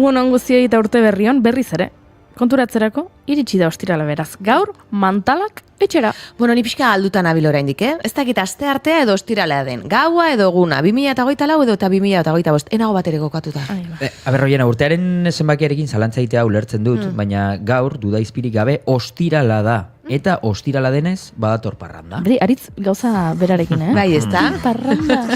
Egun on guztioi eta urte berrion berriz ere. Konturatzerako, iritsi da ostirala beraz. Gaur, mantalak etxera. Bueno, ni pixka aldutan abil oraindik, Ez dakit aste artea edo ostiralea den. Gaua edo eguna, 2024 edo eta 2025. Enago bat ere kokatuta. Aberroiena, urtearen zenbakiarekin zalantzaitea ulertzen dut, baina gaur, duda izpirik gabe, ostirala da. Eta ostirala denez, badator parranda. Bri, aritz gauza berarekin, Bai, ez da? Parranda.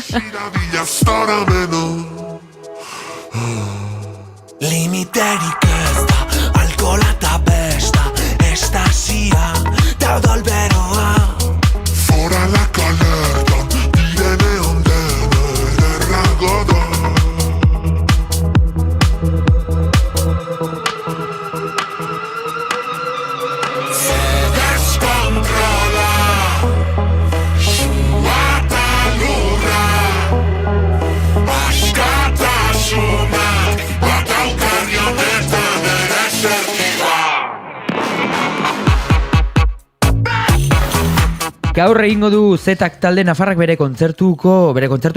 Limiterik ez da, alkola eta besta, estasia, eta odolberoa. Fora la kalertan, direne ondene, ederrago da. Zedez kontrola, sua eta lurra, askatasuna. Gaur egingo du Zetak talde Nafarrak bere kontzertu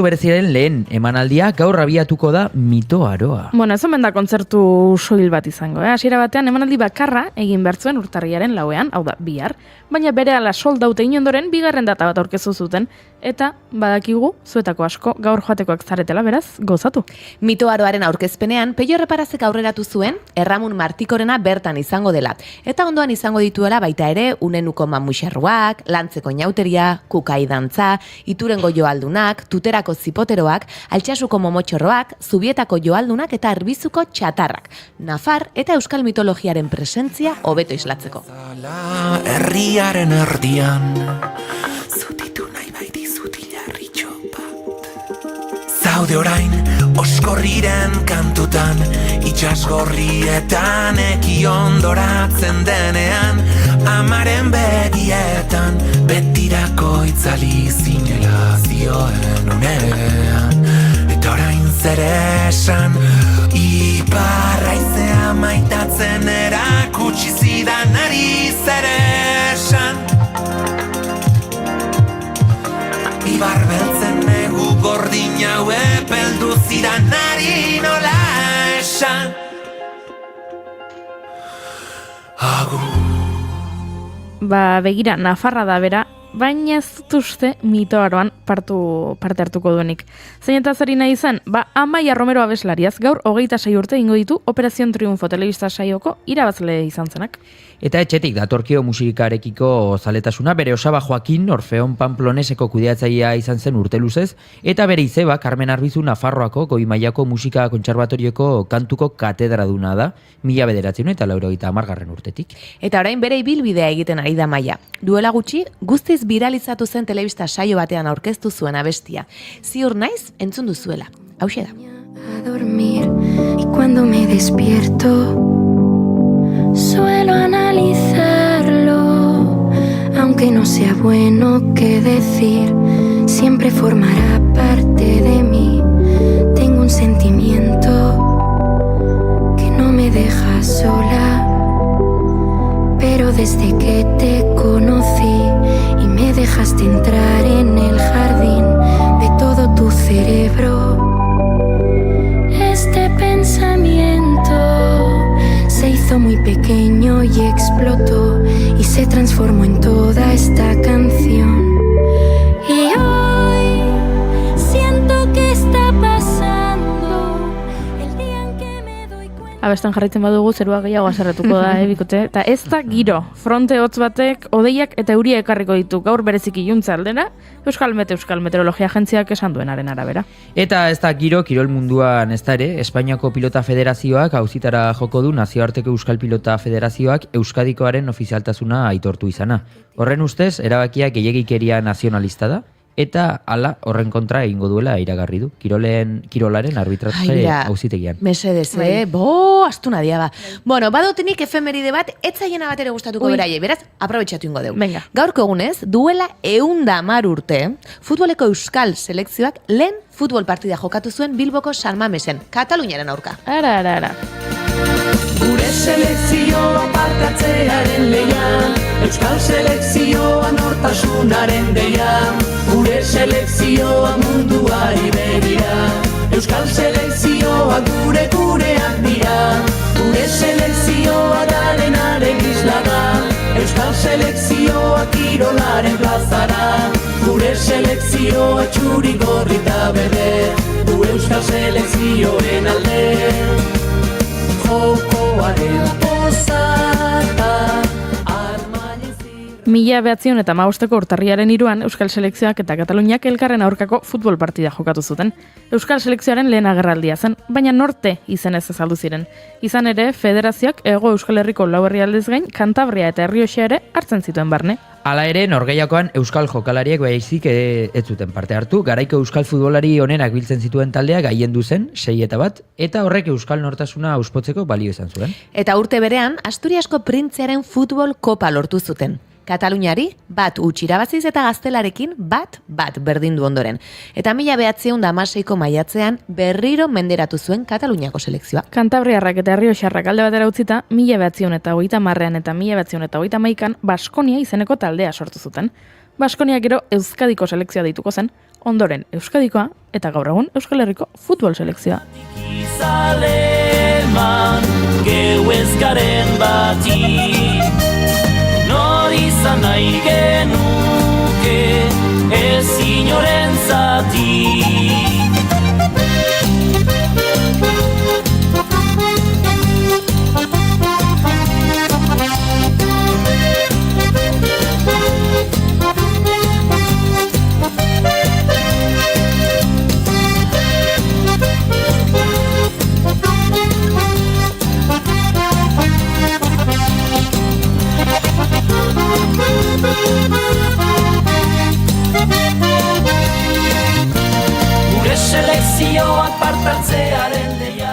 bereziaren lehen emanaldia, gaur abiatuko da Mito Aroa. Bueno, ez omen da kontzertu soil bat izango, Hasiera batean emanaldi bakarra egin bertzuen urtarriaren 4ean, hau da, bihar, baina berehala sold out egin ondoren bigarren data bat aurkeztu zuten, eta badakigu zuetako asko gaur joatekoak zaretela, beraz, gozatu. Mito Aroaren aurkezpenean, Peio Erreparazek aurreratu zuen, Erramun Martikorena bertan izango dela, eta ondoan izango dituela baita ere, Unenuko mamuxerruak, Lantzeko Nauteria, Kukai dantza, Iturengo joaldunak, Tuterako zipoteroak, Altxasuko momotxorroak, Zubietako joaldunak eta Arbizuko txatarrak. Nafar eta euskal mitologiaren presentzia hobeto islatzeko. Herriaren erdian, zutitu nahi baiti zutilarritxo bat. Zaude orain, oskorriren kantutan, itxasgorrietan ekiondoratzen denean, amaren begietan, betirako itzali zinela zioen unean. Eta orain zer esan, iparraizea maitatzen erakutsi zidanari zer esan. Ibar beltzen negu gordin hau epeldu zidanari nola esan. Begira, Nafarra da bera, baina ez dut uste Mito Aroan parte hartuko duenik. Zeinetaz ari nahi izan? Amaia Romero abeslariaz, gaur 26 urte ingo ditu Operazion Triunfo telebista saioko irabazle izan zenak. Eta etxetik datorkio musikarekiko zaletasuna, bere osaba Joakin Orfeon Pamploneseko kudeatzailea izan zen urte luzez, eta bere izeba Carmen Arbizu Nafarroako Goi Mailako Musika Kontserbatorioko kantuko katedraduna da, 1980 urtetik. Eta orain bere ibilbidea egiten ari da Maia. Duela gutxi, guztiz biralizatu zen telebista saio batean aurkeztu zuen abestia. Ziur naiz, entzun duzuela. Hauxe da. A dormir y cuando me despierto suelo analizarlo, aunque no sea bueno que decir, siempre formará parte de mí. Tengo un sentimiento que no me deja sola, pero desde que te conocí y me dejaste entrar en el jardín de todo tu cerebro, este pensamiento se hizo muy pequeño y explotó y se transformó en toda esta canción. Y hoy siento que está pasando el día en que me doy cuenta. Abestan jarraitzen badugu zerua gehiago haserretuko da, bikote. Eta ez da giro, fronte hotz batek, hodeiak eta euria ekarriko ditu gaur berezik iluntza aldera, Euskal Meteorologia Agentziak esan duenaren arabera. Eta ez da giro, kirol munduan ez da ere, Espainiako Pilota Federazioak auzitara joko du Nazioarteko Euskal Pilota Federazioak Euskadikoaren ofizialtasuna aitortu izana. Horren ustez, erabakia gehiegikeria nazionalista da, eta hala horren kontra egingo duela iragarri du. Kirolaren arbitratze auzitegian. Mesedez, astuna dia ba. Bueno, badotenik efemeride bat, etzaiena bat ere gustatuko beraie, beraz, aprobetxatu ingo dugu. Venga. Gaurko egunez, duela 110 urte, futboleko euskal selekzioak lehen futbol partida jokatu zuen Bilboko San Mamesen, Kataluniaren aurka. Ara. Gure selekzioa partatzearen leian, euskal selekzioa nortasunaren deian. Gure selekzioa munduari begira, euskal selekzioa selekzioa gureak dira. Gure selekzioa da denaren isla da. Euskal selekzioa kirolaren plazara. Gure selekzioa txuri gorri eta berde. Du euskal selekzioen alde. Jokoaren posata. 1915 urtarriaren 3 Euskal Selekzioak eta Kataluniak elkarren aurkako futbol partida jokatu zuten. Euskal Selekzioaren lehen agerraldia zen, baina norte izenez azaldu ziren. Izan ere, federazioak Hego Euskal Herriko 4 herrialdez gain Kantabria eta Errioxa ere hartzen zituen barne. Hala ere, norgehiakoan euskal jokalariek baizik ez zuten parte hartu, garaiko euskal futbolari onenak biltzen zituen taldea gaiendu zen, 6-1, eta horrek euskal nortasuna auspotzeko balio izan zuen. Eta urte berean, Asturiasko printzearen futbol kopa lortu zuten. Kataluniari bat irabaziz eta Gaztelarekin bat berdindu ondoren. Eta 1916ko maiatzean berriro menderatu zuen Kataluniako selekzioa. Kantabriarrak eta Errioxarrak alde batera utzita, 1930ean eta 1931an Baskonia izeneko taldea sortu zuten. Baskonia gero Euskadiko selekzioa deituko zen, ondoren Euskadikoa eta gaur egun Euskal Herriko futbol selekzioa. Izaleman geu ez garen bati. Nor izan nahi genuke ez inoren zati. Gure selekzioak partartzearen deia.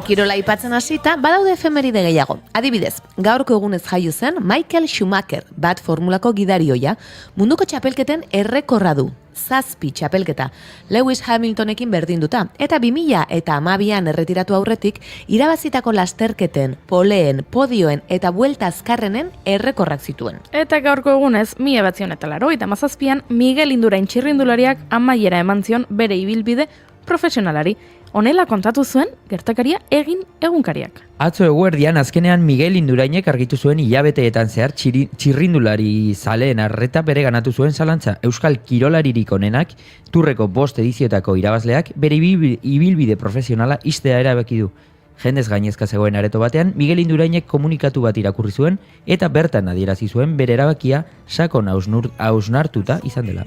Kirola aipatzen hasita, badaude efemeride gehiago. Adibidez, gaurko egunez jaio zen Michael Schumacher, bat formulako gidarioia, munduko txapelketen errekorra du. 7 txapelketa, Lewis Hamiltonekin berdinduta, eta 2012an erretiratu aurretik, irabazitako lasterketen, poleen, podioen eta buelta azkarrenen errekorrak zituen. Eta gaurko egunez, 1987an Miguel Indurain txirrindulariak amaiera eman zion bere ibilbide profesionalari. Honela kontatu zuen gertakaria egin egunkariak. Atzo eguerdian azkenean Miguel Indurainek argitu zuen hilabeteetan zehar txirrindulari zaleen arreta bere ganatu zuen zalantza. Euskal kirolaririk onenak, Turreko 5 ediziotako irabazleak, bere ibilbide profesionala ixtea erabaki du. Jendez gainezka zegoen areto batean, Miguel Indurainek komunikatu bat irakurri zuen eta bertan adierazi zuen bere erabakia sakon hausnartuta izan dela.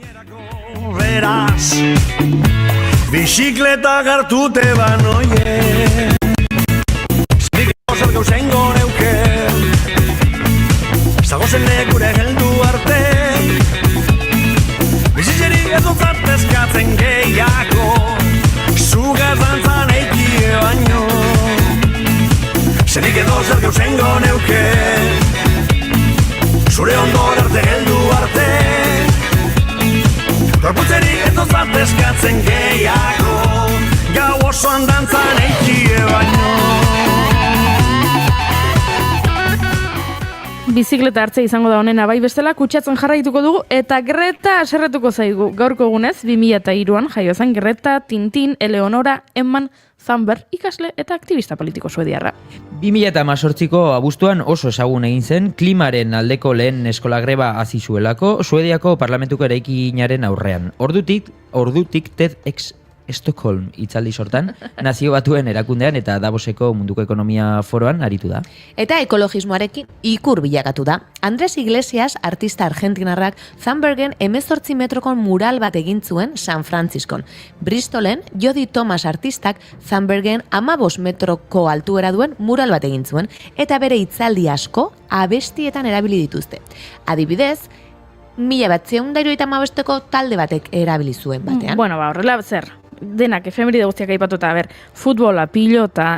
Beraz, bizikleta gartute banoie, zik zer gauzengo neuke, zagozen nekure heldu arte, bizitzerik ez dutzat eskatzen gehiago, zugazantzan eikie baino, zerik edo zer gauzengo neuke, zure ondor arte heldu arte, gorputzerik ez duzat eskatzen gehiago, gau osoan dantzan eikie baino. Bizikleta hartzea izango da honena bai bestela, kutsatzen jarraituko dugu eta Greta aserretuko zaigu. Gaurko egunez, 2003an jaio zen Greta Tintin Eleonora Emman Thunberg ikasle eta aktivista politiko suediarra. 2018ko abuztuan oso ezagun egin zen, klimaren aldeko lehen eskola greba hasi zuelako, Suediako parlamentuko eraikinaren aurrean. Ordutik TEDx Stockholm itzaldi sortan, nazio batuen erakundean eta Davoseko munduko ekonomia foroan aritu da. Eta ekologismoarekin ikur bilakatu da. Andres Iglesias, artista argentinarrak, Thunbergen 18 metrokon mural bat egin zuen San Franciscon. Bristolen, Jody Thomas artistak Thunbergen 15 metroko altuera duen mural bat egin zuen, eta bere hitzaldi asko abestietan erabili dituzte. Adibidez, 1975ko talde batek erabili zuen batean. Bueno, horrela zer. Denak efemeride guztiak aipatuta, futbola, pilota,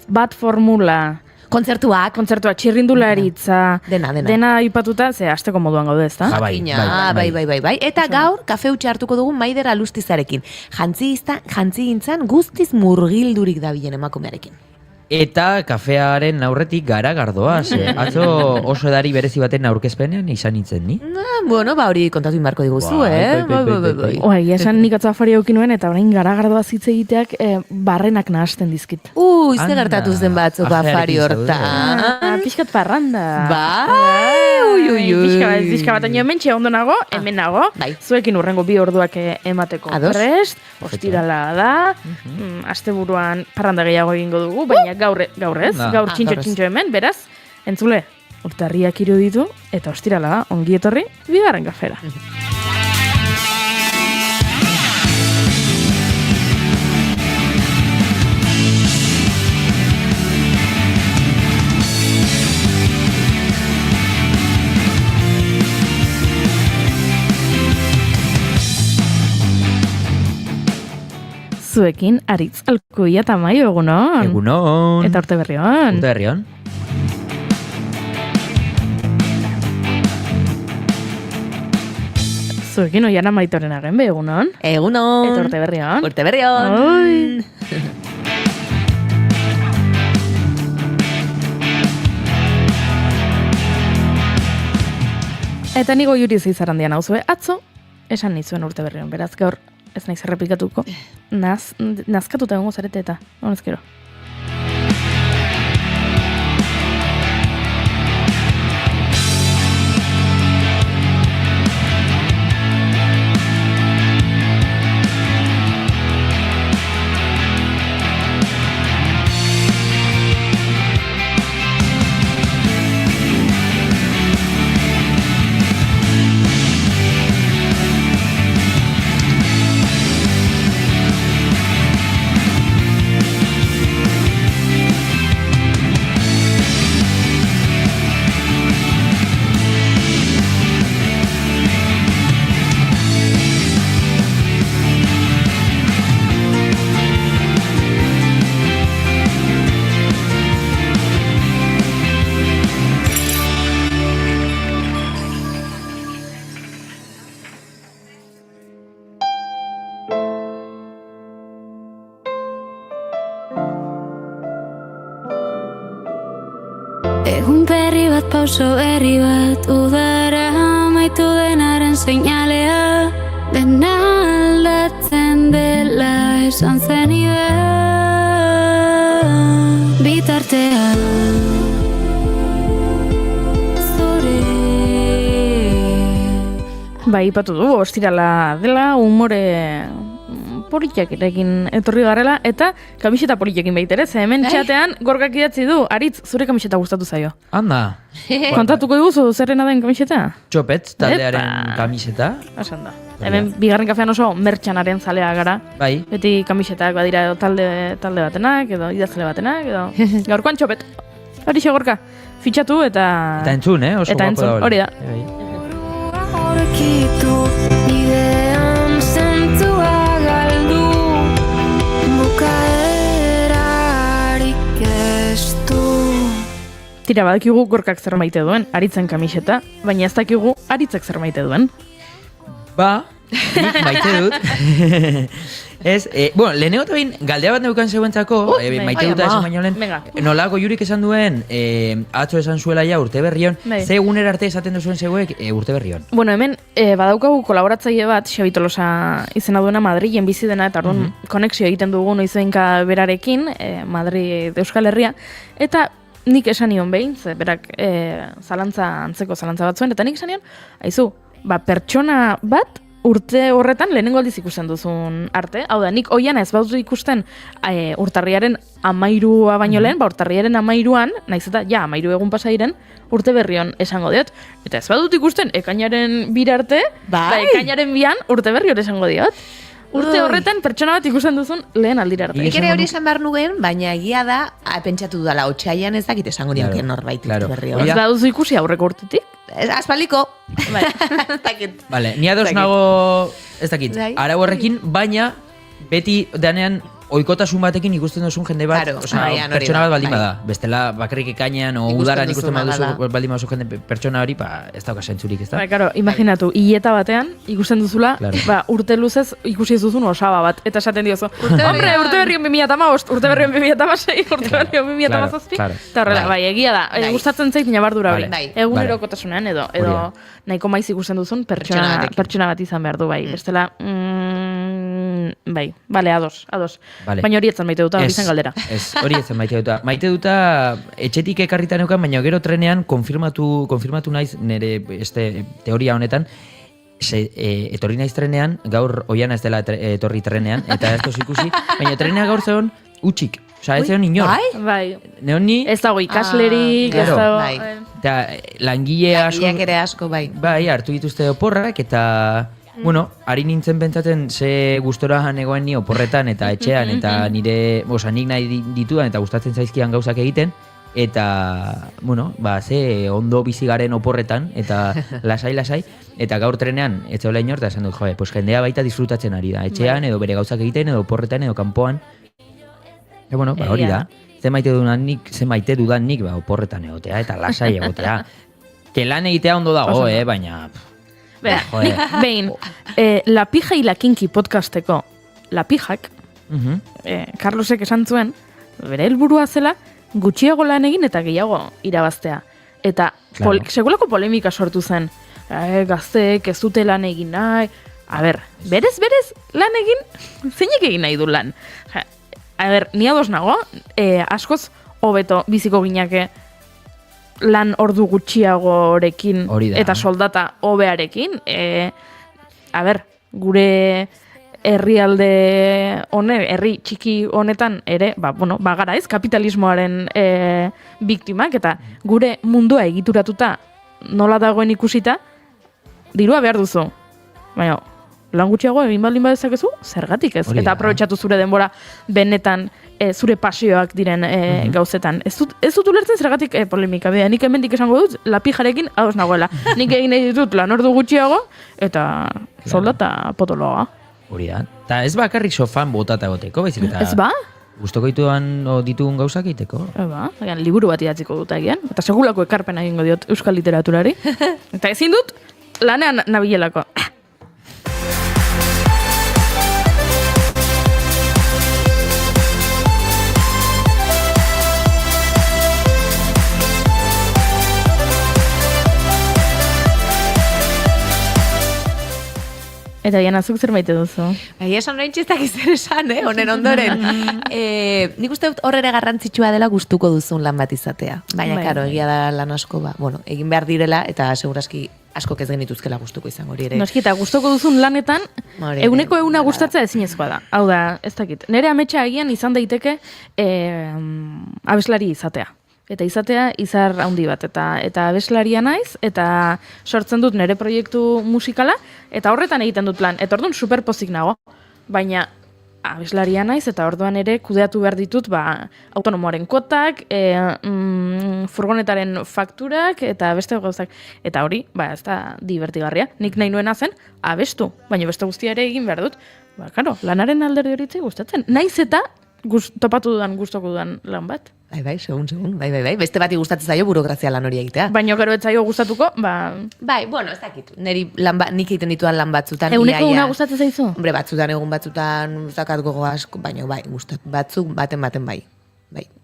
bat formula, kontzertua, txirrindularitza, dena aipatuta, ze hasteko moduan gaude, ezta? Bai. Eta gaur, kafe hutsa hartuko dugu Maider Alustizarekin. Jantzigintzan guztiz murgildurik dabilen emakumearekin. Eta kafearen aurretik garagardoaz. Atzo oso edari berezi baten aurkezpenean izan nintzen ni. Bueno, hori kontatu inbarko diguzu, Bai. Egia esan nik atzo afari auki nuen, eta orain garagardoa hitz egiteak barrenak nahasten dizkit. Izte gertatuz den batzuk afari hortan. Pixkat parranda. Pixka bat, baina hemen ondo nago, hemen nago. Zuekin urrengo 2 orduak emateko prest, ostirala da, asteburuan parranda gehiago egingo dugu, baina gaur ez, gaur txintxo hemen, beraz, entzule, urtarriak iruditu, eta ostirala da, ongi etorri, 2. kafera. Zuekin Aritz Alkuia eta Maio, egunon. Egunon. Eta urte berri on. Urte berri on. Zuekin Oiana Maitoren agen, egunon. Egunon. Eta urte berri on. Urte berri on. Eta nigo Juri Zeizarandian hauzue, atzo, esan nizuen urte berri on, beraz gaur, ez naiz errepikatuko. Nazkatuta egongo zarete eta, honezkero. Egun berri bat, pauso berri bat, udara amaitu denaren seinalea, dena aldatzen dela esan zenidan bitartean. Bai, ipatu du, ostirala dela, umore politxakirekin etorri garela, eta kamiseta politxekin baitere, ze hemen txatean gorkak idatzi du, Aritz, zure kamiseta gustatu zaio. Anda. Kontatuko diguzu zerrena den kamiseta? Txopet, taldearen kamiseta. Esan da. Hemen bigarren kafean oso mertxanaren zalea gara. Bai. Beti kamisetak badira edo talde batenak, edo idazle batenak, edo gaurkoan txopet. Hori Gorka, fitxatu eta... Eta entzun, oso eta guapo da entzun, hori da. Aurkitu idean zentzua galdu, bukaerarik ez du. Tira, badakigu Gorkak zer maite duen, Aritzen kamiseta, baina ez dakigu Aritzek zer maite duen. Ba, nik maite dut. Bueno, lehenengo eta behin galdea bat neukan zeuentzako, maite dut esan baino lehen, nolako Jurik esan duen, atzo esan zuela ja urte berrion, ze egunera arte esaten duzuen zeuek urte berrion. Bueno, hemen badaukagu kolaboratzaile bat, Xabi Tolosa izena duena Madrilen bizi dena, eta orduan konexio egiten dugu noizenka berarekin, Madrid Euskal Herria, eta nik esan nion behin, ze berak antzeko zalantza bat zuen, eta nik esan nion, aizu, pertsona bat, urte horretan lehenengo aldiz ikusten duzun arte. Hau da, nik oiana ez badut ikusten urtarriaren 13 baino lehen, urtarriaren 13an, naiz eta ja 13 egun pasairen, urte berrion esango diot. Eta ez badut ikusten ekainaren 2 arte, ekainaren 2an urte berrion esango diot. Urte horretan pertsona bat ikusten duzun lehen aldira arte. Nik ere hori esan behar nuen, baina egia da, pentsatu dudala, otsaian ez dakit esango nioken norbait urte berri hori. Ez baduzu ikusi aurreko urtetik? Aspaliko. Vale, ni ados nago, ez dakit, arau horrekin, baina beti danean oikotasun batekin ikusten duzun jende bat, Claro, osea, baian hori pertsona da, bat baldin bai. bada. Bestela bakarrik ekainean o Ikusten udaran ikusten duzuna baduzu bada. baldin baduzu jende pertsona hori, ez dauka zentzurik, ez da? Bai, karo, imaginatu, hileta batean, ikusten duzula, Claro. urte luzez ikusi ez duzun osaba bat, eta esaten diozu, hombre, berrian. urte berrion 2015, urte berrion 2016, urte berrion 2017, claro. eta horrela, bai, egia da, Bai. gustatzen zait nabardura hori, Vale. Bai. egunerokotasunean edo Hori da. nahiko maiz ikusten duzun Pertsona batekin. pertsona bat izan behar du, bai, bestela, bai, bale, ados, Vale. baina hori etzan maite duta, hori zen galdera. Ez, hori ezen maite duta. Maite duta etxetik ekarrita neukan, baina gero trenean konfirmatu naiz nire teoria honetan, etorri naiz trenean, gaur oiana ez dela etorri trenean, eta ez toz ikusi, baina trenean gaur zeon utxik. Osa, ez zeon inor. Bai? Bai, Neon ni, ez dago ikaslerik, ez claro. dago... Bai. eta langile asko, Langileak ere asko, bai. bai, hartu dituzte oporrak, eta... Bueno, ari nintzen pentsatzen ze gustora negoen ni oporretan eta etxean eta nire, nik nahi ditudan eta gustatzen zaizkian gauzak egiten eta, bueno, ze ondo bizi garen oporretan eta lasai, eta gaur trenean ez zegoela inor eta esan dut, pues jendea baita disfrutatzen ari da, etxean edo bere gauzak egiten edo oporretan edo kanpoan. Eta bueno, hori da. Ze maite dudan nik oporretan egotea eta lasai egotea. Que lan egitea ondo dago, baina... Bera, Joder. behin, La Pija y la Kinky podcasteko La Pijak, Carlosek esan zuen, bere helburua zela, gutxiago lan egin eta gehiago irabaztea. Eta Claro. segulako polemika sortu zen. Gazteek ez dute lan egin nahi. A ber, berez lan egin, zeinek egin nahi du lan. A ber, ni ados nago, askoz hobeto biziko ginake lan ordu gutxiagorekin Hori da. eta soldata hobearekin. A ber, gure herrialde herri txiki honetan ere, bagara ez, kapitalismoaren biktimak, eta gure mundua egituratuta nola dagoen ikusita, dirua behar duzu. Baina, lan gutxiago egin baldin badezakezu, zergatik ez? Hori da. Eta aprobetxatu zure denbora benetan zure pasioak diren gauzetan. Ez dut ulertzen zergatik polemika. Bida, nik hemendik esango dut, La Pijarekin ados nagoela. Nik egin nahi ditut lan ordu gutxiago, eta soldata potoloa. Hori da. Ta ez bakarrik sofan botata egoteko, baizik eta... Ez ba? Gustoko ditugun gauzak egiteko. Baina, liburu bat idatziko dut egian. Eta segulako ekarpena egingo diot euskal literaturari. Eta ezin dut, lanean nabilelako. Eta Iana, zuk zer maite duzu? Bai, esan orain txistak izan esan, honen ondoren. Nik uste dut horrere garrantzitsua dela gustuko duzun lan bat izatea. Baina, Bai, karo, bai. egia da lan asko, egin behar direla, eta seguraski asko ez genituzkela gustuko izango hori ere. Noski, eta gustoko duzun lanetan, Hori ere, euneko euna hala da. gustatzea ezinezkoa da. Hau da, ez dakit. Nere ametsa agian izan daiteke abeslari izatea. Eta izatea izar handi bat, eta abeslaria naiz, eta sortzen dut nire proiektu musikala, eta horretan egiten dut lan. Eta orduan superpozik nago, baina abeslaria naiz, eta orduan ere kudeatu behar ditut autonomoaren kotak, furgonetaren fakturak, eta beste gauzak. Eta hori, ez da divertigarria. Nik nahi nuena zen, abestu, baina beste guztia ere egin behar dut. Karo, lanaren alderdi horitzei gustatzen. Naiz eta topatu dudan, gustoko dudan lan bat. Bai, segun. Bai. Beste bati gustatzen zaio burokrazia lan hori egitea. Baina gero ez zaio gustatuko, Bai, ez dakit. Nik egiten dituan lan batzutan. euneko una gustatzen zaizu? Hombre, egun batzutan zakat gogo asko, baina bai, batzuk baten bai.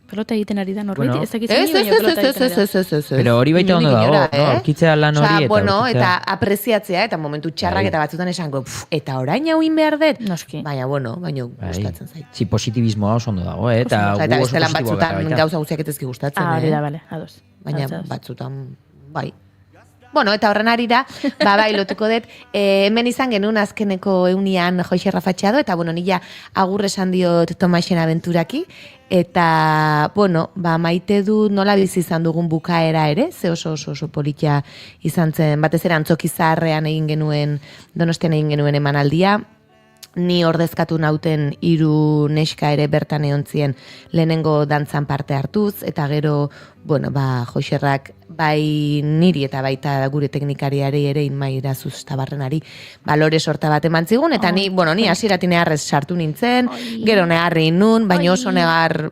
Pelota egiten ari da norbait, Bueno. ez dakit zein, baina pelota egiten ari da. Ez. Pero hori baita ondo dago, no? Aurkitzea lan hori eta aurkitzea. eta apreziatzea, eta momentu txarrak Bai. eta batzutan esango, eta orain hauin behar dut. Noski. Baina, gustatzen zait. Sí, positibismoa oso ondo dago, eta Eta gu oso beste lan positiboak gara batzutan baita. gauza guztiak etezki gustatzen, Hori da, bale, ados. Baina Ados. batzutan, bai. Bueno, eta horren arira, bai, lotuko dut, hemen izan genuen azkeneko eunian Joxe Rafatxado, eta, nila agur esan diot Tomasen abenturaki, eta, maite du nola bizi izan dugun bukaera ere, ze oso politia izan zen, batez ere Antzoki Zaharrean egin genuen, Donostian egin genuen emanaldia, ni ordezkatu nauten 3 neska ere bertan eontzien lehenengo dantzan parte hartuz, eta gero, Joxerrak bai niri eta baita gure teknikariari ere Inmai Irazuz Tabarrenari balore sorta bat eman zigun, eta ni hasieratik neharrez sartu nintzen, gero neharri nun, baina oso negar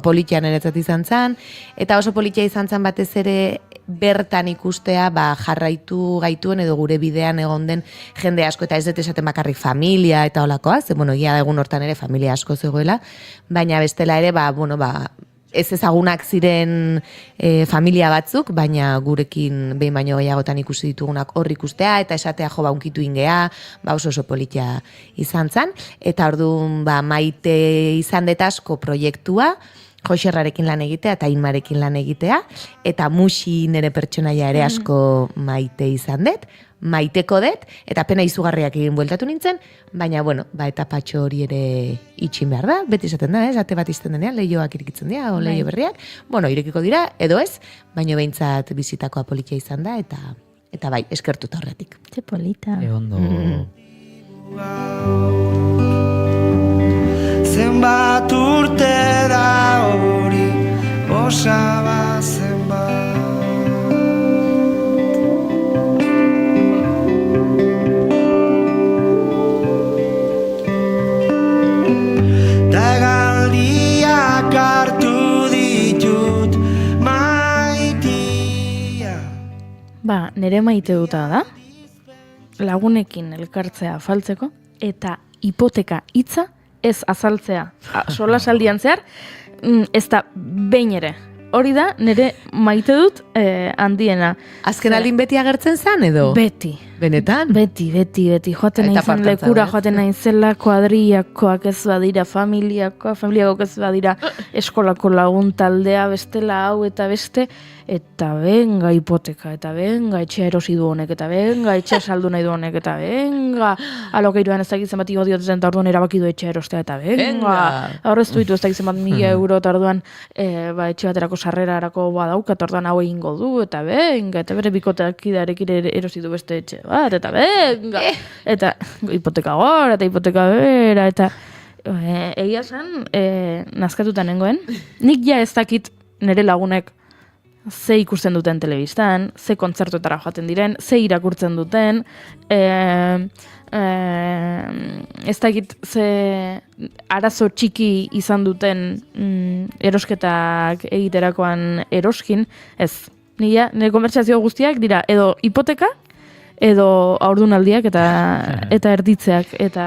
politia niretzat izan zen, eta oso politia izan zen batez ere bertan ikustea jarraitu gaituen edo gure bidean egon den jende asko, eta ez dut esaten bakarrik familia eta holakoa, ze ia egun hortan ere familia asko zegoela, baina bestela ere ez ezagunak ziren familia batzuk, baina gurekin behin baino gehiagotan ikusi ditugunak hor ikustea, eta esatea unkitu ingea, oso politia izan zen, eta orduan maite izan dut asko proiektua, Joxerrarekin lan egitea eta Inmarekin lan egitea, eta Muxi nere pertsonaia ere asko maite izan dut, maiteko dut, eta pena izugarriak egin bueltatu nintzen, baina, etapatxo hori ere itxin behar da, beti esaten da, ate bat izten denean, leioak irikitzen dira, o leio berriak, irekiko dira, edo ez, baina behintzat bizitakoa politia izan da, eta bai, eskertuta horretik. Ze polita. Ondo. Zenbat urte da hori, osaba zenbat. Galdiak hartu ditut maitia. Nere maite duta da, lagunekin elkartzea faltzeko, eta hipoteka hitza ez azaltzea. Solasaldian zehar, ez da behin ere. Hori da, nere maite dut handiena. Azken aldin beti agertzen zen, edo? Beti. Benetan? Beti. Joaten nahi lekura, joaten nahi zela kuadriakoak ez badira, familiakoak ez badira, eskolako lagun taldea, bestela hau eta beste, eta benga hipoteka, eta benga etxea erosi du honek, eta benga etxea saldu nahi du honek, eta benga alokairuan ez dakitzen bat igo diotzen, eta orduan erabaki du etxea erostea, eta benga aurreztu ditu ez dakitzen bat 1.000 euro, eta orduan etxe baterako sarrerarako badauka, eta orduan hau egingo du, eta benga, eta bere bikoteak idarekin erosi du beste etxe bat, eta benga, eta hipoteka gora, eta hipoteka bera, eta egia zen, nazkatuta nengoen, nik ja ez dakit nire lagunek ze ikusten duten telebistan, ze kontzertuetara joaten diren, ze irakurtzen duten, ez dakit ze arazo txiki izan duten erosketak egiterakoan eroskin, ez, nire konbertsazio guztiak dira, edo hipoteka, edo aurdunaldiak eta erditzeak, eta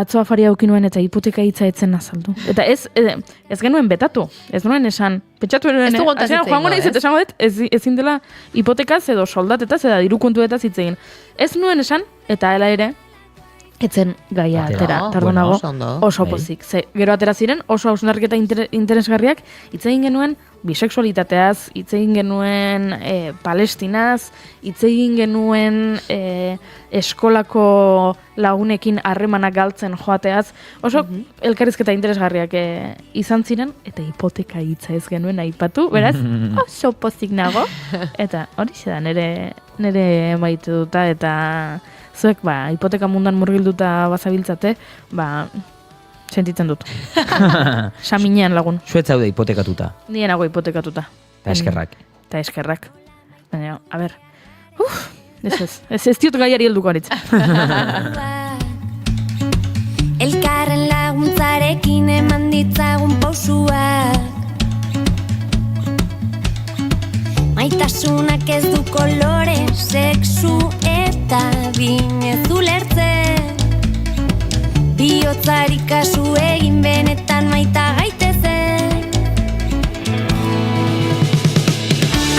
atzo afari aukinuen eta hipoteka hitza etzen azaldu. Eta ez genuen betatu, ez nuen esan, pentsatu nuen, joango nahi zet esango dut, ezin dela hipotekaz edo soldatetaz eta diru kontuetaz hitz egin. Ez nuen esan, eta hala ere, etzen gaia atera, tardunago, oso pozik. Gero atera ziren, oso hausnarketa interesgarriak, hitz egin genuen bisexualitateaz, hitz egin genuen Palestinaz, hitz egin genuen eskolako lagunekin harremanak galtzen joateaz, oso elkarrizketa interesgarriak izan ziren, eta hipoteka hitza ez genuen aipatu, beraz, oso pozik nago, eta hori da nire maite duta, eta zuek, hipoteka mundan murgilduta bazabiltzate, sentitzen dut. Saminean lagun. Zuet zaude hipotekatuta. Nien nago hipotekatuta. Eta eskerrak. Eta eskerrak. Baina, a ber. Ez diot gaiari helduko aritz. Elkarren laguntzarekin eman ditzagun pausuak. Maitasunak ez du kolore, sexu eta binez ulertzen. Bihotzari kasu egin benetan maita gaitezen.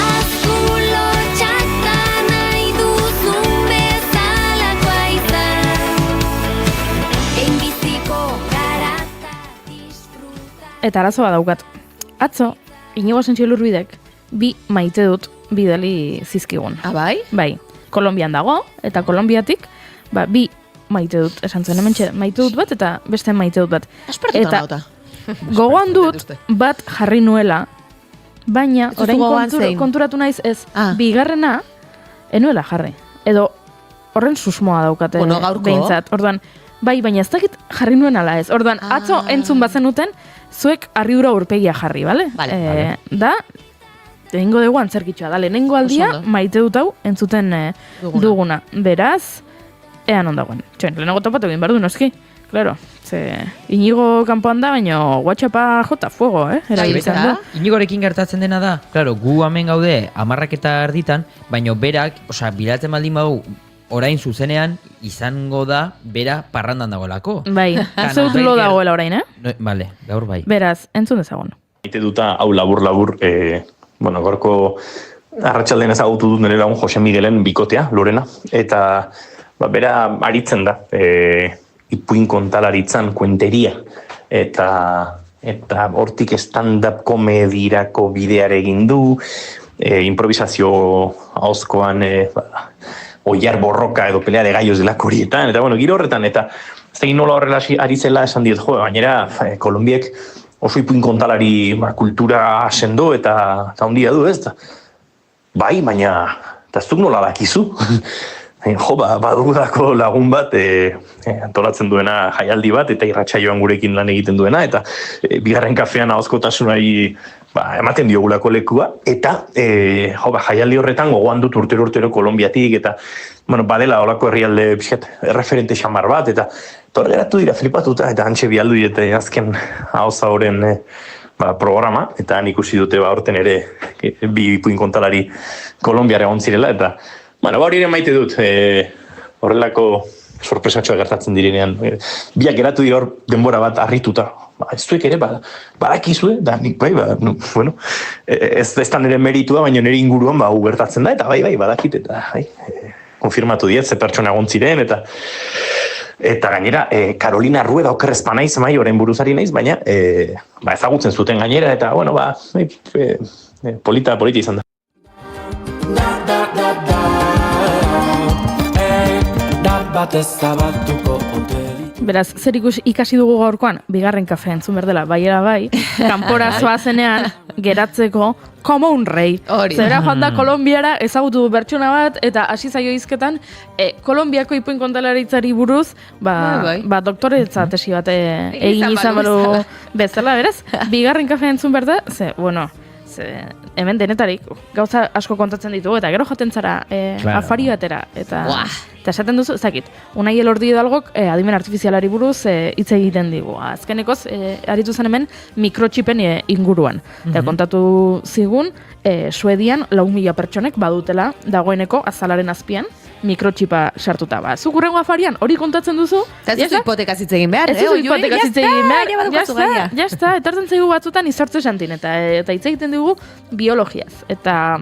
Azkulo txata nahi duzun bezalakoa izan. Einbiziko garata disfruta. Eta arazoa daukat. Atzo, Inigo Asensio Lurbidek, bi maite dut bidali zizkigun. Bai? Bai. Kolonbian dago, eta Kolonbiatik, bi maite dut, esan zuen, hemen maite dut bat, eta beste maite dut bat. Aspertuta nauta. Gogoan dut bat jarri nuela, baina orain konturatu naiz ez, bigarrena, enuela jarri. Edo, horren susmoa daukate. Bueno, gaurko. Behintzat, orduan, bai, baina ez dakit jarri nuen ala ez. Orduan, atzo entzun bazenuten, zuek harridura urpegia jarri, bale? Vale. Da, egingo dugu antzerkitxoa, da, lehenengo aldia, Oso ondo. maite dut hau, entzuten duguna. Beraz, ean ondagoen. Txoen, lehenago topatu egin behar du, noski. Claro, ze Inigo kanpoan da, baina WhatsAppa jota fuego, erabiltzen du. Inigorekin gertatzen dena da, claro, gu hemen gaude 10:00 baina berak, osea, bilatzen baldin badu, orain zuzenean izango da bera parrandan dagoelako. Bai, zeut lo dagoela orain, No, vale, gaur bai. Beraz, entzun dezagun. Maite duta, hau labur, gorko arratsaldean ezagutu dut nire lagun Jose Miguelen bikotea, Lorena, eta bera aritzen da, ipuin kontalaritzan, kuenteria, eta hortik stand-up komedirako bideare egin du, improvisazio ahozkoan oiar borroka edo pelea de gallos delako horietan, eta giro horretan, eta ez egin nola horrela ari zela esan diet, gainera, Kolonbiek oso ipuin kontalari kultura sendo eta handia du, ez da? Bai, baina, eta ez duk nola dakizu. Badugudako lagun bat antolatzen duena jaialdi bat, eta irratsaioan gurekin lan egiten duena, eta bigarren kafean ahozkotasunari ematen diogulako lekua, eta jaialdi horretan gogoan dut urtero Kolonbiatik, eta badela olako herrialde referente xamar bat, eta torre geratu dira flipatuta, eta antxe bialdu diete azken ahoza horren programa, eta han ikusi dute horten ere bi ipuin kontalari Kolonbiara egon zirela, eta hori ere maite dut, horrelako sorpresatxoa gertatzen direnean. Biak geratu dira hor denbora bat harrituta. Ez zuek ere, badakizue, da nik ez da nire meritua, baina nire inguruan gertatzen da, eta bai, badakit, eta konfirmatu diet, ze pertsona egon ziren, eta gainera, Carolina Rueda okerrezpa naiz, orain buruzari naiz, baina ezagutzen zuten gainera, eta polita izan da. Beraz, zer ikasi dugu gaurkoan, bigarren kafe entzun berdela, baiera bai, kanpora zoazenean geratzeko como un rei. Zera joan da Kolonbiara ezagutu du pertsona bat, eta hasi zaio hizketan, Kolonbiako ipuin kontalaritzari buruz, doktoretza tesi bat egin izan balu bezala, beraz, bigarren kafe entzun berda, hemen denetarik gauza asko kontatzen ditugu, eta gero jaten zara afari batera, eta esaten duzu, ezakit, Unai Elordi Hidalgok adimen artifizialari buruz hitz egiten digu. Azkenekoz, aritu zen hemen mikrotxipen inguruan. Eta kontatu zigun, Suedian 4.000 pertsonek badutela dagoeneko azalaren azpian mikrotxipa sartuta. Zuk urrengo afarian hori kontatzen duzu. Eta ez duzu hipotekaz hitz egin behar, Ez duzu hipotekaz hitz egin behar. Jazta, etortzen zaigu batzutan izortze santin, eta hitz egiten dugu biologiaz. Eta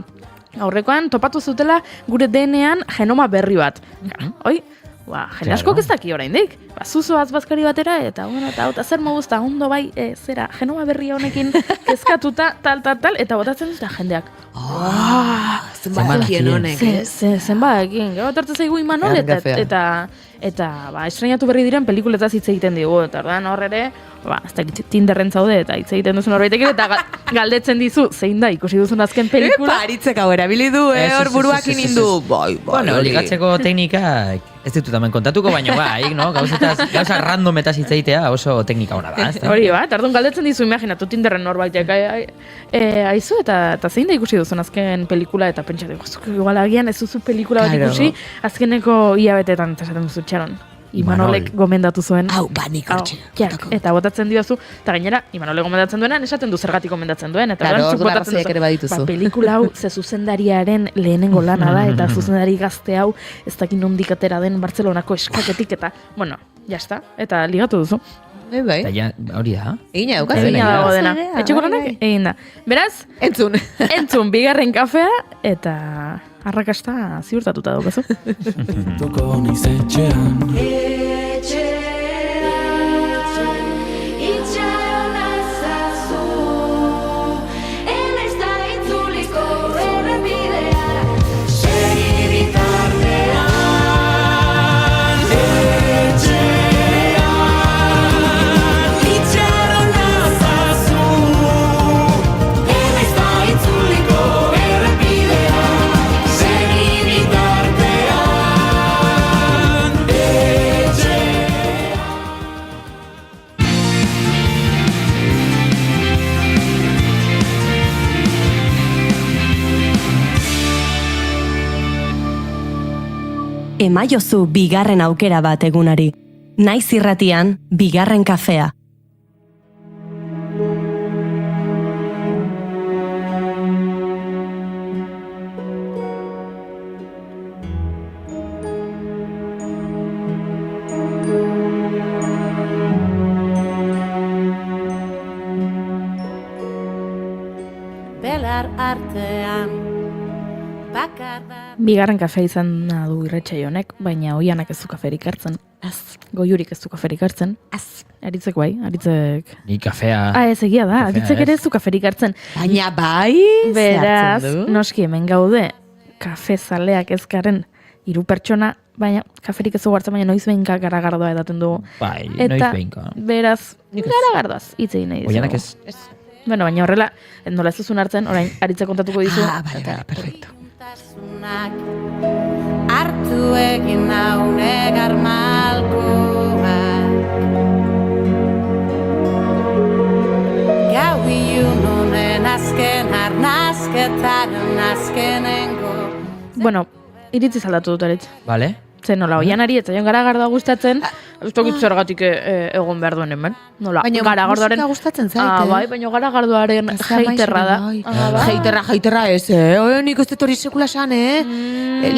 aurrekoan topatu zutela gure DNA-an genoma berri bat. Hoi, jende askok ez daki oraindik. Zuzoaz bazkari batera, eta zer moduzta, ondo bai, genoma berri honekin kezkatuta, tal, eta botatzen dut jendeak. Zenbadakien honek, ez? Zenbadakien, gero tortzen zaigu Imanol, eta estrenatu berri diren pelikuletaz hitz egiten digu, eta ordan horrere, ez da Tinderren zaude, eta hitz egiten duzun horbaitek, eta galdetzen dizu, zein da, ikusi duzun azken pelikula. Paritzek hau erabili du, hor buruakin indu. Bueno, ligatzeko teknikak ez ditut hemen kontatuko, baina gauza randometaz hitz egitea oso teknika hona da. Hori bat, orduan galdetzen dizu, imaginatu Tinderren horbaitek aizu, eta zein da ikusi duzun azken pelikula, eta pentsatu, igual agian ez duzu pelikula bat ikusi, azkeneko hilabetetan esaten duzu txaron. Imanolek gomendatu zuen. Nik hortxe. Eta botatzen diozu, eta gainera, Imanolek gomendatzen duenan, esaten du zergatik gomendatzen duen. Eta orduan arrazoiak ere badituzu. Pelikula hau, ze zuzendariaren lehenengo lana da, eta zuzendari gazte hau, ez dakin nondik atera den Bartzelonako eskaketik, eta, jazta, eta ligatu duzu. Bai. Eta hori da. Egina daukazen. Egina dago dena. Etxeko lanak, egin da. Beraz, entzun bigarren kafea, eta arrakasta ziurtatuta daukazu. Toko niz etxean emaiozu bigarren aukera bat egunari. Naiz irratian, bigarren kafea. Bigarren kafea izan du irratsaio honek, baina Oianak ez du kaferik hartzen. Goiurik ez du kaferik hartzen. Aritzek bai, Aritzek... Ni kafea... Ez egia da, Aritzek ere ez du kaferik hartzen. Baina bai, Beraz, zehartzen du. noski hemen gaude, kafezaleak ezkaren 3 pertsona, baina kaferik ez du hartzen, baina noiz behinka garagardoa edaten dugu. Bai, noiz behinka. Beraz, garagardoaz, hitz egin nahi dizugu. Oianak ez... Bueno, baina horrela, nola ez duzun hartzen, orain Aritzek kontatuko dizu. Vale, perfecto. Artu egin naune garmalkoak Gau ilun honen azken arnazketaren azkenengo Bueno, iritzi zaldatu dut Aritz. Vale. Zen nola, Oianari ez zaion garagardoa gustatzen, ez dakit zergatik egon behar duen hemen. Nola, Baina garagardoaren... musika gustatzen zaite. Bai, baina garagardoaren heiterra da. Heiterra ez, nik ez dut hori sekula esan,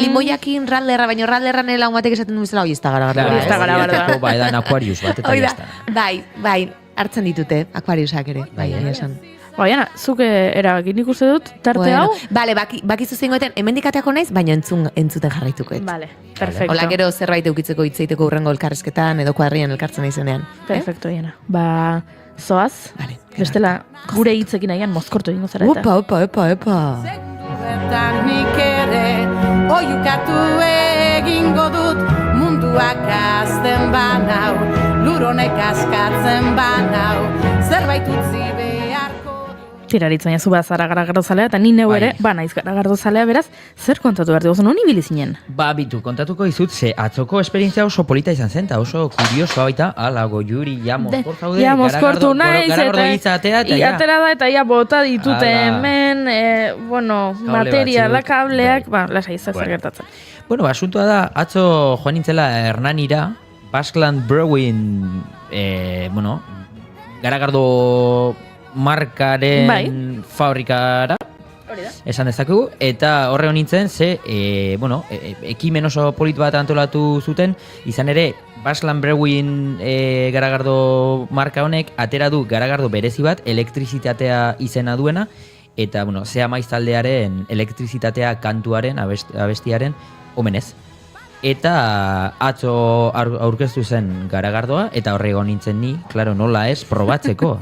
Limoiakin ralderra, baina ralderra nela un batek esaten du bezala, hoi ez da garagardoa. Bai, edan Aquarius bat, eta jazta. Bai, hartzen ditute, Aquariusak ere, bai, esan. Oiana, zuk erabaki nik uste dut, tarte hau? Bale, bakizu zengoetan, hemendikateako naiz, baina entzuten jarraituko. Bale, perfecto. Ola gero zerbait eukitzeko hitzeiteko urrengo elkarrezketan, edo kuadrian elkartzen naizenean. Perfecto, Oiana. Zoaz, bestela gure hitzekin nahian mozkortu egingo zara eta. Epa. Zekuetan nik ere oiukatu egingo dut munduak azten banau luronek askatzen banau zerbait utzi beharko Tiraritz, baina zu bazara garagardozalea, eta ni neu ere, naiz garagardozalea, beraz, zer kontatu behar dugu, non ibili zinen? Bitu, kontatuko dizut, ze atzoko esperientzia oso polita izan zen, eta oso kuriosoa baita, ala, Goiuri, ja mozkor zaude, ja mozkortu naiz, eta atera da, eta ja bota ditute hemen, materiala, kableak, lasai izak zer gertatzen. Bueno, asuntua da, atzo joan nintzela Hernanira, Basqueland Brewing, garagardo markaren fabrikara, esan dezakegu, eta horre honintzen, ekimen oso polit bat antolatu zuten, izan ere, Basqueland Brewing garagardo marka honek, atera du garagardo berezi bat, elektrizitatea izena duena, eta, Zea Maiz taldearen elektrizitatea kantuaren, abestiaren, omenez. Eta atzo aurkeztu zen garagardoa, eta horre egon nintzen ni, klaro, nola ez, probatzeko.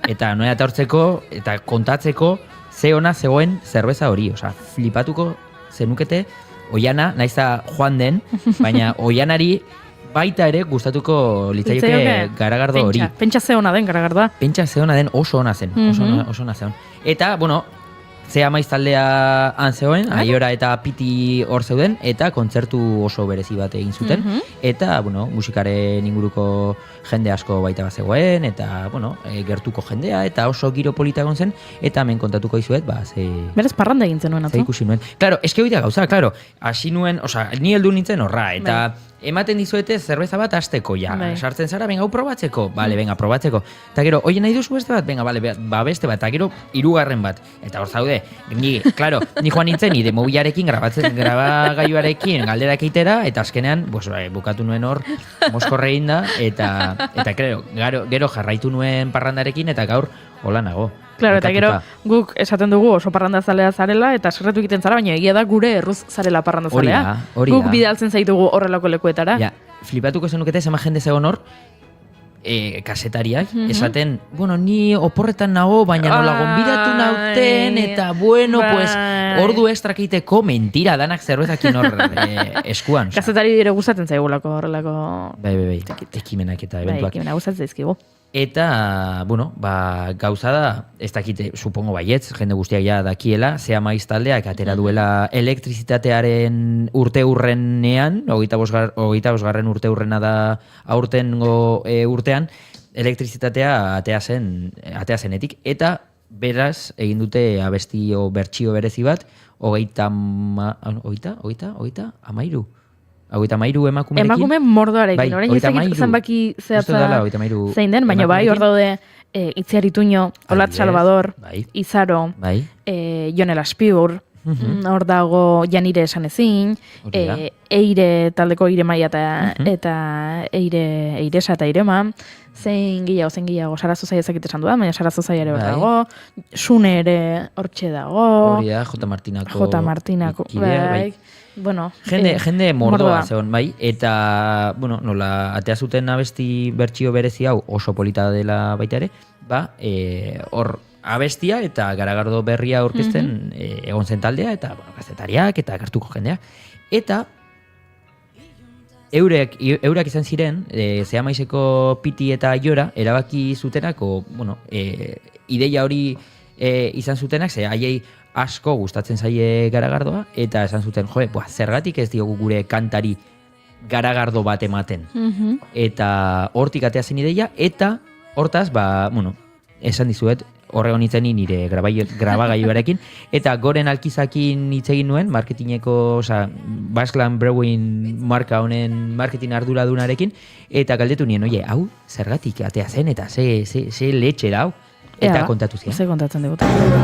Eta nola etortzeko, eta kontatzeko, ze ona zegoen zerbeza hori. Osa, flipatuko zenukete, Oiana, naiza joan den, baina Oianari baita ere gustatuko litzaioke garagardo hori. Pentsa ze ona den garagardoa. Pentsa ze ona den, oso ona zen. Oso ona zen. Eta, Zea Maiz taldea han zegoen, Aiora eta Piti hor zeuden, eta kontzertu oso berezi bat egin zuten. Eta, musikaren inguruko jende asko baita bat zegoen, eta, gertuko jendea, eta oso giro polita egon zen, eta hemen kontatuko dizuet, Berez parranda egin zenuen, atzo? Ze ikusi nuen. Claro, eske hori da gauza, claro, hasi nuen, ni heldu nintzen horra, eta ematen dizuete zerbeza bat hasteko ja. Sartzen zara, venga, probatzeko. Bale, venga, probatzeko. Eta gero, oie nahi duzu beste bat? Venga, bale, beste bat. Eta gero, 3. bat. Eta hor zaude, ni joan nintzen, nire mobilarekin, grabagailuarekin, galderak eitera, eta azkenean, bukatu nuen hor, mozkorrein da, eta gero jarraitu nuen parrandarekin, eta gaur, hola nago. Claro, eta gero guk esaten dugu oso parrandazalea zarela, eta serretu egiten zara, baina egia da gure erruz zarela parrandazalea. Hori da. Guk bidaltzen zaitugu horrelako lekuetara. Ja, flipatuko zenukete zema jende zegoen hor, kasetariak, esaten, ni oporretan nago, baina nola gonbidatu nauten, eta ordu estrak egiteko, mentira, danak zerbezakin hor eskuan. Kasetari dire gustatzen zaigulako horrelako... Bai, ekimenak eta eventuak. Bai, ekimenak gustatzen zaizkigu. Eta, gauza da, ez dakite, supongo baietz, jende guztiak ja dakiela, Zea Maiz taldeak atera duela elektrizitatearen urteurrenean, 25. urteurrena da aurtengo urtean, elektrizitatea atea zenetik, eta beraz egin dute bertsio berezi bat, 30 23 emakumerekin. Emakume mordoarekin, Bai, orain ez dakit 33. zenbaki Uste dela, zehatza 33 zein den, baina bai, hor daude Itziar Ituño, Olat Adibidez, Salvador, bai. Izaro, Bai. Jon Elaspiur, hor dago Janire Esanezin, Hori da. Eire taldeko Eire Maia eta Eiresa eta Eirema, zein gehiago, Sarazo Zaia ezakit esan dudan, baina Sarazo Zaia ere hor Bai. dago, Sune ere hortxe dago, Hori da, J. Martinako. bai. Bai. Bueno, Jende mordoa zeon, bai, eta, bueno, nola, atea zuten abesti bertsio berezi hau oso polita dela baita ere, ba, hor abestia eta garagardo berria aurkezten egon zen taldea, eta, bueno, kazetariak eta gertuko jendea. Eta, eurak izan ziren, Zehamaizeko Piti eta Aiora, erabaki zutenako, bueno, ideia hori izan zutenak, ze haiei asko gustatzen zaie garagardoa, eta esan zuten, zergatik ez diogu gure kantari garagardo bat ematen. Eta hortik atea zen ideia, eta hortaz, bueno, esan dizuet, horregon itzeni nire grabagailuarekin, eta Goren Alkizakin hitz egin nuen, marketingeko, Baskland Brewing marka honen marketing arduradunarekin, eta galdetu nien, oie, hau, zergatik atea zen, eta ze letxe da hau. Eta kontatu zian. Ze kontatzen dugu.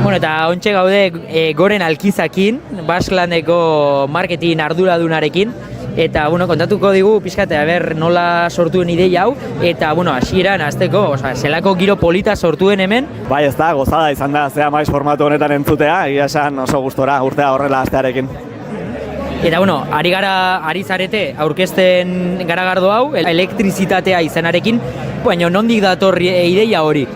Bueno, eta ontxe gaude Goren Alkizakin, Basklandeko marketing arduradunarekin, eta, bueno, kontatuko digu pixkate, nola sortuen ideia hau, eta, bueno, hasieran azteko, zelako giro polita sortuen hemen. Bai, ez da, gozada izan da, Zehmaiz formatu honetan entzutea, egia esan oso gustora, urtea horrela astearekin. Eta, bueno, ari zarete aurkezten garagardo hau, elektrizitatea izenarekin, baina nondik dator ideia hori?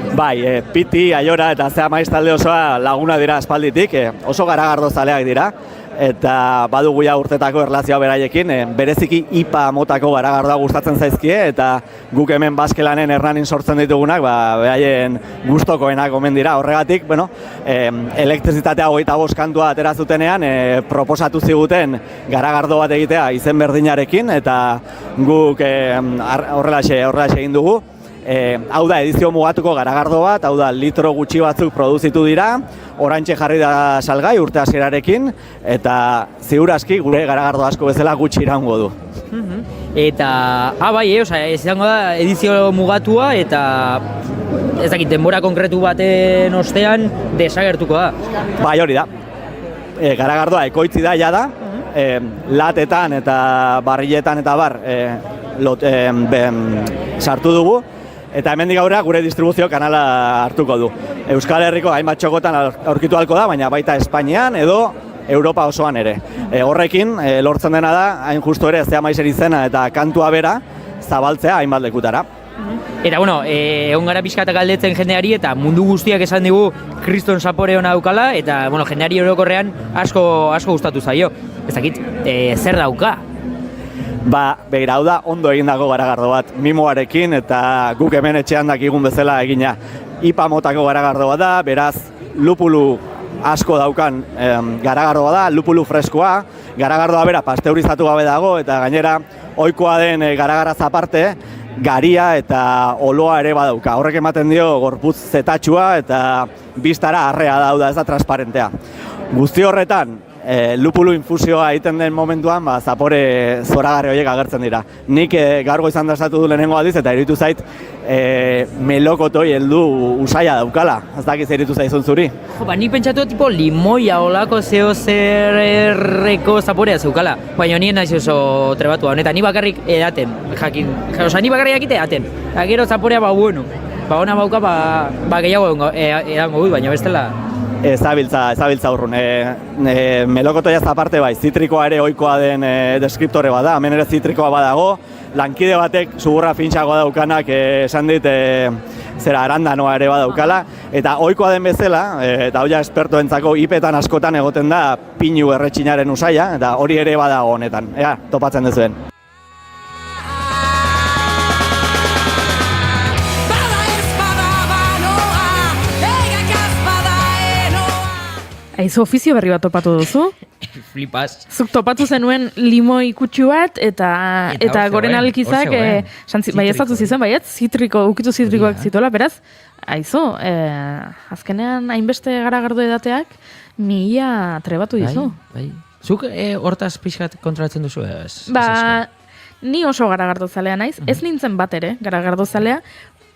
Bai, Piti, Aiora eta Zehmaiz talde osoa laguna dira aspalditik, oso garagardo zaleak dira, eta badugu ja urtetako erlazioa beraiekin, bereziki IPA motako garagardoa gustatzen zaizkie, eta guk hemen Baskelanen Hernanin sortzen ditugunak, beraien gustokoenak omen dira. Horregatik, bueno, elektrizitatea 25 kantua atera zutenean, proposatu ziguten garagardo bat egitea izen berdinarekin, eta guk horrelaxe egin dugu. Hau da edizio mugatuko garagardo bat, hau da litro gutxi batzuk produzitu dira, oraintxe jarri da salgai urte hasierarekin, eta ziurazki gure garagardo asko bezala gutxi iraungo du. Eta, bai, izango da edizio mugatua, eta ez dakit, denbora konkretu baten ostean desagertuko da. Bai, hori da. Garagardoa ekoitzi da ja da, latetan eta barriletan eta bar sartu dugu, eta hemendik aurrera gure distribuzio kanala hartuko du. Euskal Herriko hainbat txokotan aurkitu ahalko da, baina baita Espainian edo Europa osoan ere. Horrekin lortzen dena da, hain justu ere Zehmaizen izena eta kantua bera zabaltzea hainbat lekutara. Eta, bueno, egon gara pixkata galdetzen jendeari, eta mundu guztiak esan digu kriston zapore hona daukala, eta, bueno, jendeari orokorrean asko gustatu zaio. Ez dakit, zer dauka? Begira, hau da, ondo egindako garagardo bat, mimoarekin, eta guk hemen etxean dakigun bezala egina. IPA motako garagardo bat da, beraz, lupulu asko daukan garagardoa da, lupulu freskoa, garagardoa bera pasteurizatu gabe dago, eta gainera, ohikoa den garagarraz aparte, garia eta oloa ere badauka. Horrek ematen dio gorputz zetatxua eta biztara arrea da ez da transparentea. Guzti horretan, lupulu infusioa egiten den momentuan, zapore zoragarri horiek agertzen dira. Nik gaurgo izan dazatu du lehenengo aldiz eta iritu zait melokotoi heldu usaia daukala. Ez dakiz iritu zaizun zuri. Nik pentsatu tipo limoia olako zeo zerreko zaporea zeukala. Baina nien naiz oso trebatu honetan, ni bakarrik edaten, jakin. Osa, ni bakarrik jakite edaten. Eta gero zaporea bueno. Ona bauka, gehiago edango du, baina bestela. Ezabiltza urrun. Melokotoiaz aparte bai, zitrikoa ere ohikoa den deskriptore bada, hemen ere zitrikoa badago, lankide batek sugurra fintxagoa daukanak esan dit arandanoa ere badaukala, eta ohikoa den bezala, eta hau ja espertoentzako ipetan askotan egoten da pinu erretxinaren usaia, eta hori ere badago honetan, topatzen dezuen. Aizu ofizio berri bat topatu duzu? Flipas. Zuk topatu zenuen limoi kutsu bat, eta Goren Alkizak, baieztatu zizen, ukitu zitrikoak zituela, beraz, aizu, azkenean hainbeste garagardo edateak, mila trebatu dizu. Bai. Zuk hortaz pixkat kontrolatzen duzu? Ni oso garagardozalea naiz, ez nintzen bat ere garagardozalea,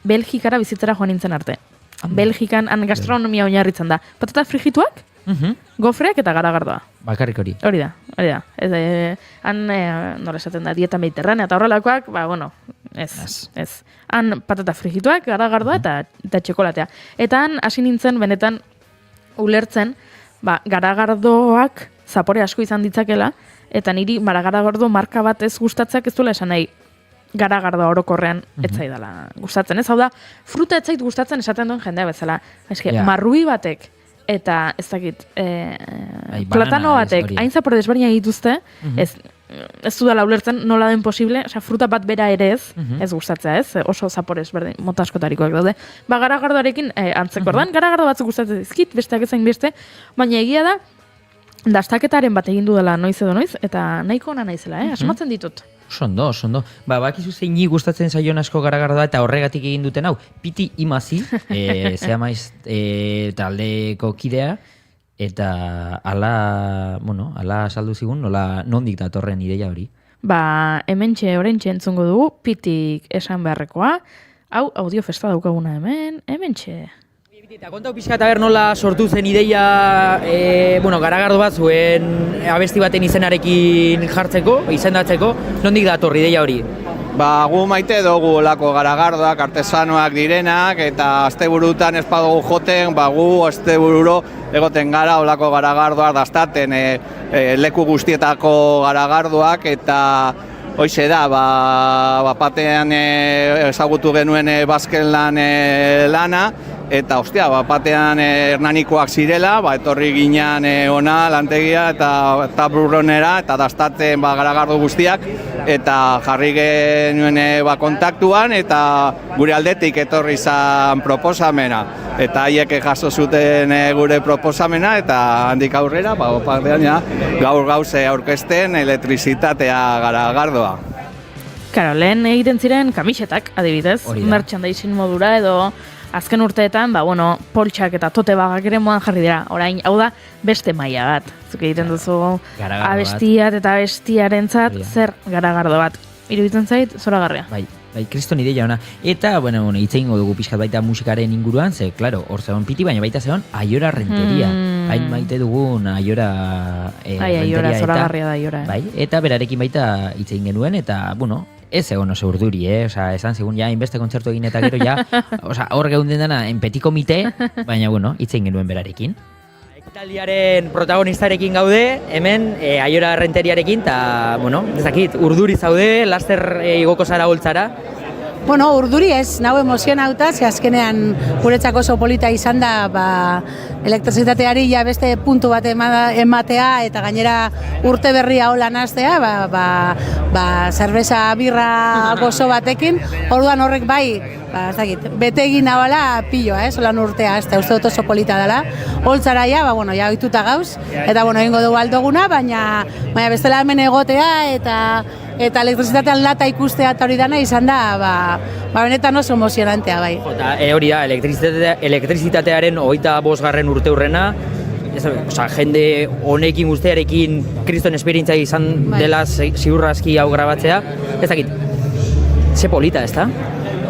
Belgikara bizitzera joan nintzen arte. Belgikan gastronomia oinarritzen da. Patata frigituak, gofreak eta garagardoa. Bakarrik hori. Hori da. Han, nola esaten da, dieta mediterranea eta horrelakoak, ez. Han patata frigituak, garagardoa eta txokolatea. Eta han hasi nintzen benetan ulertzen, garagardoak zapore asko izan ditzakela, eta niri garagardo marka bat ez gustatzeak ez duela esan nahi garagardoa orokorrean etzaidala gustatzen. Ez hau da, fruta etzait gustatzen esaten duen jendea bezala. Marrui batek eta ez dakit, platano batek hain zapore desberdina dituzte, ez dudala ulertzen nola den posible, fruta bat bera ere ez gustatzea, ez? Oso zapore ezberdin, mota askotarikoak daude. Garagardoarekin antzeko ordan, garagardo batzuk gustatzen dizkit, besteak ezain beste, baina egia da, dastaketaren bat egin dudala noiz edo noiz, eta nahiko ona naizela, asmatzen ditut. Oso ondo. Bakizu zeini gustatzen zaion asko garagardoa eta horregatik egin duten hau. Piti Imazi, zea maiz taldeko kidea, eta ala saldu zigun, nondik datorren ideia hori? Hementxe orentxe entzungo dugu, Pitik esan beharrekoa, hau audio festa daukaguna hementxe. Eta kontau pixkat nola sortu zen ideia, garagardo bat zuen abesti baten izenarekin jartzeko, izendatzeko, nondik dator ideia hori? Gu maite dugu olako garagardoak, artesanoak direnak, eta asteburutan ez badugu joten, gu astebururo egoten gara olako garagardoak dastaten leku guztietako garagardoak, eta hoize da, batean ezagutu genuen bazken lana, eta batean hernanikoak zirela, etorri ginean ona lantegia eta taburronera eta dastatzen garagardo guztiak, eta jarri genuen kontaktuan eta gure aldetik etorri izan proposamena. Eta haiek jaso zuten gure proposamena eta handik aurrera, gaur gauze aurkezten elektrizitatea garagardoa. Karo, lehen egiten ziren kamisetak, adibidez, merchandising modura edo azken urteetan, poltsak eta tote bagak ere modan jarri dira. Orain, hau da, beste maila bat. Zuk egiten duzu abestiat eta abestiarentzat zer garagardo bat. Iruditzen zait, zoragarria. Bai, kriston ideia ona. Eta, hitz egingo dugu pixkat baita musikaren inguruan, ze, klaro, hor zegoen Piti, baina baita zegoen Aiora Renteria. Hain maite dugun Aiora Renteria. Aiora, zoragarria da Aiora. Bai, eta berarekin baita hitz egin genuen, eta, ez egon oso urduri, esan zigun inbeste kontzertu egin eta gero hor geunden dena enpetiko mite, baina hitz egin genuen berarekin. Ekitaldiaren protagonistarekin gaude, hemen Aiora Renteriarekin, eta, ez dakit, urduri zaude, laster igoko zara holtzara. Urduri ez, nahu emozionauta, ze azkenean guretzako oso polita izan da, elektrizitateari beste puntu bat ematea eta gainera urte berria hola naztea, zerbeza birra gozo batekin, orduan horrek bete egin nahala pilloa, solan urtea, ez da uste dut oso polita dela. Holtzara oituta gauz, eta egingo dugu aldoguna, baina bestela hemen egotea eta elektrizitatean lata ikustea eta hori dana izan da, benetan oso emozionantea, bai. Eta hori da, elektrizitatearen 25. urte hurrena, jende honekin guztiarekin kriston esperientzia izan dela ziurrazki hau grabatzea, ez dakit, ze polita, ez da?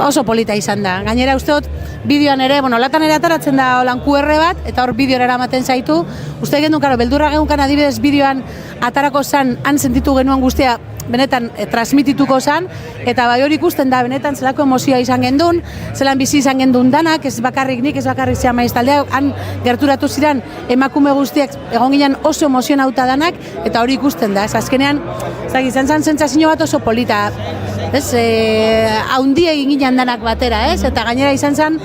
Oso polita izan da. Gainera uste dut bideoan ere, latan ere ataratzen da holan QR bat, eta hor bideora eramaten zaitu. Uste genuen, beldurra genuen adibidez bideoan atarako zan, han sentitu genuen guztia, benetan transmitituko zan, eta hori ikusten da, benetan zelako emozioa izan gendun, zelan bizi izan gendun danak, ez bakarrik nik, ez bakarrik zean maiz taldea, han gerturatu ziren emakume guztiak egon ginen oso emozionauta danak, eta hori ikusten da, ez azkenean, izan zan sentsazio bat oso polita, haundi egin ginen danak batera, eta gainera izan zan,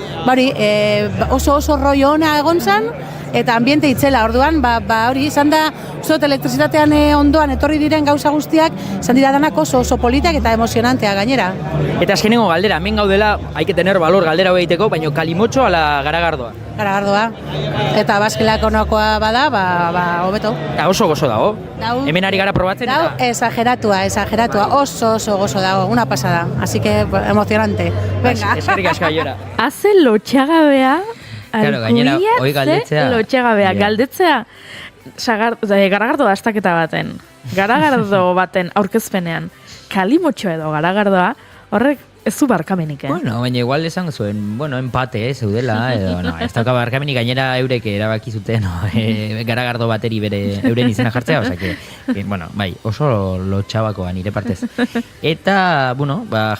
oso roi ona egon zan, eta ambiente itzela, orduan, hori izan da, zut elektrizitatean ondoan etorri diren gauza guztiak, izan dira danak oso politak eta emozionantea gainera. Eta azkenengo galdera, hemen gaudela, haike tener valor galdera egiteko, baina kalimotxo ala garagardoa? Garagardoa, eta baskelak onokoa bada, hobeto. Eta oso gozo dago, hemen ari gara probatzen eta... Exageratua, oso gozo dago, una pasada, así que emocionante. Venga. Eskerrik asko Aiora. Haze lotxagabea, Claro, gainera, hoi galdetzea. Lotxagabea, galdetzea. garagardo dastaketa baten, garagardo baten aurkezpenean, kalimotxo edo garagardoa, horrek ez du barkamenik, Bueno, baina igual esan zuen, empate, zeudela, edo, ez dauka barkamenik gainera eurek erabaki zuten, garagardo bateri euren izena jartzea, bai, oso lotxabakoa nire partez. Eta,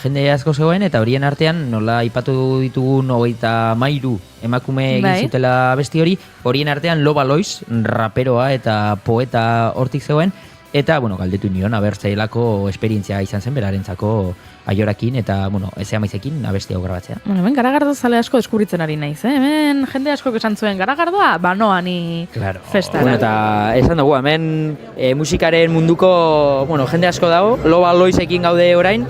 jende asko zegoen, eta horien artean, nola aipatu ditugun 33 emakume egin zutela besti horien artean Loba Loiz, raperoa eta poeta hortik zegoen, eta, galdetu nion, abertzailako esperientzia izan zen berarentzako aiorakin eta, ez amaizekin abesti hau grabatzea. Hemen garagardo zale asko deskubritzen ari naiz, Hemen jende asko esan zuen garagardoa, noa ni festara. Eta esan dugu, hemen musikaren munduko, jende asko dago, Loba Loizekin gaude orain,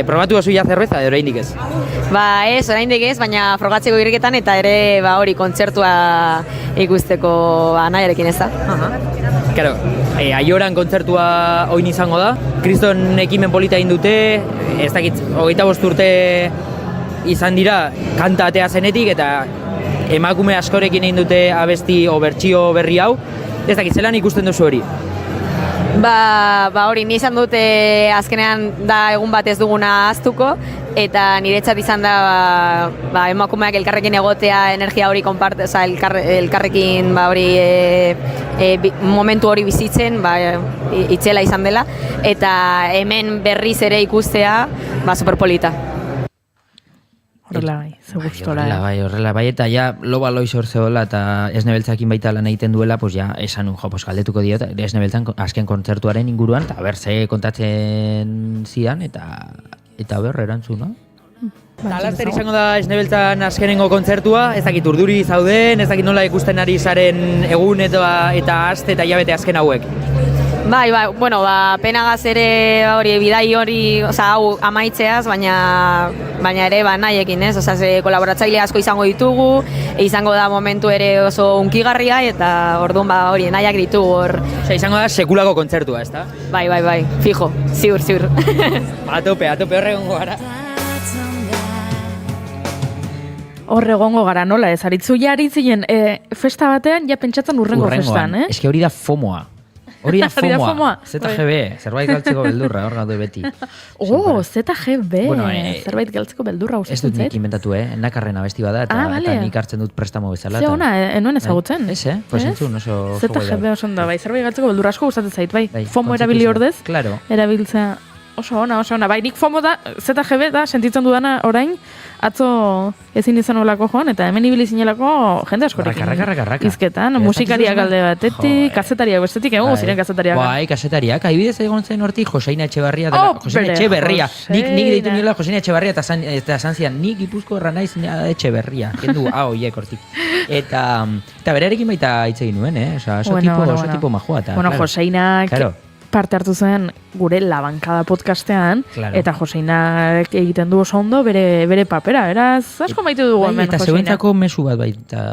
probatu oso ja zerbeza, oraindik ez? Ez, oraindik ez, baina frogatzeko irriketan eta ere hori kontzertua ikusteko nahiarekin ez da. Claro, aioran kontzertua oin izango da, Kriston ekimen polita egin dute, ez dakit, 25 urte izan dira kanta atea zenetik eta emakume askorekin egin dute abesti o bertsio berri hau, ez dakit, zelan ikusten duzu hori? Hori, ni izan dute azkenean da egun bat ez duguna ahaztuko eta niretzat izan da emakumeak elkarrekin egotea, energia hori elkarrekin momentu hori bizitzen, itzela izan dela eta hemen berriz ere ikustea, superpolita. Horrela bai, ze gustora. Horrela bai, eta ja Loba Loiz hor zegoela eta Esnebeltzakin baita lan egiten duela, esan galdetuko diot, Esnebeltzan azken kontzertuaren inguruan, eta ze kontatzen zidan, eta erantzun, no? Laster izango da Esnebeltzan azkenengo kontzertua, ez dakit urduri zauden, ez dakit nola ikusten ari zaren egun eta aste eta hilabete azken hauek. Penagaz ere bidai hori, hau amaitzeaz, baina ere nahiekin, ez? Kolaboratzaile asko izango ditugu, izango da momentu ere oso unkigarria, eta orduan nahiak ditugu hor. Izango da sekulako kontzertua, ez da? Bai, fijo, ziur. A tope horregongo gara. Horregongo gara, nola ez? Aritzu jaritzien, festa batean, ja pentsatzen urrengo festan, Ez que hori da FOMOa. Hori da FOMOa. ZGB, zerbait galtzeko beldurra, hor gaude beti. ZGB, zerbait galtzeko beldurra usatzen zait. Ez dut nik inventatu, nakarren abesti bada, eta nik hartzen dut prestamo bezala. Ze ona, enuen ezagutzen. Ez, pues entzun oso ZGB oso ondo, zerbait galtzeko beldurra asko gustatzen zait, FOMO erabili ordez, erabiltzea oso ona. Nik FOMO da, ZGB da, sentitzen dudana orain, atzo ezin izan olako joan, eta hemen ibili zinelako jende askorekin. Raka. Izketan, musikariak alde batetik, kazetariak bestetik, ziren kazetariak. Kazetariak, adibidez egon zen hortik Joseina Etxebarria, nik deitu niola Joseina Etxebarria, eta esan zian, nik Gipuzkoarra naiz Etxeberria, kendu, oiek hortik. Eta berarekin baita hitz egin nuen, oso tipo majua. Joseinak parte hartu zen gure Labankada podcastean, eta Joseinak egiten du oso ondo bere papera, beraz, asko maite dugu hemen Joseinak. Eta zeuentzako mesu bat baita.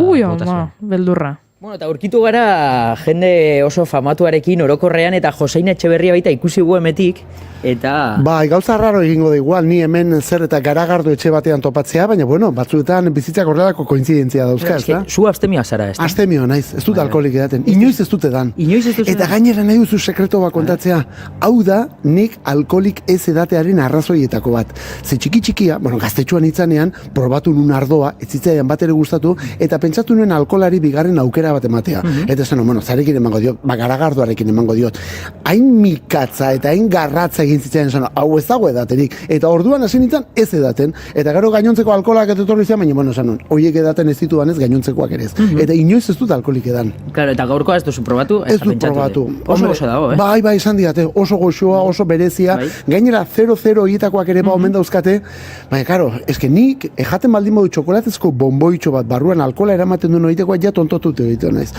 Beldurra. Eta aurkitu gara jende oso famatuarekin orokorrean eta Joseina Etxeberria baita ikusi gu emetik, eta... Gauza raro egingo da igual, ni hemen zer eta garagardo etxe batean topatzea, baina batzuetan bizitzak horrelako kointzidentzia dauzka, ez da? Zu abstemioa zara, ez da? Abstemioa naiz, ez dut alkoholik edaten, inoiz ez dut edan. Eta gainera nahi duzu sekreto bat kontatzea, hau da nik alkoholik ez edatearen arrazoietako bat. Ze txikia, gaztetxuan itzanean, probatu nun ardoa, ez zitzaidan bat ere gustatu, eta pentsatu nuen alkoholari bigarren aukera bat ematea. Eta esan, zarekin emango diot, garagardoarekin emango diot. Hain mikatza eta hain garratza egin zitzaidan esan, hau ez dago edaterik. Eta orduan hasi nintzen ez edaten. Eta gero gainontzeko alkoholak etorri zian, baina esan, horiek edaten ez ditudan ez gainontzekoak ere ez. Eta inoiz ez dut alkoholik edan. Claro, eta gaurkoa ez duzu probatu? Ez dut probatu. Oso dago, Bai, esan diate, oso goxoa, oso berezia. Gainera 0-0 hietakoak ere omen dauzkate. Baina, karo, eske nik ejaten baldin modu txokolatezko bonboitxo bat barruan alkohola eramaten duen horitekoa ja tontotute egiten naiz.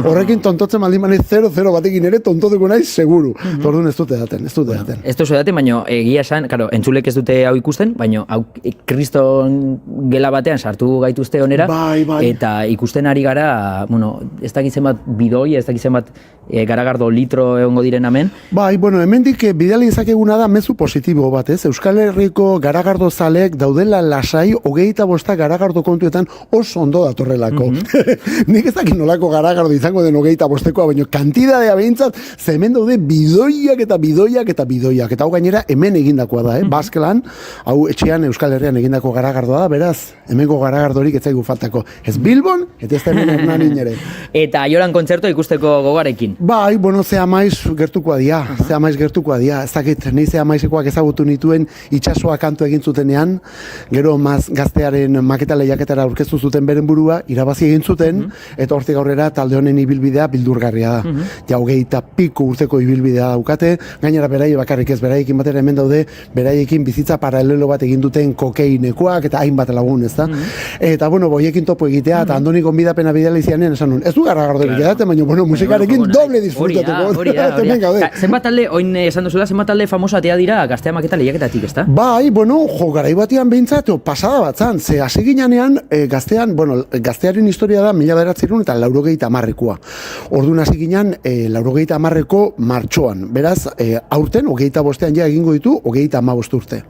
Horrekin tontotzen baldin manez 0-0 batekin ere tontotuko naiz seguru. Orduan ez dute daten. Ez duzu daten, baina egia esan, entzulek ez dute hau ikusten, baina Kriston gela batean sartu gaituzte onera, eta ikusten ari gara, ez dakitzen bat bidoi, ez dakitzen bat garagardo litro egongo diren hemen. Hemendik bidali ezakeguna da mezu positibo bat, ez? Euskal Herriko garagardo zaleek daudela lasai, 25 garagardo kontuetan oso ondo datorrelako. nik ez dakit nolako garagardo izango den 25koa, baina kantidadea behintzat, ze hemen daude bidoiak eta bidoiak eta bidoiak. Eta hau gainera hemen egindakoa da, Baskelan, hau etxean Euskal Herrian egindako garagardoa da, beraz, hemengo garagardorik ez zaigu faltako. Ez Bilbon, eta ez da hemen Hernanin ere. Eta Aioran kontzertua ikusteko gogarekin. Bai, bueno, Zea Maiz gertukoa dia, ez dakit, nahi Zea Maizekoak ezagutu nituen itsasoa kantu egin zutenean, gero gaztearen maketa lehiaketara aurkeztu zuten beren burua, irabazi egin zuten, eta hortik aurrera talde honen ibilbidea bildurgarria da. Ja, 25 urteko ibilbidea daukate, gainera beraie bakarrik ez, beraiekin batera hemen daude, beraiekin bizitza paralelo bat egin duten kokeinekoak, eta hainbat lagun, ez da? Eta, bueno, boiekin topo egitea, eta Andoni gonbidapena bidela izanen, esan nun, ez du garragardorik edaten, baina, bueno, musikarekin doble disfrutatuko. Hori da. Zenbat talde, oin esan duzula, zenbat talde famoso atea dira gaztea maketa lehiaketatik, ezta? Bai, bueno, garai batean behintzat, pasada bat zan, ze hasi ginean gaztean, bueno, gaztearen historia da 1990koa. Orduan hasi ginen 90ko martxoan. Beraz, aurten 25ean ja egingo ditu 35 urte.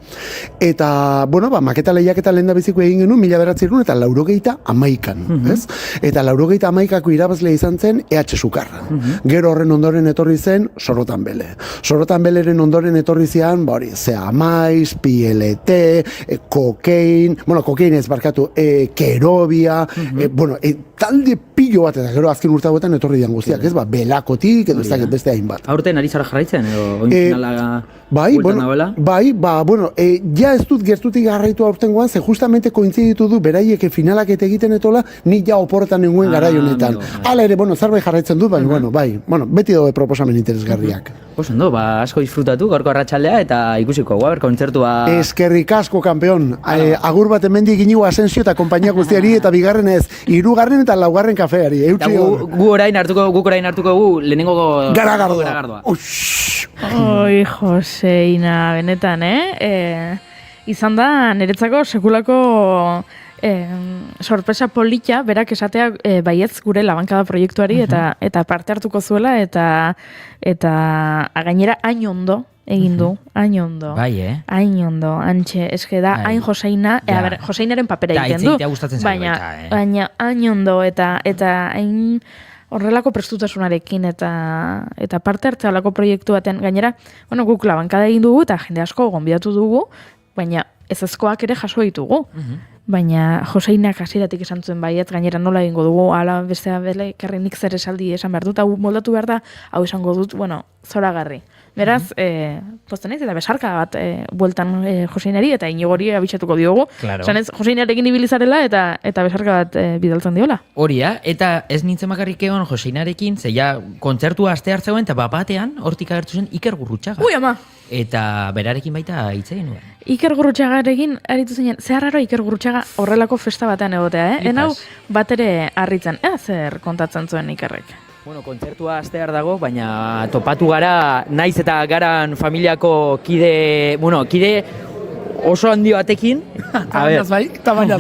Eta, bueno, maketa lehiaketa lehendabiziko egin genuen 1991an, ez? Eta 91ko irabazlea izan zen EH Sukarra. Gero horren ondoren etorri zen Sorotan Bele. Sorotan Beleren ondoren etorri zian, Zea Maiz, PLT, Kokain, bueno, Kokain ez barkatu, Kerobia, bueno, talde pilo bat, eta gero azken urte hauetan etorri dian guztiak, ez, Belakotik, edo ez dakit beste hainbat. Aurten ari zara jarraitzen, edo oinfinala bueno, ja ez dut gertutik garraitu aurtengoan, ze justamente kointziditu du beraiek finalak egiten etola, ni ja oporretan nengoen garai honetan. Hala ere, bueno, zerbait jarraitzen dut, baina, bueno, beti daude proposamen interesgarriak. Ondo, asko disfrutatu, gaurko arratsaldea, eta ikusiko, kontzertua... Eskerrik asko, kampeon. Agur bat hemendik inigo Asensio eta konpainia guztiari, eta bigarren ez, 3. eta 4. kafeari. Guk orain hartuko gu lehenengo garagardoa. Oi, Joseina, benetan, izan da, niretzako sekulako sorpresa polita, berak esatea baietz gure labankada proiektuari, eta parte hartuko zuela, eta gainera hain ondo egin du, hain ondo. Bai, hain ondo, antxe, eske da, hain Joseina, Joseinaren papera egiten du, baina hain ondo, eta hain horrelako prestutasunarekin eta parte hartze alako proiektu baten, gainera, bueno, guk labankada egin dugu, eta jende asko gonbidatu dugu, baina ezezkoak ere jaso ditugu. Baina Joseinak hasieratik esan zuen baiet, gainera nola egingo dugu, ala bestea bele, karri nik zer esaldi esan behar dut, hau moldatu behar da, hau esango dut, bueno, zoragarri. Beraz, posten naiz, eta besarka bat bueltan Joseinari, eta Inigori abitxatuko diogu. Zanez, Joseinarekin ibilizarela, eta besarka bat bidaltzen diola. Horia, eta ez nintzen bakarrik egon Joseinarekin, zeia kontzertua aste hartzegoen, eta batean, hortik agertu zen Iker Gurrutxaga. Ui, ama! Eta berarekin baita hitz egin nuen. Iker Gurrutxagarekin aritu zinen, zeharraro Iker Gurrutxaga horrelako festa batean egotea, Enau bat ere harritzen, zer kontatzen zuen Ikerrek? Bueno, kontzertua astear dago, baina topatu gara, naiz eta garan familiako kide oso handi batekin. Tamainaz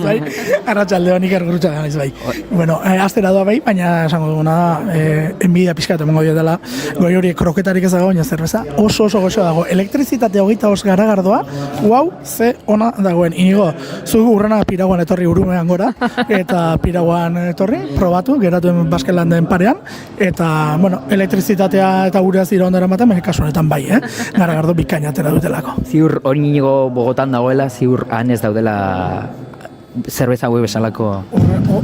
bai, arratsaldean Iker Gurrutxaga naiz bai. Bueno, astera doa bai, baina esango duguna da, enbidia pixka eta emango dietela, goi hori kroketarik ez dago, baina zerbeza, oso goxo dago. Elektrizitate 25 garagardoa, ze ona dagoen. Inigo, zu urrena Piraguan etorri Urumean gora, eta Piraguan etorri, probatu, geratuen Baskelan den parean, eta, bueno, elektrizitatea eta gureaz dira ondara ematen, kasu honetan bai, garagardo bikaina atera dutelako. Ziur hori Inigo Bogotan dagoela, ziur han ez daudela zerbeza hau bezalako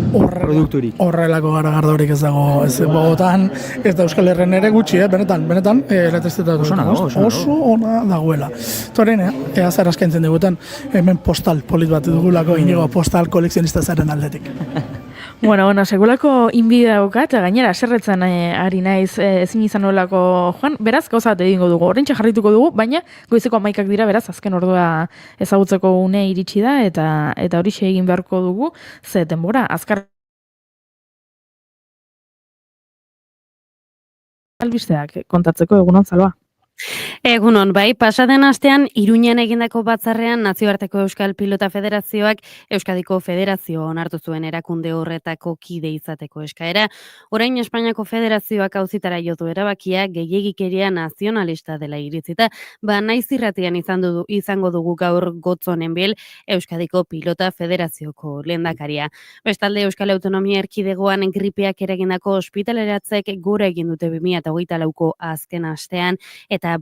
produkturik. Horrelako garagardorik ez dago, ez Bogotan, ez da Euskal Herren ere gutxi, benetan, elektrizitatea oso ona dagoela. Toren, ea zer askaintzen diguten, hemen postal polit bat dugulako, Inigo postal kolekzionista zaren aldetik. Bueno, segulako inbide daukat, gainera, aserretzen ari naiz ezin izan olako joan, beraz, gauza bat egingo dugu, horrentxe jarrituko dugu, baina goizeko 11ak dira, beraz, azken ordua ezagutzeko une iritsi da, eta horixe egin beharko dugu, ze denbora, azkar albisteak kontatzeko egunon Zaloa. Egunon, bai, pasaden astean Iruñan egindako batzarrean Nazioarteko Euskal Pilota Federazioak Euskadiko Federazio onartu zuen erakunde horretako kide izateko eskaera. Orain Espainiako Federazioak auzitara jo du erabakia gehiegikeria nazionalista dela iritzita, naiz irratian izango dugu gaur Gotzonen bil Euskadiko Pilota Federazioko lehendakaria. Bestalde Euskal Autonomia Erkidegoan gripeak eragindako ospitaleratzek gora egin dute 2024ko azken astean eta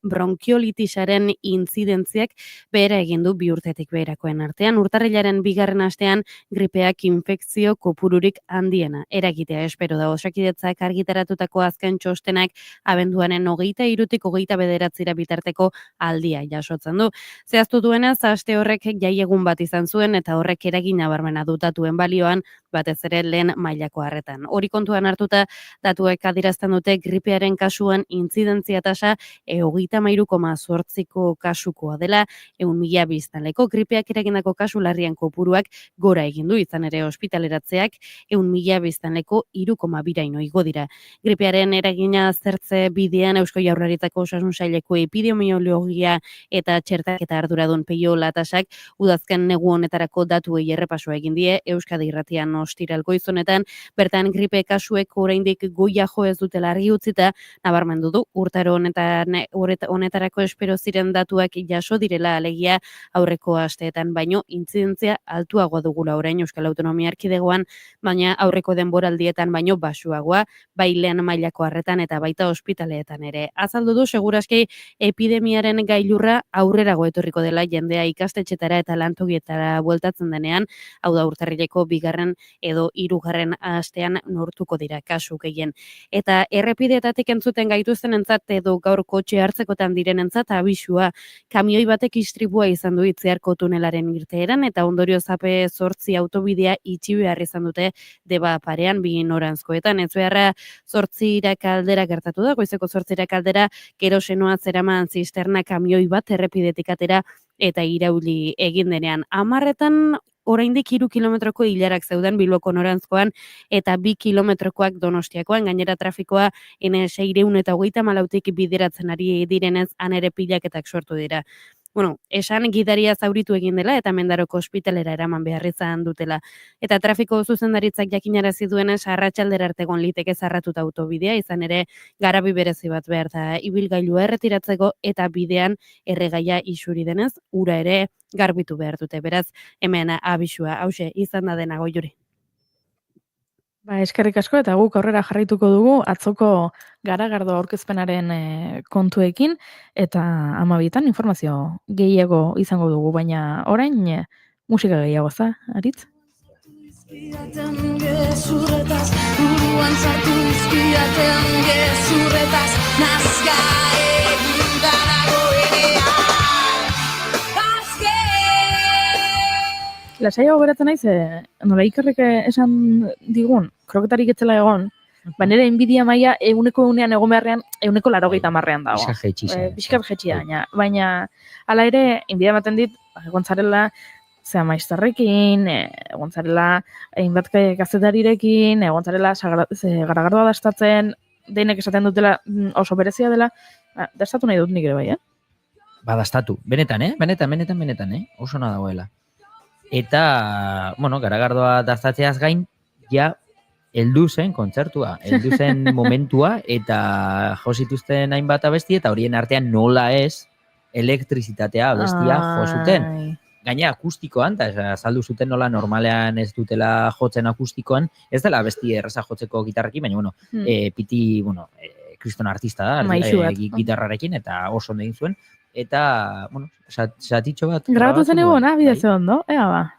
bronkiolitisaren intzidentziak behera egin du 2 urtetik beherakoen artean. Urtarrilaren 2. astean gripeak infekzio kopururik handiena eragitea espero da. Osakidetzak argitaratutako azken txostenak abenduaren 23tik 29 bitarteko aldia jasotzen du. Zehaztu duenez, aste horrek jaiegun bat izan zuen eta horrek eragin nabarmena dutatuen balioan, batez ere lehen mailako harretan. Hori kontuan hartuta, datuek adierazten dute gripearen kasuan intzidentzia tasa 33,8ko kasukoa dela, 100.000 biztanleko. Gripeak eragindako kasu larrien kopuruak gora egin du, izan ere ospitaleratzeak 100.000 biztanleko 3,2raino igo dira. Gripearen eragina aztertze bidean Eusko Jaurlaritzako Osasun Saileko epidemiologia eta txertaketa arduradun Peio Latasak udazken negu honetarako datuei errepasoa egin die Euskadi Irratian ostiral goizonetan, bertan gripe kasuek oraindik goia jo ez dutela argi utzita, nabarmendu du urtaro honetarako espero ziren datuak jaso direla, alegia aurreko asteetan baino intzidentzia altuagoa dugula orain Euskal Autonomia Erkidegoan, baina aurreko denboraldietan baino baxuagoa, bai lehen mailako harretan eta baita ospitaleetan ere. Azaldu du seguraski epidemiaren gailurra aurrerago etorriko dela jendea ikastetxetara eta lantogietara bueltatzen denean, hau da urtarrileko 2. edo 3. astean nortuko dira kasu gehien. Eta errepideetatik entzuten gaituztenentzat edo gaur kotxe hartzekotan direnentzat abisua, kamioi batek istripua izan du Itziarko tunelaren irteeran eta ondorioz AP8 autobidea itxi behar izan dute Deba parean 2 noranzkoetan. Ez beharra 8 aldera gertatu da, goizeko 8 aldera kerosenoa zeraman zisterna kamioi bat errepidetik atera eta irauli egin denean. 10etan oraindik 3 kilometroko ilarak zeuden Bilboko noranzkoan eta 2 kilometrokoak Donostiakoan, gainera trafikoa N634tik bideratzen ari direnez han ere pilaketak sortu dira. Esan gidaria zauritu egin dela eta Mendaroko ospitalera eraman behar izan dutela. Eta trafiko zuzendaritzak jakinarazi duenez arratsaldera arte egon liteke zarratuta autobidea, izan ere garabi berezi bat behar da ibilgailua erretiratzeko eta bidean erregaia isuri denez, ura ere garbitu behar dute. Beraz, hemen abisua, hause, izan da dena Goiuri. Eskerrik asko eta guk aurrera jarraituko dugu atzoko garagardo aurkezpenaren kontuekin eta 12etan informazio gehiago izango dugu, baina orain musika gehiago za, Aritz? Gezurretaz, buruan sartu izkiatean gezurretaz, nazka egin darago Lasaiago geratzen naiz, nola Ikerrek esan digun, kroketarik etzela egon, nire inbidia maila 100ean egon beharrean 180ean dago. Bizkat jetxia, baina hala ere, inbidia ematen dit, egon zarela, maizterrekin, egon zarela, hainbat gazetarirekin, egon zarela, garagardoa dastatzen, deinek esaten dutela oso berezia dela, dastatu nahi dut nik ere bai, Dastatu, benetan, benetan, oso na dagoela. Eta, garagardoa dastatzeaz gain, ja, heldu zen kontzertua, heldu zen momentua, eta jo zituzten hainbat abesti, eta horien artean nola ez elektrizitatea abestia jo zuten. Gaina akustikoan, eta azaldu zuten nola normalean ez dutela jotzen akustikoan, ez dela abesti erraza jotzeko gitarrekin, baina, piti, kriston artista da, gitarrarekin, eta oso ondo egin zuen. Eta, satitxo bat. Grabatu zen egon, bidez ondo, ega ba.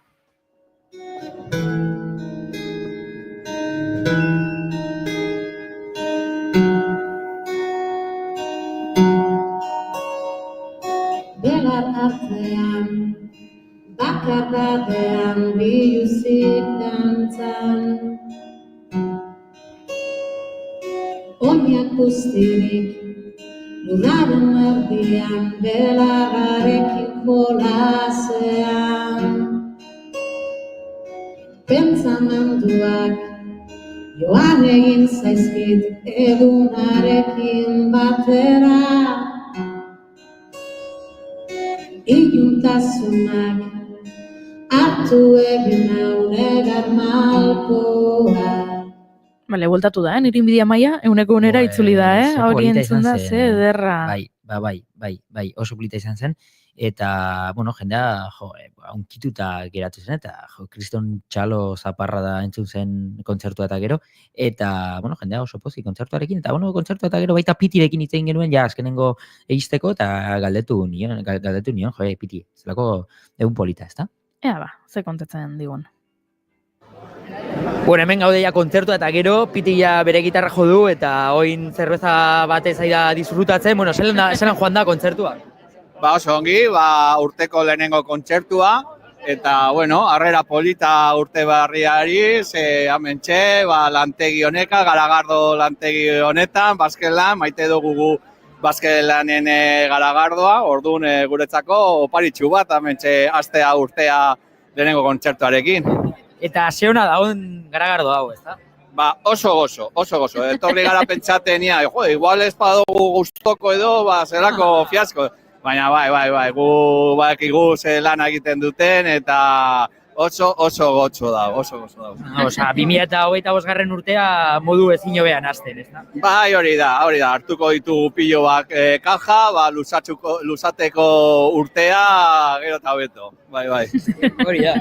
Belar artean, bakar batean, biluzik dantzan. Oinak guztirik, lurraren erdian, belagarekin jolasean. Pentsamenduak joan egin zaizkit egunarekin batera. iluntasunak hartu egin nau negar malkoa. Bale, bueltatu da, nire inbidia maia, euneko unera itzuli da, Oso hori polita entzun da, izan ze ederra. Bai, oso polita izan zen. Eta, bueno, jendea, unkituta geratu zen, eta, Kriston Txalo zaparra da entzun zen kontzertua eta gero, eta, bueno, jendea oso pozik kontzertuarekin, eta, bueno, kontzertua eta gero baita Pitirekin hitz egin genuen, ja, azkenengo egisteko, eta galdetu nion, Piti, zelako egun polita, ezta? Ea ba, ze kontetzen digun. Bueno, hemen gaude ja kontzertua eta gero, Piti ja bere gitarra jo du, eta oin zerbeza batez aida disfrutatzen, bueno, zelan joan da kontzertua? Ba, oso ongi, urteko lehenengo kontzertua, eta, bueno, harrera polita urte barriari, hementxe, lantegi honeka, Garagardo lantegi honetan, baskelan, maite dugu baskelanen Garagardoa, orduan guretzako oparitxu bat, hementxe astea urtea lehenengo kontzertuarekin. Eta ze hona da on Garagardo hau, ezta? Ba, oso gozo. Etorri gara pentsaten, igual ez badugu gustoko edo, zelako fiasko. Baina bai, gu bakigu ze lan egiten duten eta oso gotxo da, oso gotxo da. Osa, 2025 urtea modu ezin hobean hasten, ez da? Bai, hori da, hartuko ditugu pilo bak kaja, luzateko urtea, gero eta hobeto, bai. Hori da.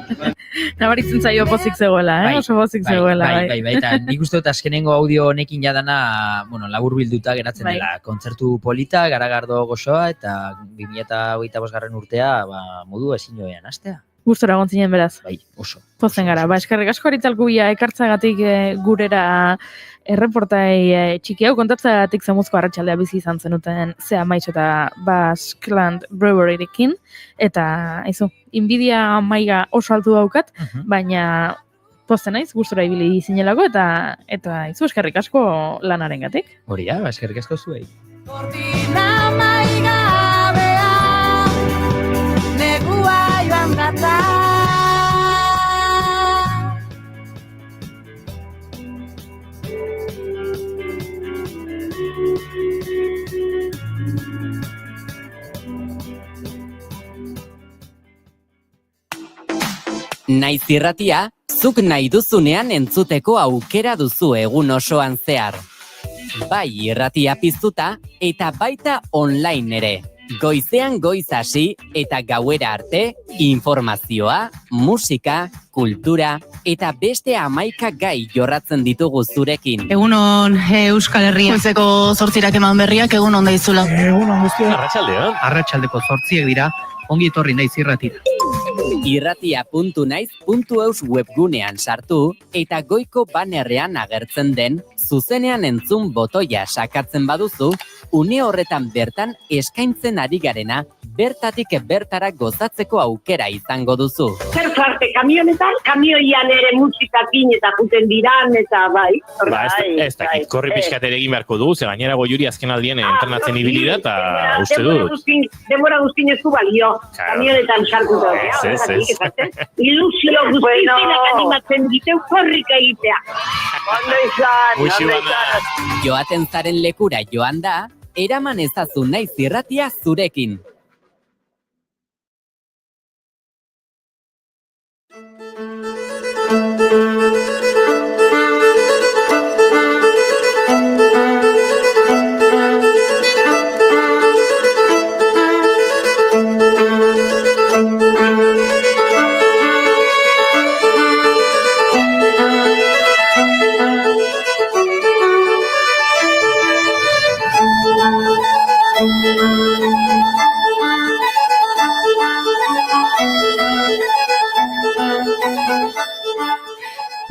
Nabaritzen zaio pozik zegoela, oso pozik zegoela. Bai, eta nik uste dut azkenengo audio honekin jadana, bueno, labur bilduta geratzen dela, kontzertu polita, Garagardo gozoa, eta 2025 urtea, modu ezin hobean hastea. Gustora egon zinen beraz. Bai, oso. Pozen gara, eskerrik asko Aritzalkubia ekartzagatik gurera erreportai txiki hau kontatzagatik Zamuzko arratsaldea bizi izan zenuten ze Amaitxo eta Baskeland Breweryrekin, eta inbidia maiga oso altu daukat, baina posten naiz, gustora ibili zinelako, eta eskerrik asko lanarengatik. Hori da, eskerrik asko zuei. Naiz irratia, zuk nahi duzunean entzuteko aukera duzu egun osoan zehar. Bai irratia piztuta eta baita online ere. Goizean goiz hasi eta gauera arte, informazioa, musika, kultura eta beste 11 gai jorratzen ditugu zurekin. Egunon Euskal Herria. Goizeko 8 eman berriak, egunon daizula. Egunon guztia. Arratsaldean. Arratsaldeko 8 dira, ongi etorri naiz irratira. Irratia.naiz.eus webgunean sartu eta goiko banerrean agertzen den zuzenean entzun botoia sakatzen baduzu, une horretan bertan eskaintzen ari garena bertatik bertara gozatzeko aukera izango duzu. Zer zarte, kamionetan, kamioian ere musikakin eta juten diran eta bai. Ez dakit, korri pixkat ere egin beharko dugu, ze gainera Goiuri azken aldien entrenatzen ibili da eta uste dut. Demora guztin ez du balio, kamionetan sartuta. Ilusio guztienak animatzen diteu korrika egitea. Joaten zaren lekura joan da, eraman ezazu naiz irratia zurekin.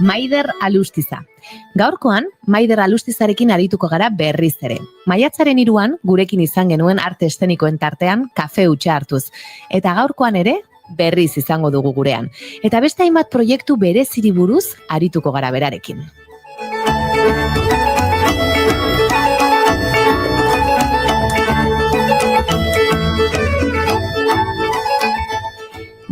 Maider Alustiza. Gaurkoan, Maider Alustizarekin arituko gara berriz ere. Maiatzaren 3 gurekin izan genuen arte eszenikoen tartean kafe hutsa hartuz. Eta gaurkoan ere, berriz izango dugu gurean. Eta beste hainbat proiektu bereziri buruz arituko gara berarekin.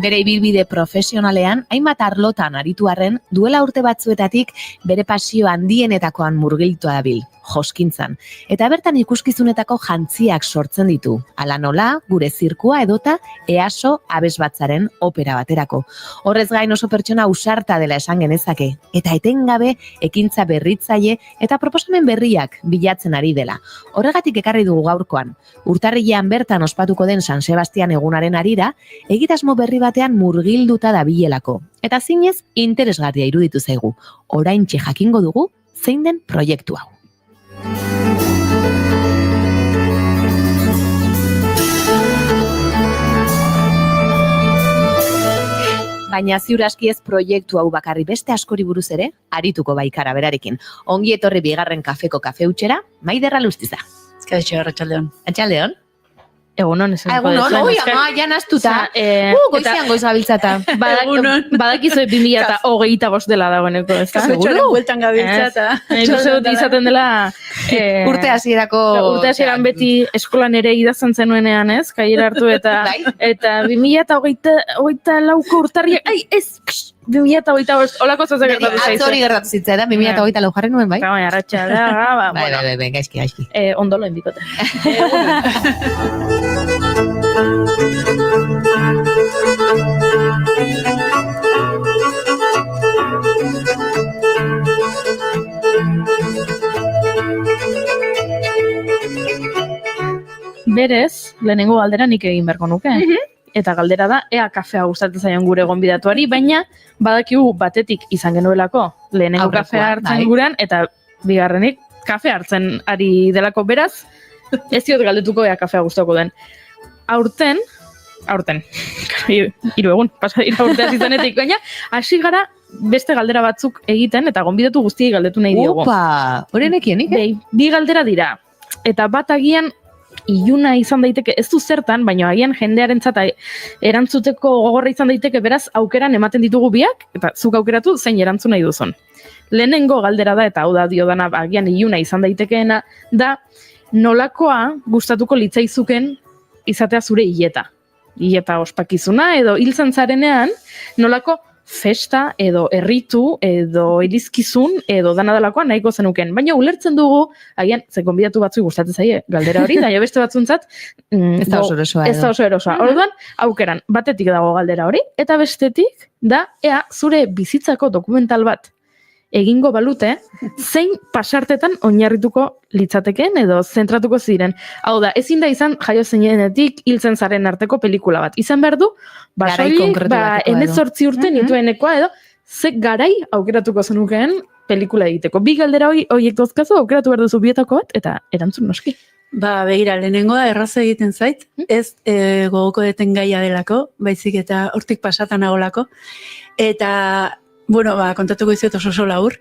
Bere ibilbide profesionalean, hainbat arlotan aritu arren, duela urte batzuetatik bere pasio handienetakoan murgiltua dabil. joskintzan. Eta bertan ikuskizunetako jantziak sortzen ditu. Hala nola, gure zirkua edota EASO abesbatzaren opera baterako. Horrez gain oso pertsona ausarta dela esan genezake. Eta etengabe ekintza berritzaile eta proposamen berriak bilatzen ari dela. Horregatik ekarri dugu gaurkoan. Urtarrilean bertan ospatuko den San Sebastian egunaren harira, egitasmo berri batean murgilduta dabilelako. Eta zinez interesgarria iruditu zaigu. Oraintxe jakingo dugu zein den proiektu hau. Baina ziur aski ez proiektu hau bakarri beste askori buruz ere, arituko baikara berarekin. Ongi etorri bigarren kafeko kafeutxera, Maider Alustiza. Ezkaixo, Arratsaldeon. Arratsaldeon? Egunon, esan. Egunon, oi, ama, janaztuta. Goizean goiz gabiltzata. Badakizue 2025 dela dagoeneko, ez da? Seguro? Bueltan gabiltzata. Uste dut izaten dela... Urte hasierako... Urte hasieran beti eskolan ere idazten zenuenean, ez? Kaiera hartu eta... Eta 2024 urtarriak... Ai, ez! 2025, olako zoze gertatu zaizu. Atzori gertatu zitzea da, 2024 jarri nuen, bai? Baina, arratxalea, Bai, gaizki. Ondo lo indikote. Berez, lehenengo galdera nik egin beharko nuke. Eta galdera da, ea kafea gustatzen zaion gure gonbidatuari, baina badakigu batetik izan genuelako lehenengo kafea hartzen gurean, eta bigarrenik kafea hartzen ari delako beraz, ez diot galdetuko ea kafea gustatuko den. Aurten, hiru egun, pasa dira urteaz izanetik, baina hasi gara beste galdera batzuk egiten, eta gonbidatu guztiei galdetu nahi diogu. Opa, horrenekien, Bi galdera dira, eta bat agian iluna izan daiteke, ez du zertan, baina agian jendearentzat erantzuteko gogorra izan daiteke, beraz aukeran ematen ditugu biak, eta zuk aukeratu zein erantzun nahi duzun. Lehenengo galdera da, eta hau da diodana agian iluna izan daitekeena, da nolakoa gustatuko litzaizuken izatea zure hileta ospakizuna, edo hiltzen zarenean, nolako festa, edo erritu, edo irizkizun, edo dana delakoa nahiko zenuken. Baina ulertzen dugu, agian, ze gonbidatu batzuk gustatzen zaie galdera hori, daia beste batzuntzat, ez da oso erosoa. Orduan, aukeran, batetik dago galdera hori, eta bestetik, da, ea, zure bizitzako dokumental bat egingo balute, zein pasartetan oinarrituko litzateken edo zentratuko ziren. Hau da, ezin da izan jaio zeinenetik hiltzen zaren arteko pelikula bat. Izan behar du, soilik, 18 urte nituenekoa edo, ze garai aukeratuko zenukeen pelikula egiteko. Bi galdera horiek dozkazu, aukeratu behar duzu bietako bat, eta erantzun noski. Begira, lehenengoa erraza egiten zait, ez gogoko deten gaia delako, baizik eta hortik pasatan agolako, eta kontatuko izuet oso laur.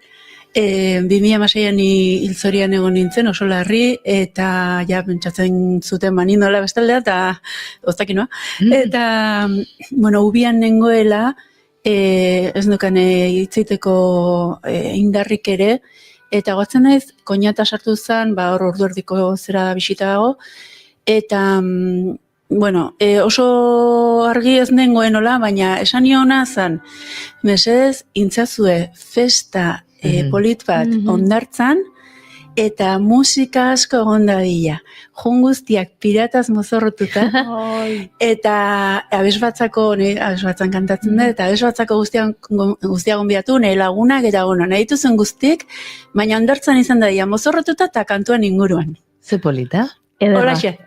2006an hiltzorian egon nintzen, oso larri, eta pentsatzen zuten nindola bestaldea, eta oztakinoa. Eta, ubian nengoela, ez nukan hitzeiteko indarrik ere, eta gotzen naiz, koinata sartu zen, hor ordu erdiko zera bisita dago, eta... oso argi ez nengoenola, baina esan niona zen, mesedez, intzazue festa polit bat ondartzan, eta musika asko egon dadila. Jun guztiak pirataz mozorrotuta, eta abesbatzan kantatzen da, eta abesbatzako guztia gonbidatu, nahi lagunak eta nahi dituzen guztiek, baina ondartzan izan dadila mozorrotuta eta kantuan inguruan. Ze polita? Horaxe.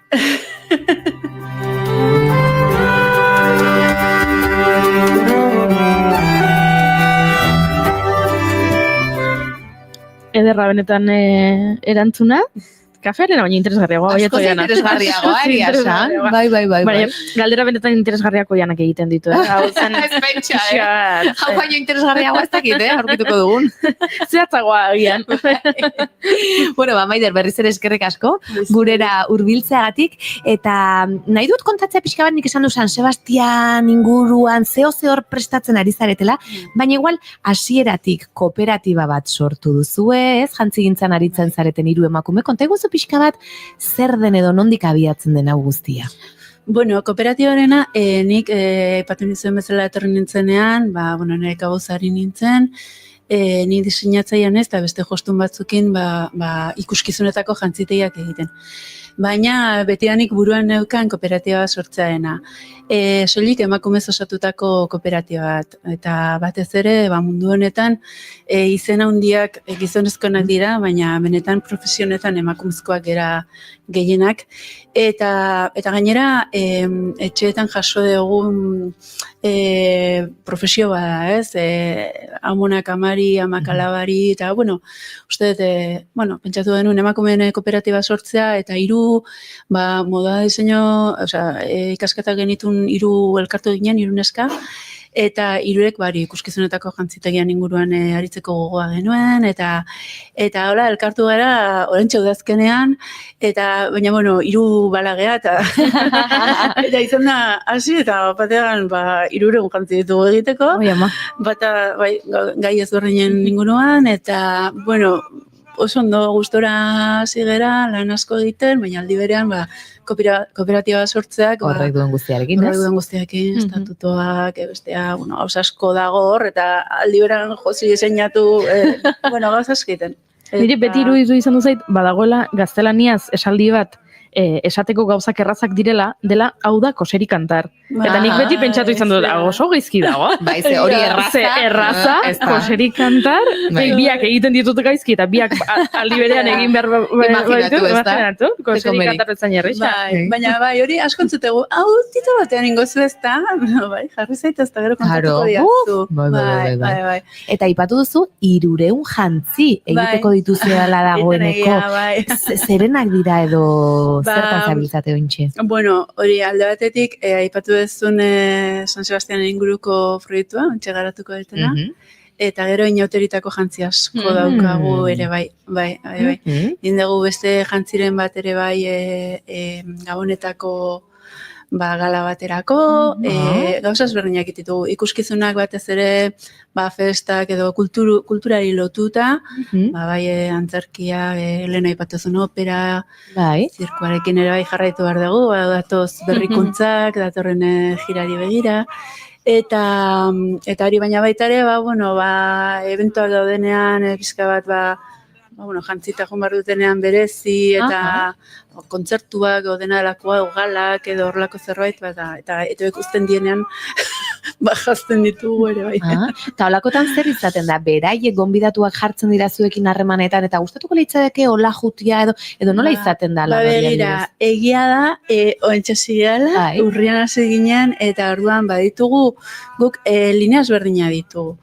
Ederra benetan erantzuna, kafearen baina interesgarriagoa. Asko interesgarriagoa, egia esan. Bai. Galdera benetan interesgarriako janak egiten ditu. Ez pentsa, hau baino interesgarriagoa ez dakit, aurkituko dugun. Zehatzagoa agian. Maider, berriz ere eskerrik asko, gurera hurbiltzeagatik, eta nahi dut kontatzea pixka bat nik esan du San Sebastian inguruan, zeo hor prestatzen ari zaretela, baina igual hasieratik kooperatiba bat sortu duzue, ez jantzigintzan aritzen zareten 3 emakume, konta eguzu pixka bat, zer den edo nondik abiatzen den hau guztia? Kooperatibarena, nik epaten dizuen bezala etorri nintzenean, nire kabuzari nintzen, ni diseinatzailean ez, eta beste jostun batzukin ikuskizunetako jantzitegiak egiten. Baina betidanik buruan neukan kooperatiba sortzaena. Soilik emakumez osatutako kooperatiba bat. Eta batez ere mundu honetan izena handiak gizonezkoenak dira, baina benetan profesionetan emakumezkoak gera gehienak. Eta gainera etxeetan jaso dugun profesio bada, ez? Amonak amari, amak alabari, eta uste dut, pentsatu denun emakumeen kooperatiba sortzea, eta moda diseño, ikasketak genitun 3 elkartu ginen, 3 neska, eta 3ek ikuskizunetako jantzitegian inguruan aritzeko gogoa genuen, eta hola, elkartu gara, orentxe udazkenean, baina, 3 balagea, eta izan da, hasi, eta batean, 300 jantzi ditugu egiteko, bata, gai ezberdinen inguruan, eta, oso ondo gustora zigera, lan asko egiten, baina aldi berean, kooperatiba sortzeak. Horrek duen guztiarekin, ez? Horrek duen guztiarekin, estatutoak, bestea, gauz asko dago hor, eta aldi berean josi diseinatu, gauz asko egiten. Niri beti iruditu izan duzait, badagoela gaztelaniaz esaldi bat, esateko gauzak errazak dela hau da koseri kantar. Eta nik beti pentsatu izan dut, oso gaizki dago. Ze hori erraza, koseri kantar, biak egiten ditut gaizki, eta biak aldi berean egin behar imaginatu, koseri kantar etzan jarrixa. Baina hori askontzutegu, hau tito batean ingozu ez da, jarri zaitez, eta gero kontatuko diatzu. Eta ipatu duzu, 300 jantzi egiteko dituzuela dagoeneko. Zerenak dira edo zertan zabiltzate ointxe? Hori alde batetik, aipatu duzun San Sebastianen inguruko proiektua, ontxe garatuko dutena, eta gero inauteritako jantzi asko daukagu ere bai. Indegu beste jantziren bat ere bai Gabonetako gala baterako, gauzaz berdinak ditugu. Ikuskizunak batez ere, festak edo kulturari lotuta, bai antzerkia, lehen aipatuzun opera, zirkuarekin ere bai jarraitu behar dugu, datoz berrikuntzak, datorren jirari begira, eta hori baina baita ere, eventuak daudenean, pixka bat, jantzita joan behar dutenean berezi, eta kontzertuak, odena delakoa, galak, edo horrelako zerbait, eta ikusten dienean, jazten ditugu ere bai. Eta holakotan zer izaten da, beraiek gonbidatuak jartzen dira zuekin harremanetan, eta gustatuko leitzadeke hola jutia, edo nola izaten da? Begira, egia da, oentxasi gala, urrian hasi ginen, eta orduan baditugu, guk lineaz berdina ditugu.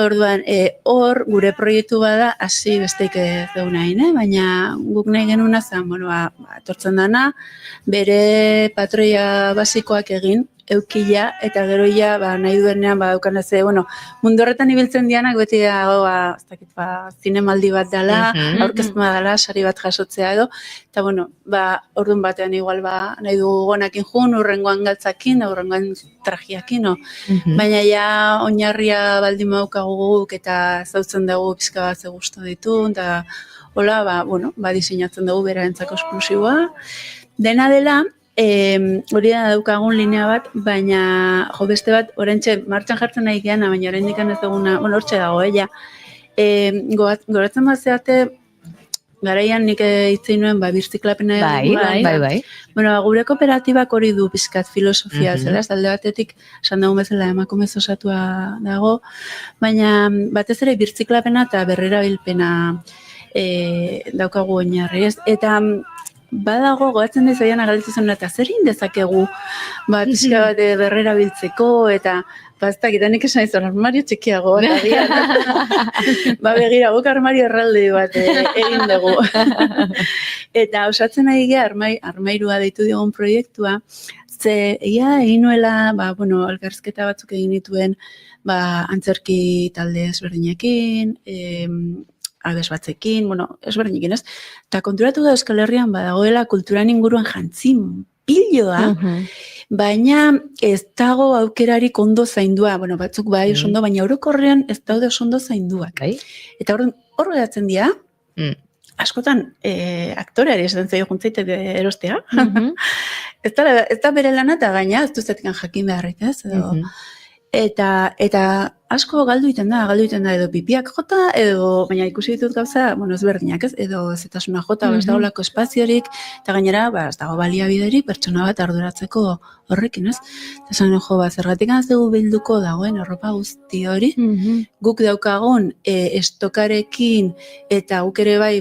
Orduan, hor, gure proiektu bada, hasi besteik dugu nahi, baina guk nahi genuna zen, etortzen dana, bere patroia basikoak egin, eukila, eta geroia nahi duenean badaukan ez, mundu horretan ibiltzen dianak beti dago, zinemaldi bat dela, aurkezpena dela, sari bat jasotzea edo, eta orduan batean igual nahi dugu gonakin jun, urrengoan galtzakin, urrengoan trajiakin, baina ja oinarria baldin maukagu guk, eta zautzen dugu pizka bat ze gustu ditu, eta hola, diseinatzen dugu berarentzako esklusiboa. Dena dela, hori da daukagun linea bat, baina beste bat, orentxe martxan jartzen nahi geana, baina oraindik ez duguna, hortxe dago, goratzen bat zeate, garaian nik hitzein nuen, birziklapena Bai. Gure kooperatibak hori du pizkat filosofia, zela, alde batetik, esan dugun bezala emakumez osatua dago, baina batez ere birziklapena eta berrerabilpena daukagu oinarri, ez? Eta badago, goatzen da izaian agalitu zen, eta zer egin dezakegu pixka bat berrera biltzeko, eta baztak, eta nik esan izan armario txikiago, begira, guk armario erralde bat egin dugu. Eta osatzen ari geha, armairua deitu diogun proiektua, ze egin nuela, elkarrizketa batzuk egin dituen, antzerki talde ezberdinekin, abes batzekin, ezberdinekin ez, eta konturatu da Euskal Herrian badagoela kulturan inguruan jantzin piloa, baina ez dago aukerarik ondo zaindua, batzuk bai oso ondo, baina orokorrean ez daude oso ondo zainduak. Eta hor geratzen dira, askotan aktoreari esaten zaio juntzaitek erostea, ez da bere lana eta gaina ez duzetikan jakin beharrik ez, eta asko galdu iten da edo pipiak jota, edo, baina ikusi ditut gauza, ezberdinak ez, edo ezetasuna jota, ez dagoelako espaziorik, eta gainera, ez dago baliabiderik pertsona bat arduratzeko horrekin, ez? Esan zergatik ez dugu bilduko dagoen arropa guzti hori, guk daukagun estokarekin, eta guk ere bai,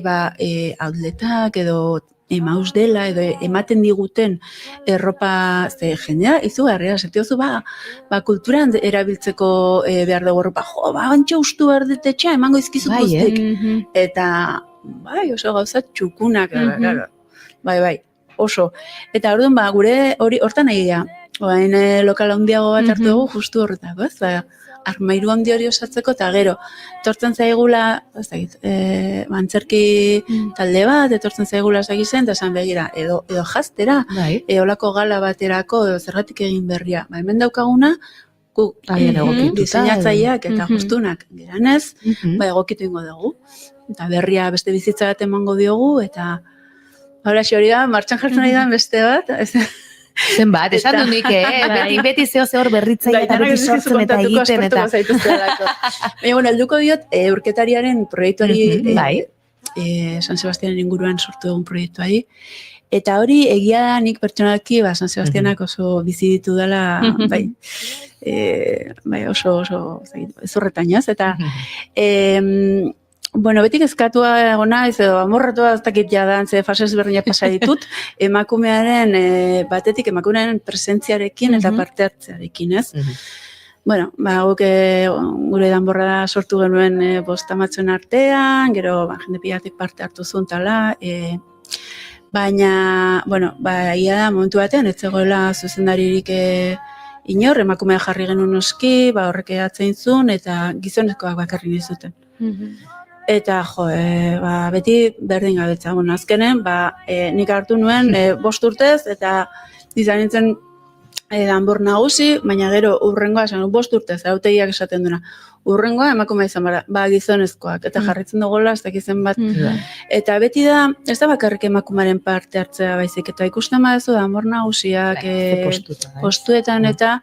outletak edo emaus dela, edo ematen diguten erropa, jendea, izugarria, setiozu, kulturan erabiltzeko behar dugu erropa, bantxe ustu behar ditetxea, emango izkizut guztik. Eta, oso gauza txukunak, bai, oso. Eta orduan, gure hori hortan nahi da, lokal handiago bat hartu dugu, justu horretako, ez? Armairu handi hori osatzeko, eta gero, etortzen zaigula, antzerki talde bat, etortzen zaigula zen, eta esan begira, edo jaztera, olako gala baterako, edo zergatik egin berria. Hemen daukaguna, diseinatzaileak eta justunak geranez, egokitu ingo dugu. Eta berria beste bizitza bat emango diogu, eta hori hori da, martxan jartzen nahi da beste bat, Zenbat, esan du nik, beti zehor berritzaile eta beti sortzen eta egiten eta... Baina, helduko diot, urketariaren proiektuari, San Sebastianen inguruan sortu egun proiektuari, eta hori egia da nik pertsonalki, San Sebastianak oso bizi ditu dela, oso ezurretainaz, eta... betik ezkatua egona, edo amorratua ez dakit jadan, ze fase ezberdinak pasa ditut, emakumearen presentziarekin eta parte hartzearekin, ez? Guk gure danborra sortu genuen 5 amatzen artean, gero jende pilatik parte hartu zuen tala, baina, ia da, momentu batean, ez zegoela zuzendaririk inor, emakumea jarri genuen noski, horrek atzen zuen, eta gizonezkoak bakarri dizuten. Eta, beti berdin gabetza. Azkenen, nik hartu nuen 5 urtez, eta izan nintzen danbor nagusi, baina gero urrengoa, 5 urtez, hautegiak esaten duena. Urrengoa emakumea izan gizonezkoak, eta jarritzen dugola, ez dakizen bat. Eta beti da, ez da bakarrik emakumaren parte hartzea baizik, eta ikusten badezu danbor nagusiak postuetan, eta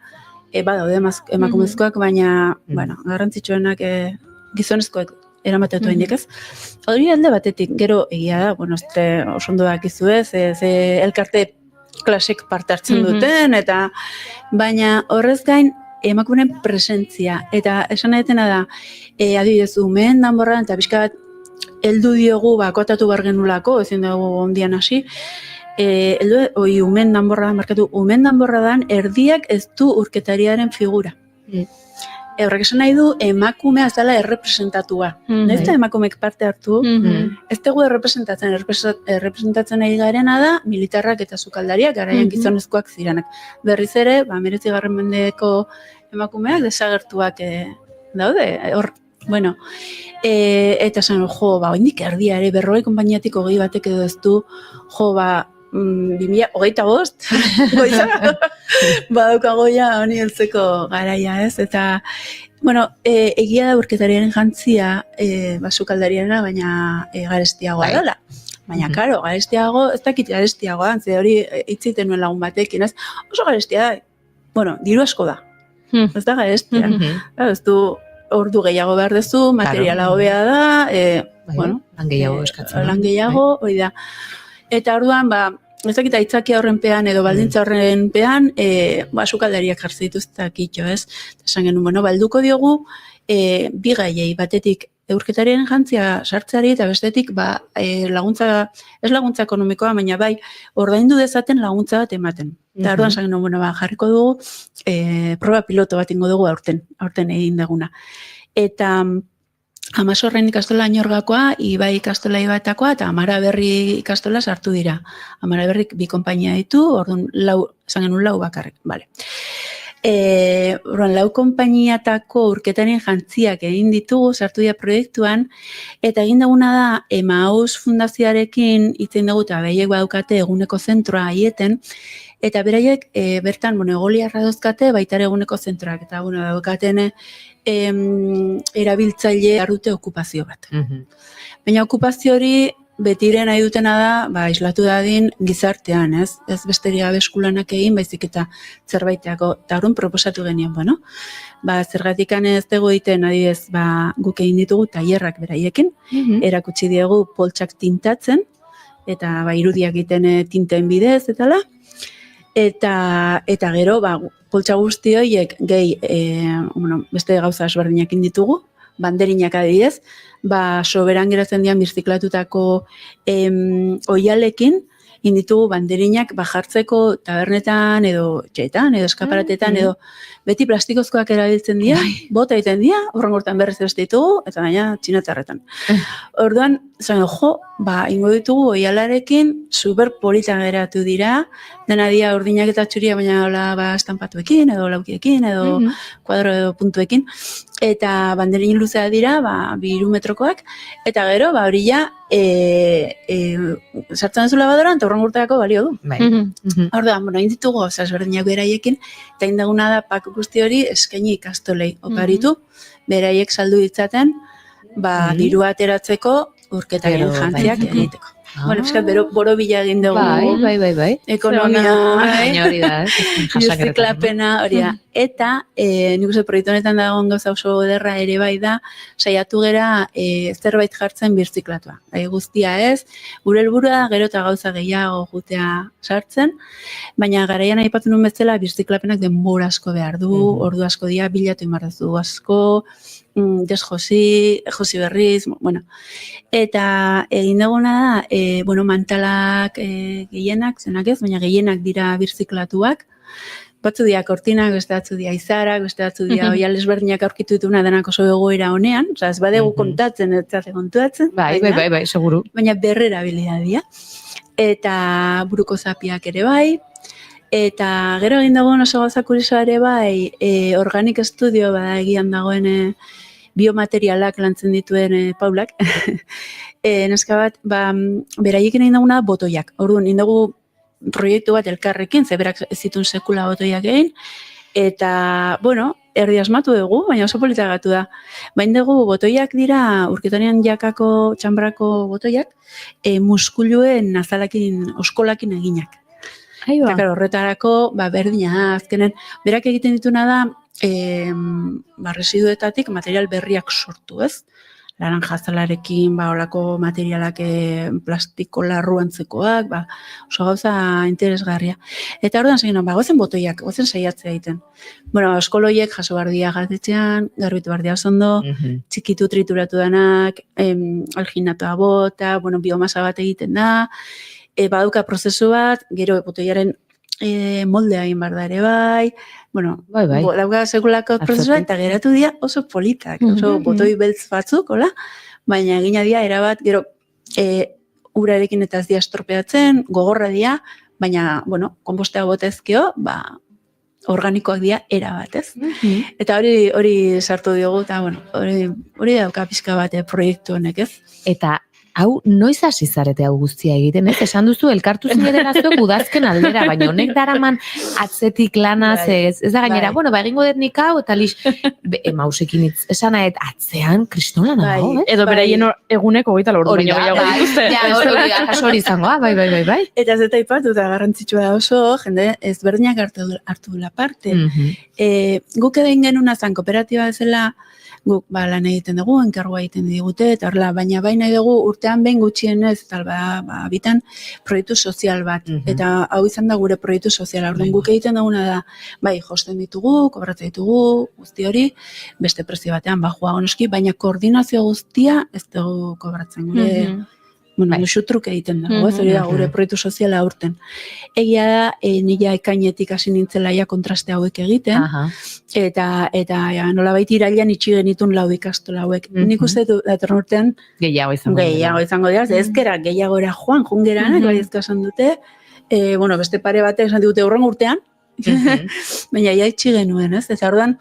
daude emakumezkoak, baina garrantzitsuenak gizonezkoak eramatetu indik ez. Hori alde batetik, gero egia da, oso ondo dakizu ez, elkarte klasik parte hartzen duten, eta baina horrez gain emakumeen presentzia, eta esan edetena da, adibidez, umeen danborran, eta pixka bat, heldu diogu, kotatu behar genulako, ezin dugu ondian hasi, umen danborra dan, erdiak ez du urketariaren figura. Horrek esan nahi du, emakumea ez dela errepresentatua. Ez da emakumeek parte hartu, ez dugu errepresentatzen nahi garena da, militarrak eta sukaldariak, garaian gizonezkoak ziranak. Berriz ere, 19. mendeko emakumeak desagertuak daude. Eta esan, oindik erdia ere, 40 konpainiatik 20 batek edo ez du, 2025, badaukago ja honi heltzeko garaia ez, eta, egia da urketariaren jantzia, sukaldariena, baina garestiagoa dela. Baina, karo, garestiago, ez dakit garestiagoa, ze hori hitziten nuen lagun batekin, ez, oso garestia da, diru asko da, ez da garestia, ez du ordu gehiago behar dezu, materiala hobea da, lan gehiago eskatzen. Lan gehiago, hori da. Eta orduan, ez dakit aitzakia horrenpean edo baldintza horrenpean, sukaldariak jartzen dituztak itxo, ez? Esan genuen, balduko diogu, bi gaiei, batetik eurketariaren jantzia sartzeari eta bestetik laguntza, ez laguntza ekonomikoa, baina bai, ordaindu dezaten laguntza bat ematen. Eta orduan esan genuen, jarriko dugu, proba piloto bat ingo dugu aurten egin duguna. Eta Amasorren ikastola Añorgakoa, Ibai ikastola Ibaetakoa eta Amara Berri ikastola sartu dira. Amara Berrik 2 konpainia ditu, orduan esan genuen 4 bakarrik. Lau konpainiatako urketaren jantziak egin ditugu, sartu dira proiektuan, eta egin duguna da Emaus Fundazioarekin itzen dugu eta behiek badukate eguneko zentroa aieten, eta beraiek bertan egoliarra dauzkate baita eguneko zentroak, eta daukaten erabiltzaile dute okupazio bat. Baina okupazio hori betire nahi dutena da, islatu dadin gizartean, ez? Ez besterik gabe eskulanak egin, baizik eta zerbaiteako. Eta orduan proposatu genien, zergatikan ez dugu egiten, adibidez, guk egin ditugu tailerrak beraiekin, erakutsi diegu poltsak tintatzen, eta irudiak egiten tinten bidez, eta gero, poltsa guzti horiek gehi, beste gauza esberdinak ditugu, banderinak adibidez, soberan geratzen dian birziklatutako oialekin, inditugu banderinak jartzeko tabernetan edo txetan edo eskaparatetan edo beti plastikozkoak erabiltzen dira, bota egiten dira, horrengortan berrez beste ditugu, eta gaina txinatarretan. Orduan, ingo ditugu oialarekin super polita geratu dira, dena dira urdinak eta txuria, baina estampatuekin edo laukiekin edo kuadro edo puntuekin, eta banderin luzea dira, 2 metrokoak, eta gero, hori ja, sartzen duzu labadoran, eta horrengortako balio du. Orduan, egin ditugu ezberdinak beraiekin, eta indaguna da pak guzti hori eskaini ikastolei oparitu, beraiek saldu ditzaten, dirua ateratzeko urketaren jantziak egiteko. Boro bila egin dugu. Bai. Ekonomia, hori da, birziklapena, hori da. Eta, nik uste proiektu honetan dagoen gauza oso ederra ere bai da, saiatu gera zerbait jartzen birziklatua. Guztia ez, gure helburua da gero eta gauza gehiago jutea sartzen, baina garaian aipatu nuen bezala birziklapenak denbora asko behar du, ordu asko dira, bilatu imarrazu asko, josi berriz, eta egin duguna da, mantalak gehienak, zenak ez, baina gehienak dira birziklatuak, batzu dira kortinak, beste batzu dira izarak, beste batzu dira oial ezberdinak aurkitu dituna denak oso egoera honean, ez badegu kontatzen, ez zate kontuatzen. Bai, seguru. Baina berrera habilidad dira. Eta buruko zapiak ere bai, eta gero egin dagoen oso gauza kuriosoa ere bai, Organic Studio egian dagoen biomaterialak lantzen dituen Paulak, neska bat, beraiekin egin daguna botoiak. Orduan, egin dago proiektu bat elkarrekin, zeberak ez zituen sekula botoiak egin, eta, erdi asmatu dugu, baina oso polita gatu da. Bain dugu botoiak dira, urketanean jakako txambrako botoiak, muskuluen azalakin, oskolakin eginak. Eta horretarako, berdina, azkenen, berak egiten dituna da, residuetatik material berriak sortu, ez? Laranja azalarekin, olako materialak plastiko larruantzekoak, oso gauza interesgarria. Eta orduan zegin, gozen botoiak, gozen saiatzea egiten. Eskoloiek jaso bardia gatetxean, garbitu bardia osondo, txikitu trituratu danak, alginatoa bota, biomasa bat egiten da, baduka prozesu bat, gero botoiaren moldea egin bar da ere bai, dauka sekulako prozesua eta geratu dira oso politak, oso botoi beltz batzuk, baina egina dira erabat, gero urarekin eta ez dira estropeatzen, gogorra dira, baina, konpostea botezkio, organikoak dira erabat, ez? Eta hori sartu diogu, eta hori dauka pixka bat proiektu honek, ez? Eta hau, noiz hasi zarete hau guztia egiten, ez? Esan duzu, elkartu zinetera zuek udazken aldera, baina honek daraman atzetik lanaz, ez da gainera, egingo dut nik hau, eta lix, mausekin esan ahet, atzean, kriston dago, ez? Edo beraien egunek 24 ordu baino gehiago dituzte. Hori izango, bai. Eta zeta ipatu, eta garrantzitsua da oso, jende ezberdinak hartu dula parte. Guk egin genuna zan kooperatiba bezala, guk lan egiten dugu, enkargoa egiten digute, eta horrela, baina baina dugu urtean behin gutxienez, eta bitan proiektu sozial bat, eta hau izan da gure proiektu soziala, orduan guk egiten duguna da, josten ditugu, kobratzen ditugu, guzti hori, beste prezio batean, joago noski, baina koordinazio guztia ez dugu kobratzen gure, nusutruk egiten dago, ez hori da gure proiektu soziala aurten. Egia da, nila ekainetik hasi nintzela kontraste hauek egiten, eta nola baita irailan itxi genitun 4 ikastola hauek. Nik uste datorren urtean gehiago izango dira, ezkera gehiagora jungeranak, bai ezka esan dute, beste pare batek esan dute urren urtean, baina itxi genuen, ez? Eta orduan,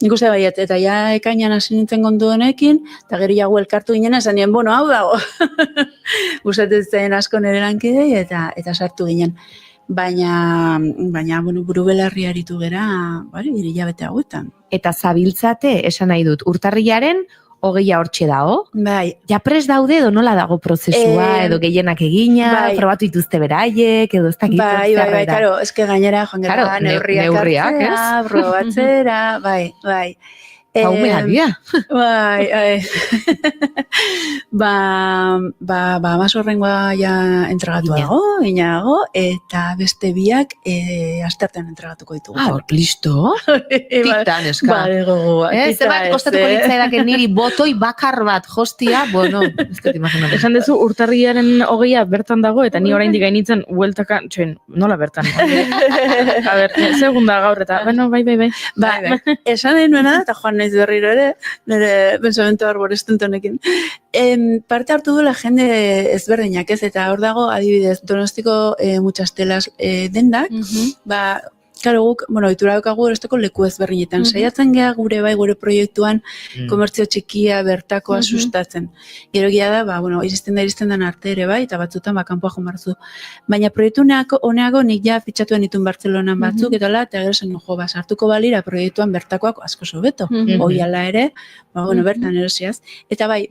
nik uste baiet, eta ekainan hasi nintzen kontu honekin, eta gero jago elkartu ginen, esan nien, hau dago. Gustatzen zen asko nire lankidei, eta sartu ginen. Baina, buru belarri aritu gera, hilabete hauetan. Eta zabiltzate, esan nahi dut, urtarrilaren hogeia hortxe dago? Bai. Ja prest daude edo nola dago prozesua, edo gehienak egina, probatu dituzte beraiek, edo ez dakit. Bai, karo, eske gainera joan gara neurriak hartzea, probatzera, bai. Haume gadia. Bai. Amazorrengoa ja entregatu dago, inago, eta beste biak asteartean entregatuko ditugu. Listo. Titan, eska. Zebat kostatuko ditzaidaken niri botoi bakar bat jostia, bueno, ez dut imaginatu. Esan dezu, urtarriaren hogeia bertan dago, eta ni oraindik gainitzen hueltaka, nola bertan? A ber, segunda gaur eta, bueno, bai. Esan denuena, eta joan naiz berriro ere, nire pensamentu arborestentonekin. Parte hartu duela jende ezberdinak ez, eta hor dago, adibidez, Donostiko muchas telas dendak, Karo guk, itura daukagu erosteko leku ezberdinetan. Saiatzen geha gure proiektuan komertzio txikia bertakoa sustatzen. Gero gila da, iristen den arte ere bai, eta batzutan kanpoa jo marzu. Baina proiektu honeago nik ja fitxatuen ditun Bartzelonan batzuk, eta gero zen, sartuko balira proiektuan bertakoak asko sobeto. Oiala ere, bertan erosiaz. Eta bai,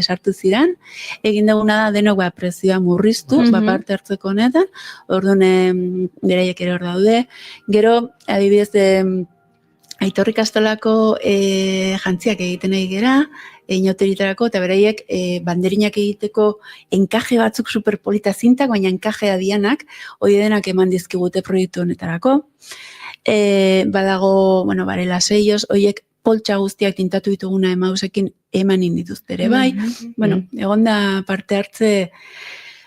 sartu ziren, egin duguna da denok prezioa murriztu, parte hartzeko honetan, orduan beraiek ere hor daude. Gero, adibidez, Aitorri Kastolako jantziak egiten nahi gera, inauteritarako, eta beraiek banderinak egiteko enkaje batzuk superpolita zintak, baina enkajea dianak, hori denak eman dizkigute proiektu honetarako. Badago, barela seioz, horiek poltsa guztiak tintatu dituguna emausekin eman indituzte ere, bai. Egon da parte hartze,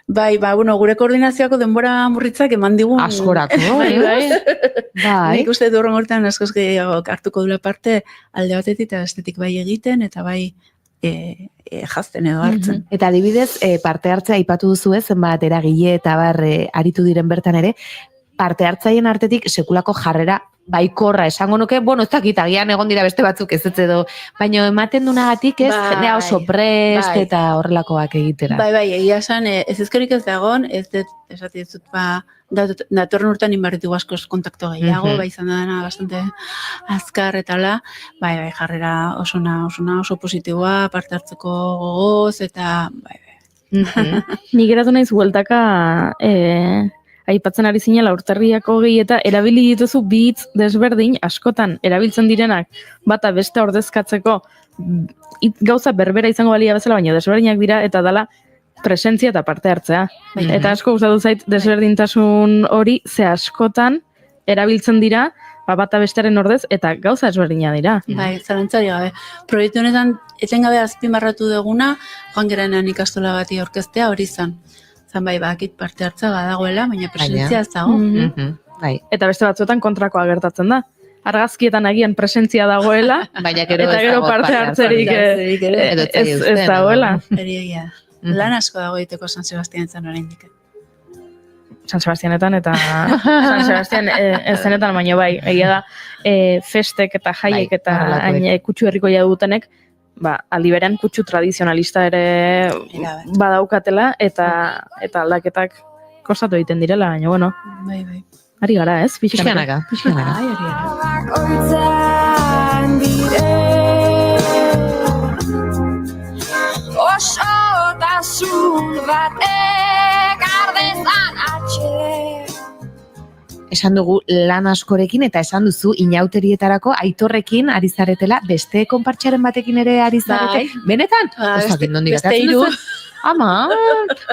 bai, gure koordinazioako denbora murritzak eman digun. Askorako, bai. Nik uste durron hortan askoz gehiago hartuko dula parte alde batetik eta bestetik bai egiten eta bai jazten edo hartzen. Eta adibidez, parte hartzea aipatu duzu ez, zenbat eragile eta aritu diren bertan ere, parte hartzaien artetik sekulako jarrera baikorra, esango nuke, ez dakit, agian egon dira beste batzuk ez edo, baina ematen dunagatik ez, jendea oso prest eta horrelakoak egitera. Bai, egia esan, ez ezkorik ez dagoen, ez esati ez dut, datorren urtean inbarritu askoz kontakto gehiago, bai izan dana bastante azkar eta la, bai, jarrera oso positiboa, parte hartzeko gogoz, eta bai. Nik geratu naiz bueltaka aipatzen ari zinela urtarriako gehi eta erabili dituzu bi hitz desberdin askotan erabiltzen direnak bata beste ordezkatzeko gauza berbera izango balia bezala, baina desberdinak dira eta dala presentzia eta parte hartzea. Eta asko gustatu zait desberdintasun hori ze askotan erabiltzen dira bata bestearen ordez eta gauza ezberdina dira. Bai, zalantzari gabe. Proiektu honetan etengabe azpimarratu duguna joan gerenean ikastola bati aurkeztea hori izan. Bai, bakit parte hartza badagoela, baina presentzia ez dago. Eta beste batzuetan kontrakoa gertatzen da. Argazkietan agian presentzia dagoela, eta gero parte hartzerik ez dagoela. Lan asko dago egiteko San Sebastian zen oraindik. San Sebastianetan eta San Sebastian zenetan, baina bai, egia da festek eta jaiek eta kutsu herrikoia dutenek, aldi berean kutsu tradizionalista ere badaukatela eta aldaketak kostatu egiten direla, baina bueno. Bai. Ari gara, ez? Pixkanaka. Osotasun batek ardezan atxe. Esan dugu lan askorekin eta esan duzu inauterietarako Aitorrekin ari zaretela, beste konpartxaren batekin ere ari zarete. Benetan? Beste hiru. Ama,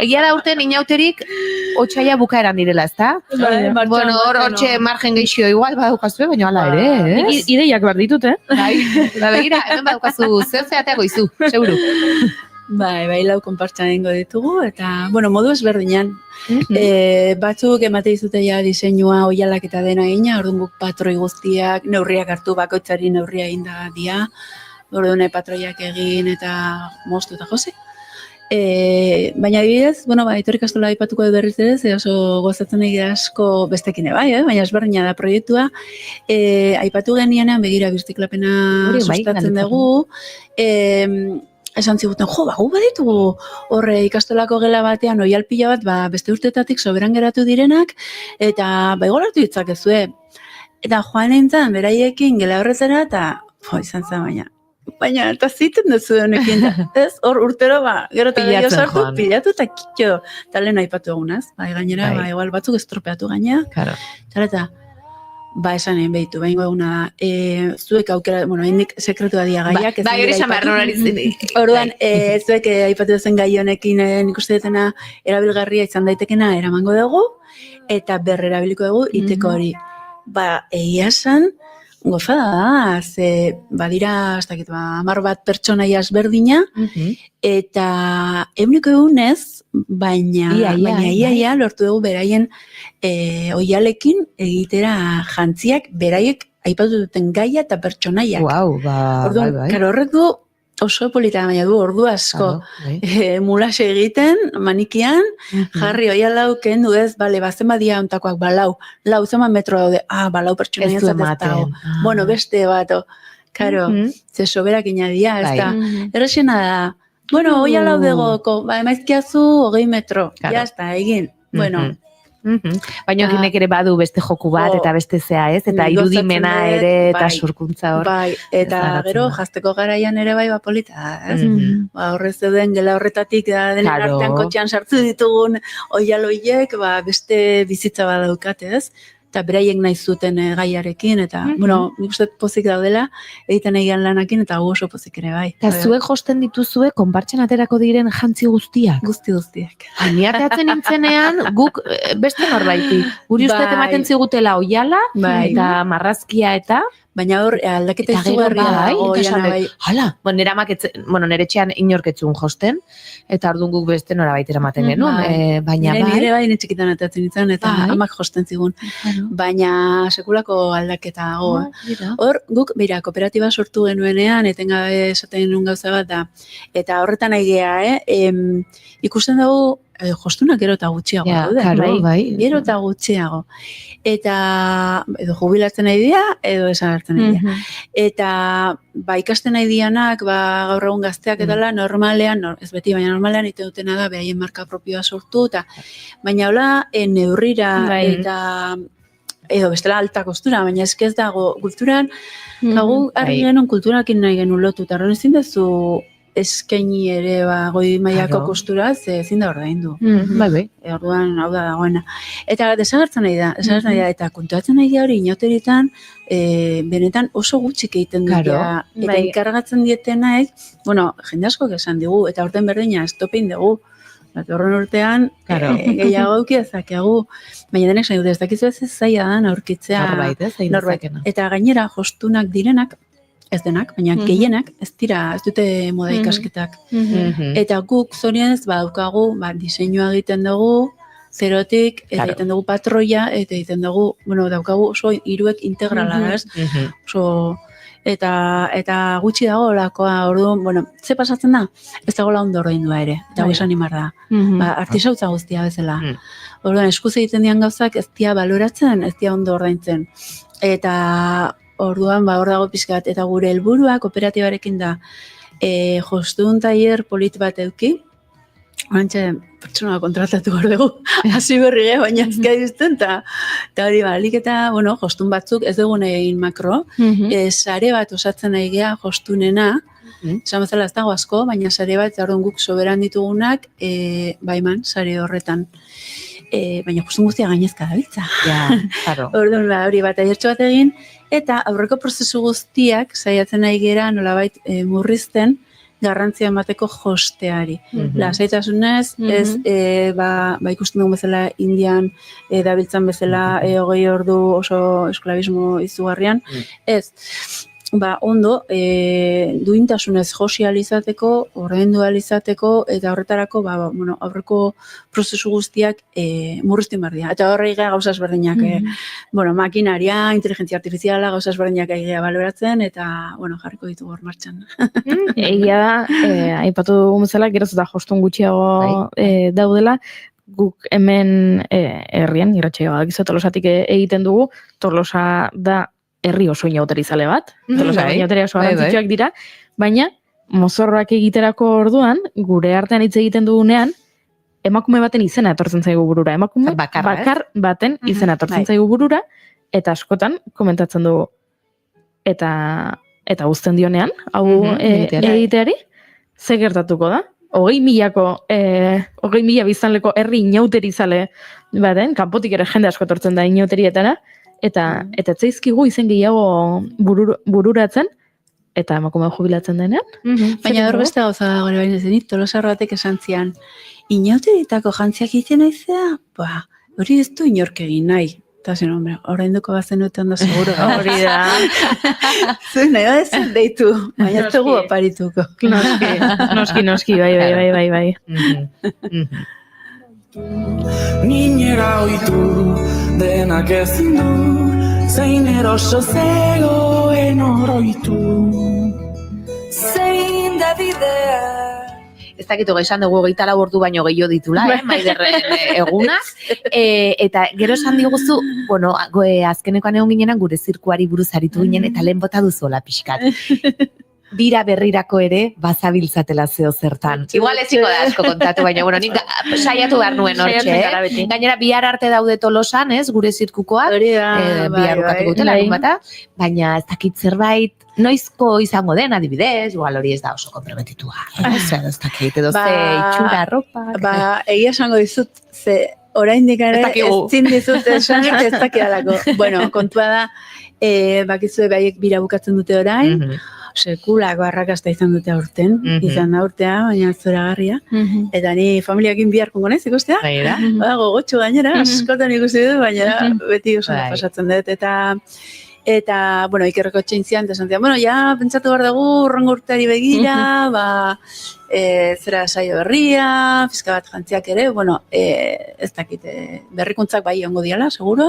egia da urten inauterik otsaila bukaeran direla, ezta? Bueno, hortxe margen geixio igual badaukazue, baina hala ere, ez? Ideiak behar ditut, Bai, begira, hemen badaukazu zer zeateako izu, seguru. Bai, lau konpartza egingo ditugu, eta, modu ezberdinan. Batzuk emate dizute ja diseinua oialak eta dena egina, orduan guk patroi guztiak, neurriak hartu bakoitzari neurria eginda dia, orduan patroiak egin eta moztu eta jose. Baina adibidez, Aitorri Kastola aipatuko dut berriz ere, ze oso gozatzen egia asko bestekin bai, baina ezberdina da proiektua. Aipatu genienean begira birziklapena sustatzen dugu, esan ziguten, gu baditugu horre ikastolako gela batean oial pila bat, beste urtetatik soberan geratu direnak, eta baigol hartu ditzakezue. Eta joan nintzen, beraiekin gela horretzera, eta izan zen baina, baina eta ziten duzu honekin, ez? Hor urtero, gero eta gehiago Pilatzen sartu, joan. pilatu eta kitxo. Eta lehen aipatu egunaz, gainera, igual batzuk estropeatu gainea. Claro. Eta esan egin behitu, baingo eguna, zuek aukera, hendik sekretua dia gaiak. Hori esan behar nolari zini. Orduan, zuek aipatu zen gai honekin nik uste dutena erabilgarria izan daitekena eramango dugu, eta berrerabiliko dugu iteko hori. Egia esan, gozada da, ze badira, ez dakit, 10 bat pertsonaia ezberdina, eta eguneko egunez, baina ia lortu dugu beraien oialekin egitera jantziak beraiek aipatu duten gaia eta pertsonaiak. Orduan, karo horrek du oso polita, baina du ordu asko mulase egiten, manikian, jarri oialau kendu ez, bazen badia ontakoak, lau zeman metro daude, lau pertsonaia zateztago. Bueno, beste bato, karo, ze soberak inadia, ez da, errexena da, bueno, oialau degoko, emaizkiazu 20 metro, ya está, egin, bueno, Baina hokinek ere badu beste joku bat, eta beste zea, ez? Eta irudimena ere, eta surkuntza hor. Eta gero, jazteko garaian ere polita, ez? Horrez zeuden, gela horretatik, denen artean kotxean sartu ditugun oialoiek, beste bizitza bat daukate, ez? Eta beraiek nahi zuten gaiarekin, eta, bueno, nik uste pozik daudela, egiten egian lanakin, eta oso pozik ere bai. Eta zuek josten dituzue, konpartxan aterako diren jantzi guztiak? Guztiak. Niateatzen nintzenean, guk beste norbaiti. Guri uste ematen zigutela oiala, eta marrazkia eta... Baina hor, aldaketa izugarria dago, hala, nire etxean inorketzun josten, eta orduan guk beste norabait eramaten genuen, baina nire bai txikitan atatzen nintzen, eta amak josten zigun. Baina sekulako aldaketa dago. Hor, guk, kooperatiba sortu genuenean, etengabe esaten genuen gauza bat da, eta horretan aigea, ikusten dugu, jostunak gero eta gutxiago daude. Gero eta gutxiago. Eta, edo jubilatzen nahi dira, edo desagertzen nahi dira. Eta, ikasten nahi dianak, gaur egun gazteak edala, normalean, ez beti, baina normalean ite dutena da, behaien marka propioa sortu, baina hola, neurrira, eta edo bestela alta kostura, baina ez dago kulturan, gagu harri genuen kulturakin nahi genuen lotu, eta horren ezin dezu eskaini ere goi mailako kostura, ezin da ordaindu. Orduan, hau da dagoena. Eta desagertzen nahi da, eta kontuatzen nahi da hori inauteritan, benetan oso gutxik egiten dut. Eta enkargatzen dietenaik, jende asko esan digu, eta orten berdina, estopein dugu. Horren urtean, gehiago eukidezakegu, baina denek zain dut, ez dakizu ez zaila da, aurkitzea norbait. Eta gainera, jostunak direnak, ez denak, baina gehienak ez dute moda ikasketak. Eta guk zorionez daukagu, diseinua egiten dugu, zerotik, eta egiten dugu patroia, eta egiten dugu, daukagu oso hiruek integrala, ez? Eta gutxi dago olakoa, orduan, ze pasatzen da? Ez dagoela ondo ordaindua ere, eta hau esan imar da. Artisautza guztia bezala. Orduan, eskuz egiten dian gauzak ez dia baloratzen, ez dia ondo ordaintzen. Eta orduan, hor dago pizkat, eta gure helburua kooperatibarekin da, jostun tailer polit bat eduki, horantxe, pertsona kontratatu hor dugu, hasi berri baina ezka dizten, eta hori balik eta, jostun batzuk, ez dugun egin makro, sare bat osatzen nahi gea jostunena, esan bezala ez dago asko, baina sare bat, eta orduan guk soberan ditugunak, baiman, sare horretan. Baina jostun guztia gainezka dabiltza. Orduan, hori bat aiertxo bat egin, eta aurreko prozesu guztiak saiatzen nahi gera nolabait murrizten garrantzia emateko josteari. Lasaitasunez, ez ikusten dugu bezala Indian dabiltzan bezala 20 ordu oso esklabismo izugarrian, ez, ondo, duintasunez josi ordaindu alizateko, eta horretarako, aurreko prozesu guztiak murriztin behar dira. Eta horre igea gauza ezberdinak, makinaria, inteligentzia artifiziala, gauza ezberdinak egea baloratzen, eta, jarriko ditugu hor martxan. Egia da, aipatu dugun bezala, geroz eta jostun gutxiago daudela, guk hemen herrian, irratsaioa dakizu, Tolosatik egiten dugu, Tolosa da herri oso inauterizale bat, Tolosa inauteria oso garrantzitsuak dira, baina mozorroak egiterako orduan, gure artean hitz egiten dugunean, emakume baten izena etortzen zaigu burura, emakume bakar baten izena etortzen zaigu burura, eta askotan komentatzen dugu. Eta eta uzten dionean, hau egiteari, ze gertatuko da? 20.000 biztanleko herri inauterizale baten, kanpotik ere jende asko etortzen da inauterietara, eta etzaizkigu izen gehiago bururatzen, eta emakume jubilatzen denean. Baina hor beste gauza da gore baina zenit, Tolosar batek esan zian, inauteritako jantziak egiten naizea, hori ez du inork egin nahi. Eta zen, hombre, horrein duko bazen duten da seguro. Hori da. Zuen nahi da zen deitu, baina ez dugu aparituko. Noski, bai. Niñera oitu, denak ezin du, zein eroso zegoen oroitu. Zein da bidea. Ez dakitu esan dugu 24 ordu baino gehiago ditula, Maiderren egunak. Eta gero esan diguzu, bueno, azkenekoan egon ginenan gure zirkuari buruz aritu ginen, eta lehen bota duzuela pixkat. Bira berrirako ere, bazabiltzatela zeo zertan. Igual eziko da asko kontatu, baina, bueno, nik saiatu behar nuen hortxe, Gainera, bihar arte daude Tolosan, gure zirkukoak, bihar ukatuko dutela, baina ez dakit zerbait, noizko izango den, adibidez, igual hori ez da oso komprometitua. Ez dakit, edo ze itxura, ropa. Egia esango dizut, ze oraindik ere ezin dizut esan ez dakidalako. Bueno, kontua da, bakizue baiek bira bukatzen dute orain, sekulako arrakasta izan dute aurten, izan da urtea, baina zoragarria. Eta ni familiakin biharko gonez, ikustea? Gogotxo gainera, askotan ikusi dut, baina beti oso pasatzen dut. Eta, bueno, Ikerreko txaintzian, eta esan zian, bueno, ja, pentsatu behar dugu, urrengo urteari begira, zera saio berria, fiska bat jantziak ere, bueno, ez dakit, berrikuntzak bai ongo diala, seguro,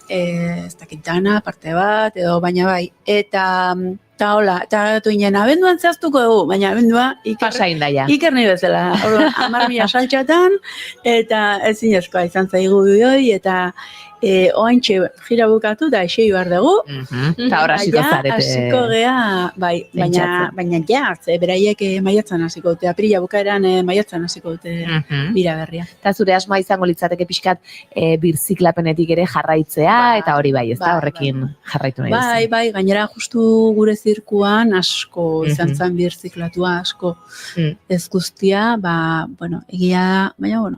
ez dakit dana, parte bat, edo baina bai, eta hola, eta tuinen, abenduan zehaztuko dugu, baina abendua Iker nahi bezala, 10.000 saltxatan, eta ezin eskoa izan zaigu bioi, eta oaintxe gira bukatu da esei behar dugu. Eta hor hasiko zarete. Hasiko gea, bai, baina ja, beraiek maiatzan hasiko dute, aprila bukaeran maiatzan hasiko dute bira berria. Eta zure asmoa izango litzateke pixkat birziklapenetik ere jarraitzea, eta hori bai, ez da horrekin jarraitu nahi duzu. Bai, gainera justu gure zirkuan asko izan zen birziklatua, asko ez guztia, bueno, egia da, baina, bueno,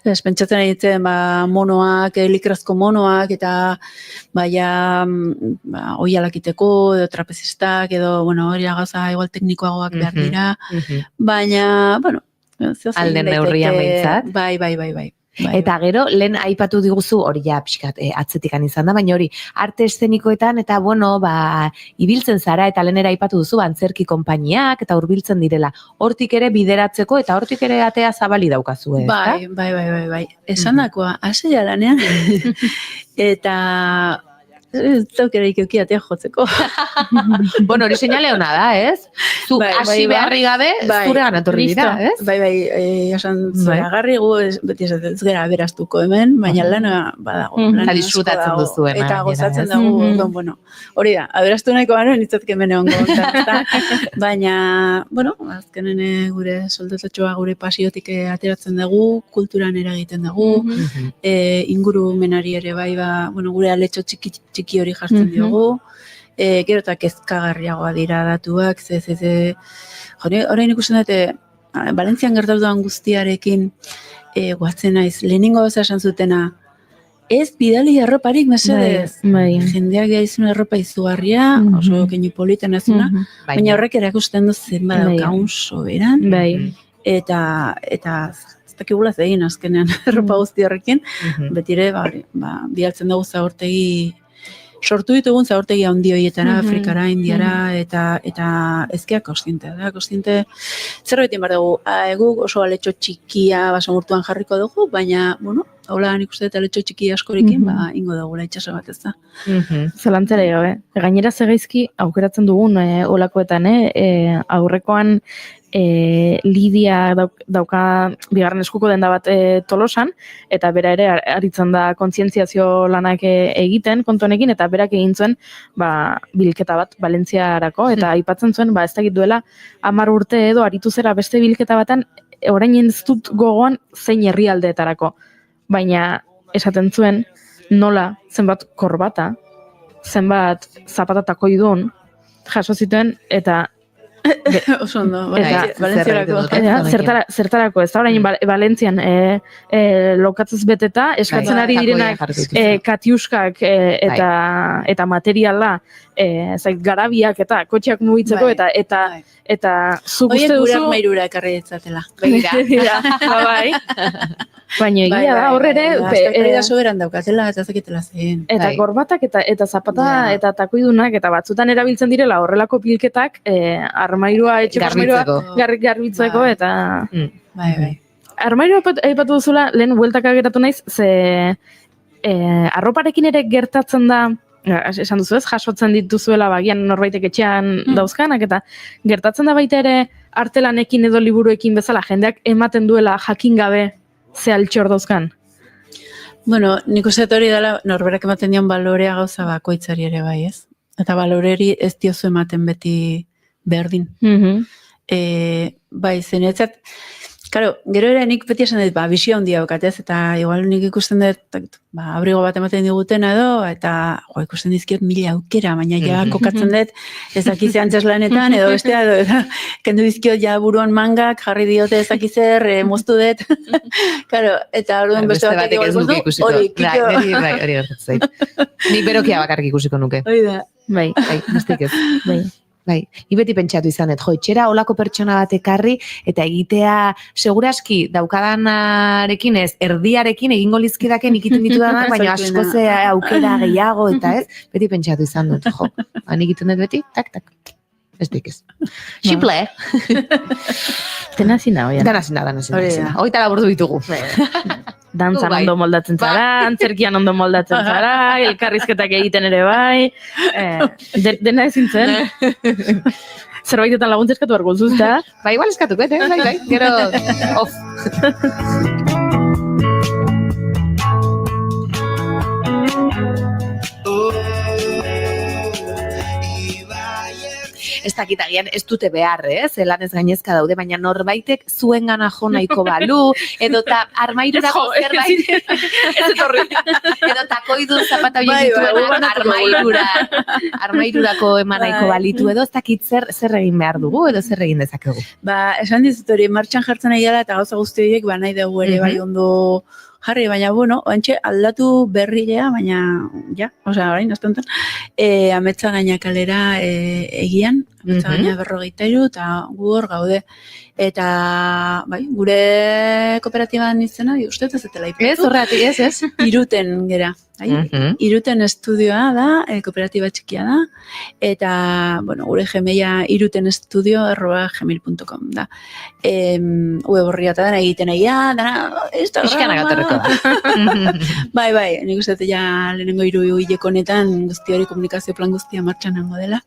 ez pentsatzen egiten monoak, likrazko monoak, eta oialakiteko, edo trapezistak, edo, bueno, hori gauza igual teknikoagoak behar dira, baina, bueno, alden neurrian behintzat. Bai. Eta gero, lehen aipatu diguzu, hori ja pixkat atzetikan izan da, baina hori arte eszenikoetan, eta bueno, ibiltzen zara, eta lehenera aipatu duzu, antzerki konpainiak, eta hurbiltzen direla. Hortik ere bideratzeko, eta hortik ere atea zabali daukazu, ez da? Bai. Esan dakoa, asea lanean, eta zaukera ikeuki atea jotzeko. Bueno, hori seinale hona da, ez? Zu hasi beharri gabe, zure ganatorri dira, ez? Bai, esan zoragarri gu, beti ez gara beraztuko hemen, baina lana badago. Eta disfrutatzen duzuena. Eta gozatzen dugu, bueno, hori da, aberaztu nahiko gano, nintzatke hemen egon gontan, baina, bueno, azkenen gure soldatatxoa gure pasiotik ateratzen dugu, kulturan eragiten dugu, ingurumenari ere bai, bueno, gure aletxo txiki hori jartzen diogu, gero eta kezkagarriagoa dira datuak, orain ikusten dute, Valentzian gertatuan guztiarekin guatzen naiz, lehenengo gauza esan zutena, ez bidali erroparik mesedez. Jendeak gaizun erropa izugarria, oso keinu politen ezuna, baina horrek erakusten du zen badaukagun soberan, eta ez dakigula zegin azkenean erropa guzti horrekin, betire bialtzen dugu zabortegi, sortu ditugun zabortegi handi horietara, Afrikara, Indiara, eta ezkea kostiente, zerbait behar dugu, guk oso aletxo txikia basamurtuan jarriko dugu, baina, bueno, hola nik uste eta aletxo txiki askorikin, ingo dugu itxaso bat ez da. Zelantzera gabe, gainera zegaizki aukeratzen dugun olakoetan, aurrekoan Lidia dauka bigarren eskuko denda bat Tolosan, eta bera ere aritzen da kontzientziazio lanak egiten kontonekin, eta berak egin zuen bilketa bat Valentziarako, eta aipatzen zuen, ez dakit duela 10 urte edo aritu zera beste bilketa batan, orain ez dut gogoan zein herrialdeetarako, baina esaten zuen nola zenbat korbata, zenbat zapata takoi duen, jaso zituen, eta oso ondo, Valentziarako. Zertarako, ez da orain Valentzian lokatzez beteta, eskatzen ari direnak katiuskak eta materiala, garabiak eta kotxeak mugitzeko, eta zuk uste duzu... Oiek gure armairura ekarri ditzatela. Begira. Bai. Baina egia da, hor ere... Azkarri soberan daukatela, eta zakitela zein. Eta gorbatak eta zapata eta takoidunak, eta batzutan erabiltzen direla horrelako pilketak, armairua, etxeko armairua garbitzeko, eta... Bai. Armairua aipatu duzula, lehen bueltaka geratu naiz, ze arroparekin ere gertatzen da, esan duzu ez, jasotzen dituzuela bagian norbaitek etxean dauzkanak, eta gertatzen da baita ere artelanekin edo liburuekin bezala, jendeak ematen duela jakin gabe ze altxor dauzkan? Bueno, nik uste hori dela norberak ematen dion balorea gauza bakoitzari ere bai, ez? Eta baloreri ez diozu ematen beti berdin. Bai, zenetzat, claro, gero ere nik beti esan dut, bisio handia daukatez, eta igual nik ikusten dut, abrigo bat ematen diguten edo, eta ikusten dizkiot 1000 aukera, baina ja kokatzen dut, ezakize antzeslanetan, edo bestea, edo kendu dizkiot ja buruan mangak, jarri diote ezakizer, moztu dut, claro, eta orduan beste batek igual moztu, hori gertatzen. Nik berokia bakarrik ikusiko nuke. Hori da. Bai, bestik ez. Bai, beti pentsatu izanet, etxera olako pertsona bat ekarri, eta egitea, seguraski, daukadanarekin ez, erdiarekin egingo lizkidaken ikiten ditudanak, baina asko ze aukera gehiago, eta ez, beti pentsatu izan dut, han egiten dut beti, tak. Bestik ez. Simple, Tenazina, oian. Tenazina. Hoita laburdu ditugu. Dantzan ondo moldatzen zara, antzerkian ondo moldatzen zara, elkarrizketak egiten ere bai, dena ezin zen. Zerbaitetan laguntza eskatu behar guzuzta. Ba, igual eskatuko, bai, gero off. Ez dakitagian ez dute behar, zelan ez gainezka daude, baina norbaitek zuen gana jo nahiko balu, edo ta armairurako zerbait, edo takoidun zapata horiek dituenak armairurako eman nahiko balitu, edo ez dakit zer egin behar dugu, edo zer egin dezakegu. Ba, esan dizut hori, martxan jartzen nahi gala, eta gauza guzti horiek, ba, nahi dugu ere, bai ondo jarri, baina, bueno, oantxe aldatu berrilea, baina, ja, orain, aztontan, ametsa gaina kalera egian, ametsa gaina 43, eta gu hor gaude. Eta, bai, gure kooperatiban izena, uste ez etela ipatu. Ez, horretik, ez. Iruten gera. Iruten estudioa da, kooperatiba txikia da, eta, bueno, gure gmaila irutenestudio@gmail.com da. Web horria eta dana egiten egia, dana, Instagrama. Bai, nik uste ja lehenengo 3 hileko honetan guzti hori komunikazio plan guztia martxan nango dela.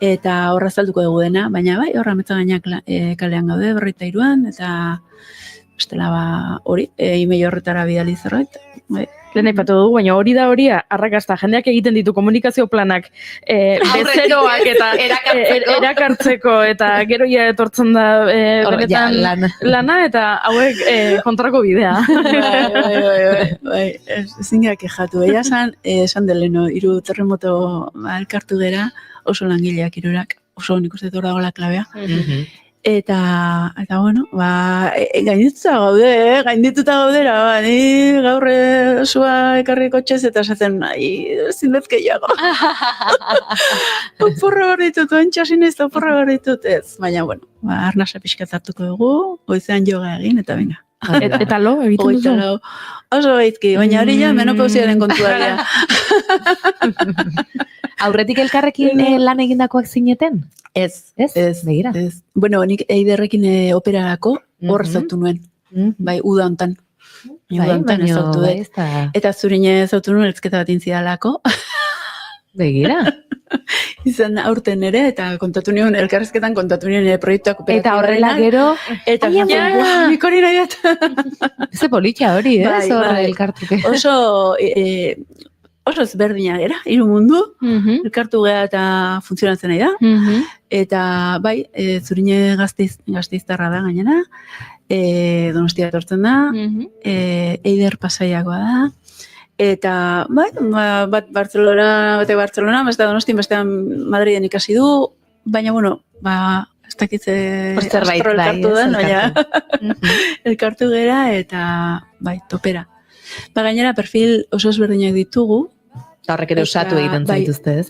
Eta horra zalduko dugu dena, baina bai, horra ametsa gainak kalean gaude, 43an, eta bestela hori, email horretara bidali zerbait. Lehen aipatu dugu, baina hori da horia, arrakasta, jendeak egiten ditu komunikazio planak bezeroak eta erakartzeko, eta gero ja etortzen da benetan lana, eta hauek kontrako bidea. Bai, ezin gara kejatu. Esan deleno, 3 terremoto elkartu gera, oso langileak 3, oso nik uste dut dagoela klabea. Eta, bueno, gaindituta gaudera, ni gaur sua ekarri kotxez eta esaten, zindezke jago. Oporra barritut, ointxasin ez, oporra barritut ez. Baina, bueno, arnasa pixkat hartuko dugu, goizean yoga egin, eta venga. Eta lo, egiten duzu? Oso gaizki, baina hori ja menopausiaren kontua. Aurretik elkarrekin lan egindakoak zineten? Ez, begira. Bueno, nik eiderrekin operarako hor zautu nuen, bai, uda hontan. Uda hontan ez zautu dut. Eta zurine zautu nuen eltzketa bat intzidalako. Begira. Izan aurten ere, eta kontatu nion, elkarrezketan kontatu nion proiektuak operatiba. Eta horrela gero, eta nik hori nahi dut. Ze politxa hori, horre elkartuke. Oso ezberdina gera, 3 mundu, elkartu gea eta funtzionatzen nahi da. Eta bai, zurine gazteiztarra da gainera, Donostia etortzen da, Eider Pasaiakoa da, Eta, bat Bartzelona, beste Donostin, bestean Madriden ikasi du, baina, bueno, ez dakitze astro elkartu den, baina elkartu gera, eta, topera. Gainera, perfil oso ezberdinak ditugu. Eta horrek ere osatu egiten zaituzte, ez?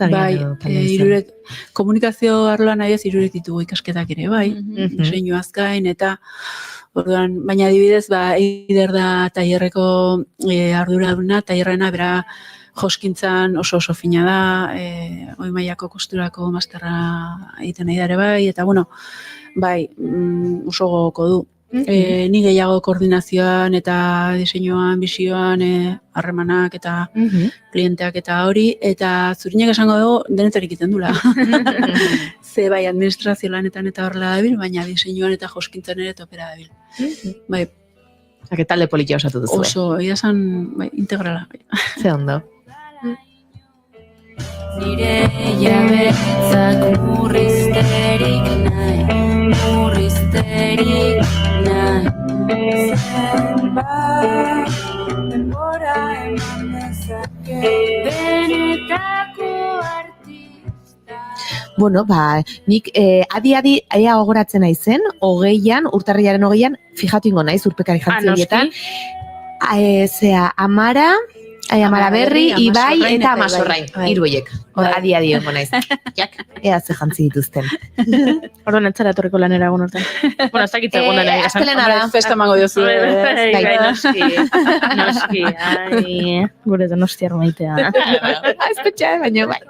Hirurek, komunikazio arloan nahi ez hirurek ditugu ikasketak ere, diseinuaz gain, eta orduan, baina adibidez, Eider da tailerreko arduraduna, tailerrena bera joskintzan oso fina da, goi mailako kosturako masterra egiten nahi dare bai, eta bueno, oso gogoko du. Ni gehiago koordinazioan eta diseinuan, bisioan, harremanak eta klienteak eta hori, eta zurinek esango dugu denetak egiten dula. Ze administrazio lanetan eta horrela dabil, baina diseinuan eta joskintzan ere topera dabil. Talde politia osatu duzu. Oso, idazan integrala. Ze ondo. Nire jabetzak murrizterik nahi, zenbat denbora eman dezake benetako artista. Bueno, nik adi ea gogoratzen naizen, urtarrilaren 20an, fijatu ingo naiz, urpekari jantzi horietan, Amara Berri, Ibai eta Amasorrain, hiruiek. Adi ongo naiz. Ea ze jantzi dituzten. Orduan entzara etorriko lanera egun urtean. Bueno, ez dakitza egun dena. Astelena da. Festa mango diozu. Noski. Gure Donostia maitea. Espetxa, baina bai.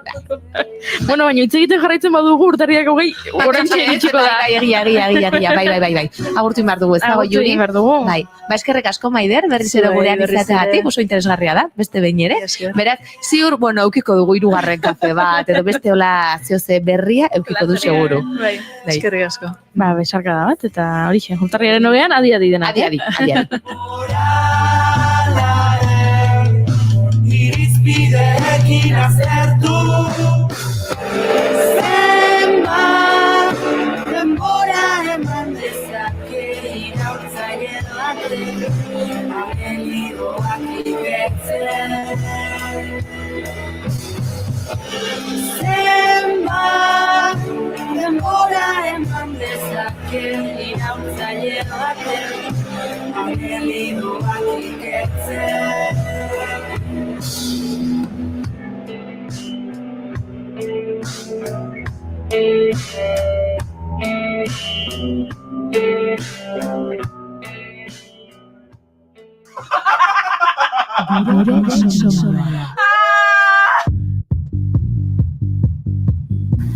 Bueno, baina hitz egiten jarraitzen badugu urtarriak 20, oraintxe iritsiko da. Egia, bai. Agurtu inbar dugu, ez dago Juri. Bai, eskerrek asko Maider, berriz ere gurean izateagatik, oso interesgarria da, beste behin ere. Beraz, ziur, eukiko dugu 3. kafe bat, edo beste hola zioze berria, eukiko du seguru. Bai, eskerrik asko. Besarka da bat, eta hori xe, urtarriaren 20an, adi dena. Adi. Irizpideekin azertu Zenbat denbora eman dezake irautzaile batek agelidoak ikertzen. Zenbat denbora eman dezake irautzaile batek agelidoak ikertzen.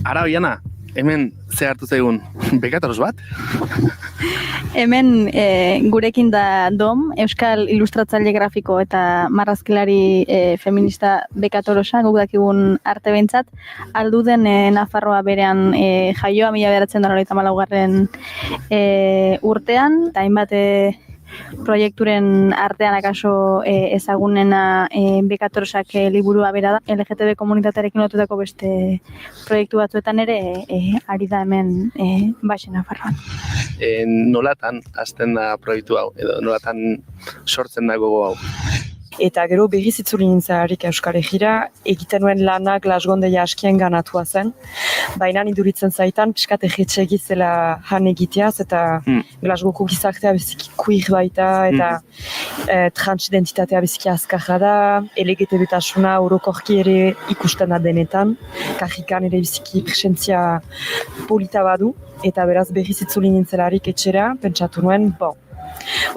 Ara, Oiana, hemen ze hartu zaigun, bekatoros bat? Hemen gurekin da Dom, Euskal Ilustratzaile Grafiko eta marrazkilari feminista bekatorosa, guk dakigun arte behintzat, aldu den Nafarroa berean jaioa 1994 urtean, eta hainbat proiekturen artean akaso ezagunena bekatorosak liburua bera da. LGTB komunitatearekin lotutako beste proiektu batzuetan ere ari da hemen Baxe Nafarroan. Nolatan hasten da proiektu hau, edo nolatan sortzen da gogo hau? Eta gero berriz itzuli nintzarik Euskal Herrira, egiten nuen lanak Glasgondeia askien ganatua zen. Baina iduritzen zaitan, piskat egetxe egizela han egiteaz, eta Glasgoko gizartea biziki queer baita, eta transidentitatea biziki azkarra da, LGTB-tasuna orokorki ere ikusten da denetan, karrikan ere biziki presentzia polita badu, eta beraz berriz itzuli nintzelarik etxera, pentsatu nuen,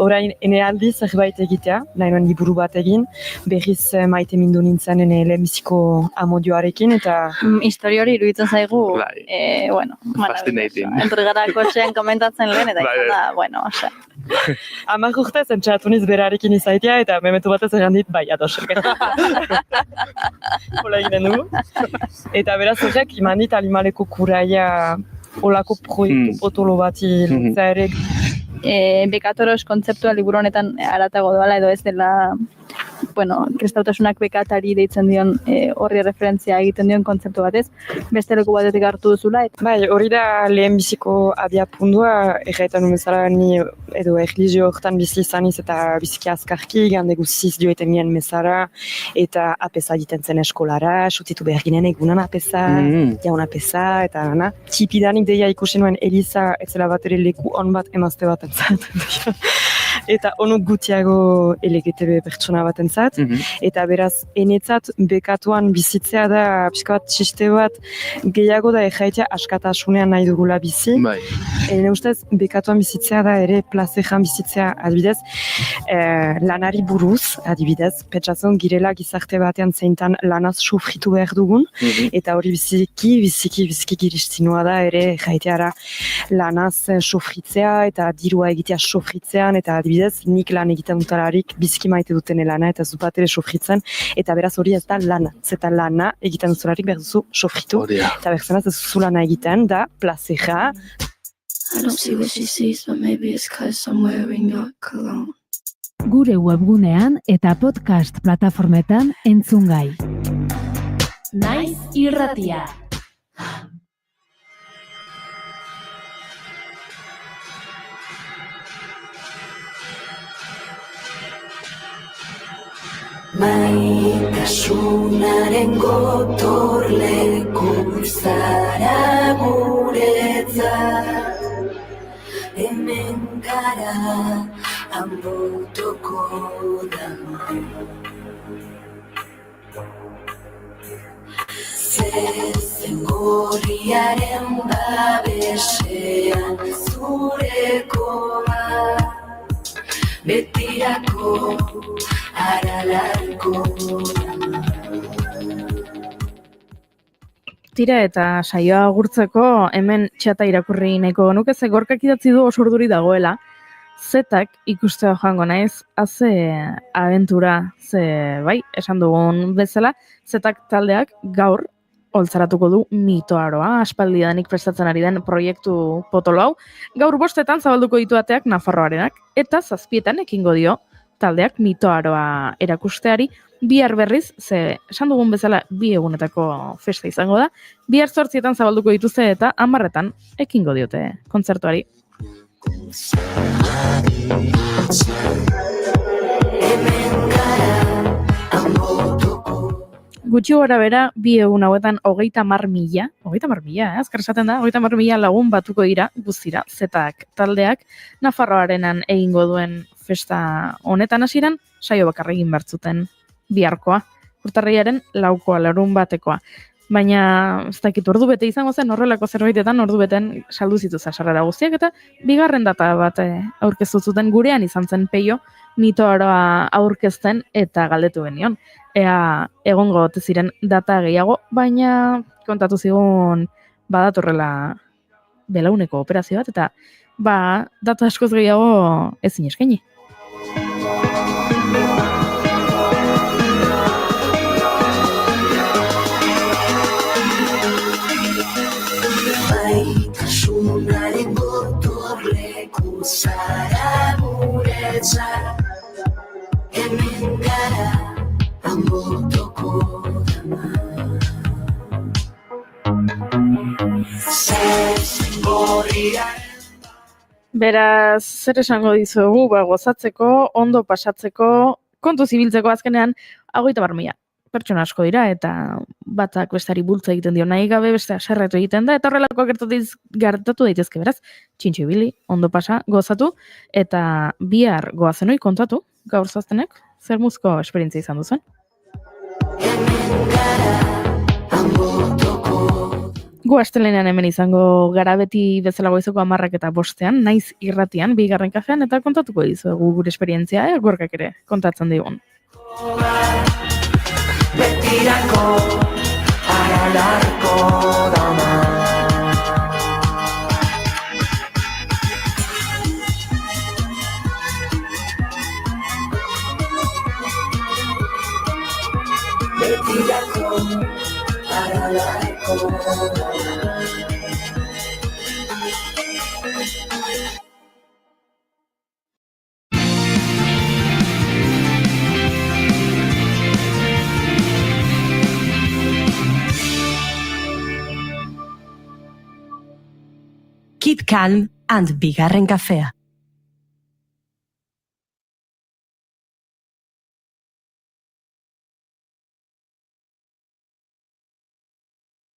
orain ene aldi zerbait egitea, nahi nuen liburu bat egin, berriz maite mindu nintzen ene lehenbiziko amodioarekin, eta... Histori hori iruditzen zaigu, fascinating. Entregara kotxean komentatzen lehen, eta izan da, osea. 10 urte zentsatu niz berarekin izaitea, eta memetu batez errandit, ados. Hola egiten dugu. Eta beraz horrek, iman dit animaleko kuraia olako proiektu potolo bati lutza ere. Bekatoros kontzeptua liburu honetan aratago doala edo ez dela kristautasunak bekatari deitzen dion horri referentzia egiten dion kontzeptu batez, beste leku batetik hartu duzula. Bai, hori da lehen biziko abiapundua, erraitan bezala ni edo erlijio horretan bizi izaniz eta biziki azkarki, gande guziz joeten nien mezara, eta apesa egiten zen eskolara, sutitu behar ginen egunan apesa, jaun apesa, eta gana. Txipidanik deia ikusi nuen Eliza etzela bat ere leku on bat emazte bat entzat. Eta onuk gutiago LGTB pertsona bat entzat. Eta beraz, enetzat bekatuan bizitzea da, pixka bat txiste bat, gehiago da erraitea askatasunean nahi dugula bizi. Ene ustez, bekatuan bizitzea da ere plazejan bizitzea, adibidez, lanari buruz, adibidez, petxatzen girela gizarte batean zeintan lanaz sufritu behar dugun, eta hori biziki giristinua da ere erraiteara lanaz sufritzea eta dirua egitea sufritzean, eta adibidez, nik lan egiten dutalarik biziki maite duten lana eta zupat ere sofritzen, eta beraz hori ez da lana. Zeta lana egiten dutalarik behar duzu sofritu, eta berzanaz ez duzu lana egiten da plazera. I don't see what she sees, but maybe it's 'cause I'm wearing your cologne. Gure webgunean eta podcast plataformetan entzungai. Naiz irratia. Maitasunaren gotorleku zara guretzat, hemen gara anbotoko dama. Zezen gorriaren babesean zurekoa, betirako aralarko. Tira eta saioa agurtzeko hemen txata irakurri nahiko nuke, ze Gorkak idatzi du oso urduri dagoela. Zetak ikustea joango naiz, haze abentura, ze bai, esan dugun bezala, Zetak taldeak gaur oltzaratuko du mitoaroa, aspaldidanik prestatzen ari den proiektu potolo hau. Gaur 5 zabalduko ditu ateak Nafarroarenak, eta 7 ekingo dio taldeak mitoaroa erakusteari. Bihar berriz, ze esan dugun bezala 2 egunetako festa izango da, bihar 8 zabalduko dituzte eta 10 ekingo diote kontzertuari. Gutxi gora bera, 2 egun hauetan 30.000, azkar esaten da, 30.000 lagun batuko dira, guztira, Zetak taldeak, Nafarroarenan egingo duen festa honetan hasieran, saio bakarra egin bertzuten biharkoa, urtarrilaren 4. larun batekoa. Baina, ez dakit, ordu bete izango zen, horrelako zerbaitetan ordu beten saldu zituzta sarrera guztiak, eta 2. data bat aurkeztu zuten gurean izan zen Peio, mitoaroa aurkezten eta galdetu genion. Ea egongo ote ziren data gehiago, baina kontatu zigun badatorrela belauneko operazio bat, eta data askoz gehiago ezin eskaini. Maitasunaren gotorleku zara guretzat, hemen gara anbotoko dama. Zezen gorriaren. Beraz, zer esango dizuegu, gozatzeko, ondo pasatzeko, kontu zibiltzeko azkenean, 30.000 pertsona asko dira, eta batak bestari bultza egiten dio nahi gabe, bestea sarretu egiten da, eta horrelako gertatu daitezke, beraz, txintxo ibili, ondo pasa, gozatu, eta bihar goazenoi kontatu, gaur zaztenek, zer muzko esperientzia izan duzen? Gu astelenean hemen izango gara beti bezala goizeko 10:05, Naiz irratian, 2. kafean, eta kontatuko dizuegu gure esperientzia, Gorkak ere kontatzen digun. Betirako aralarko dama. Betirako aralarko dama. Keep calm and bigarren kafea.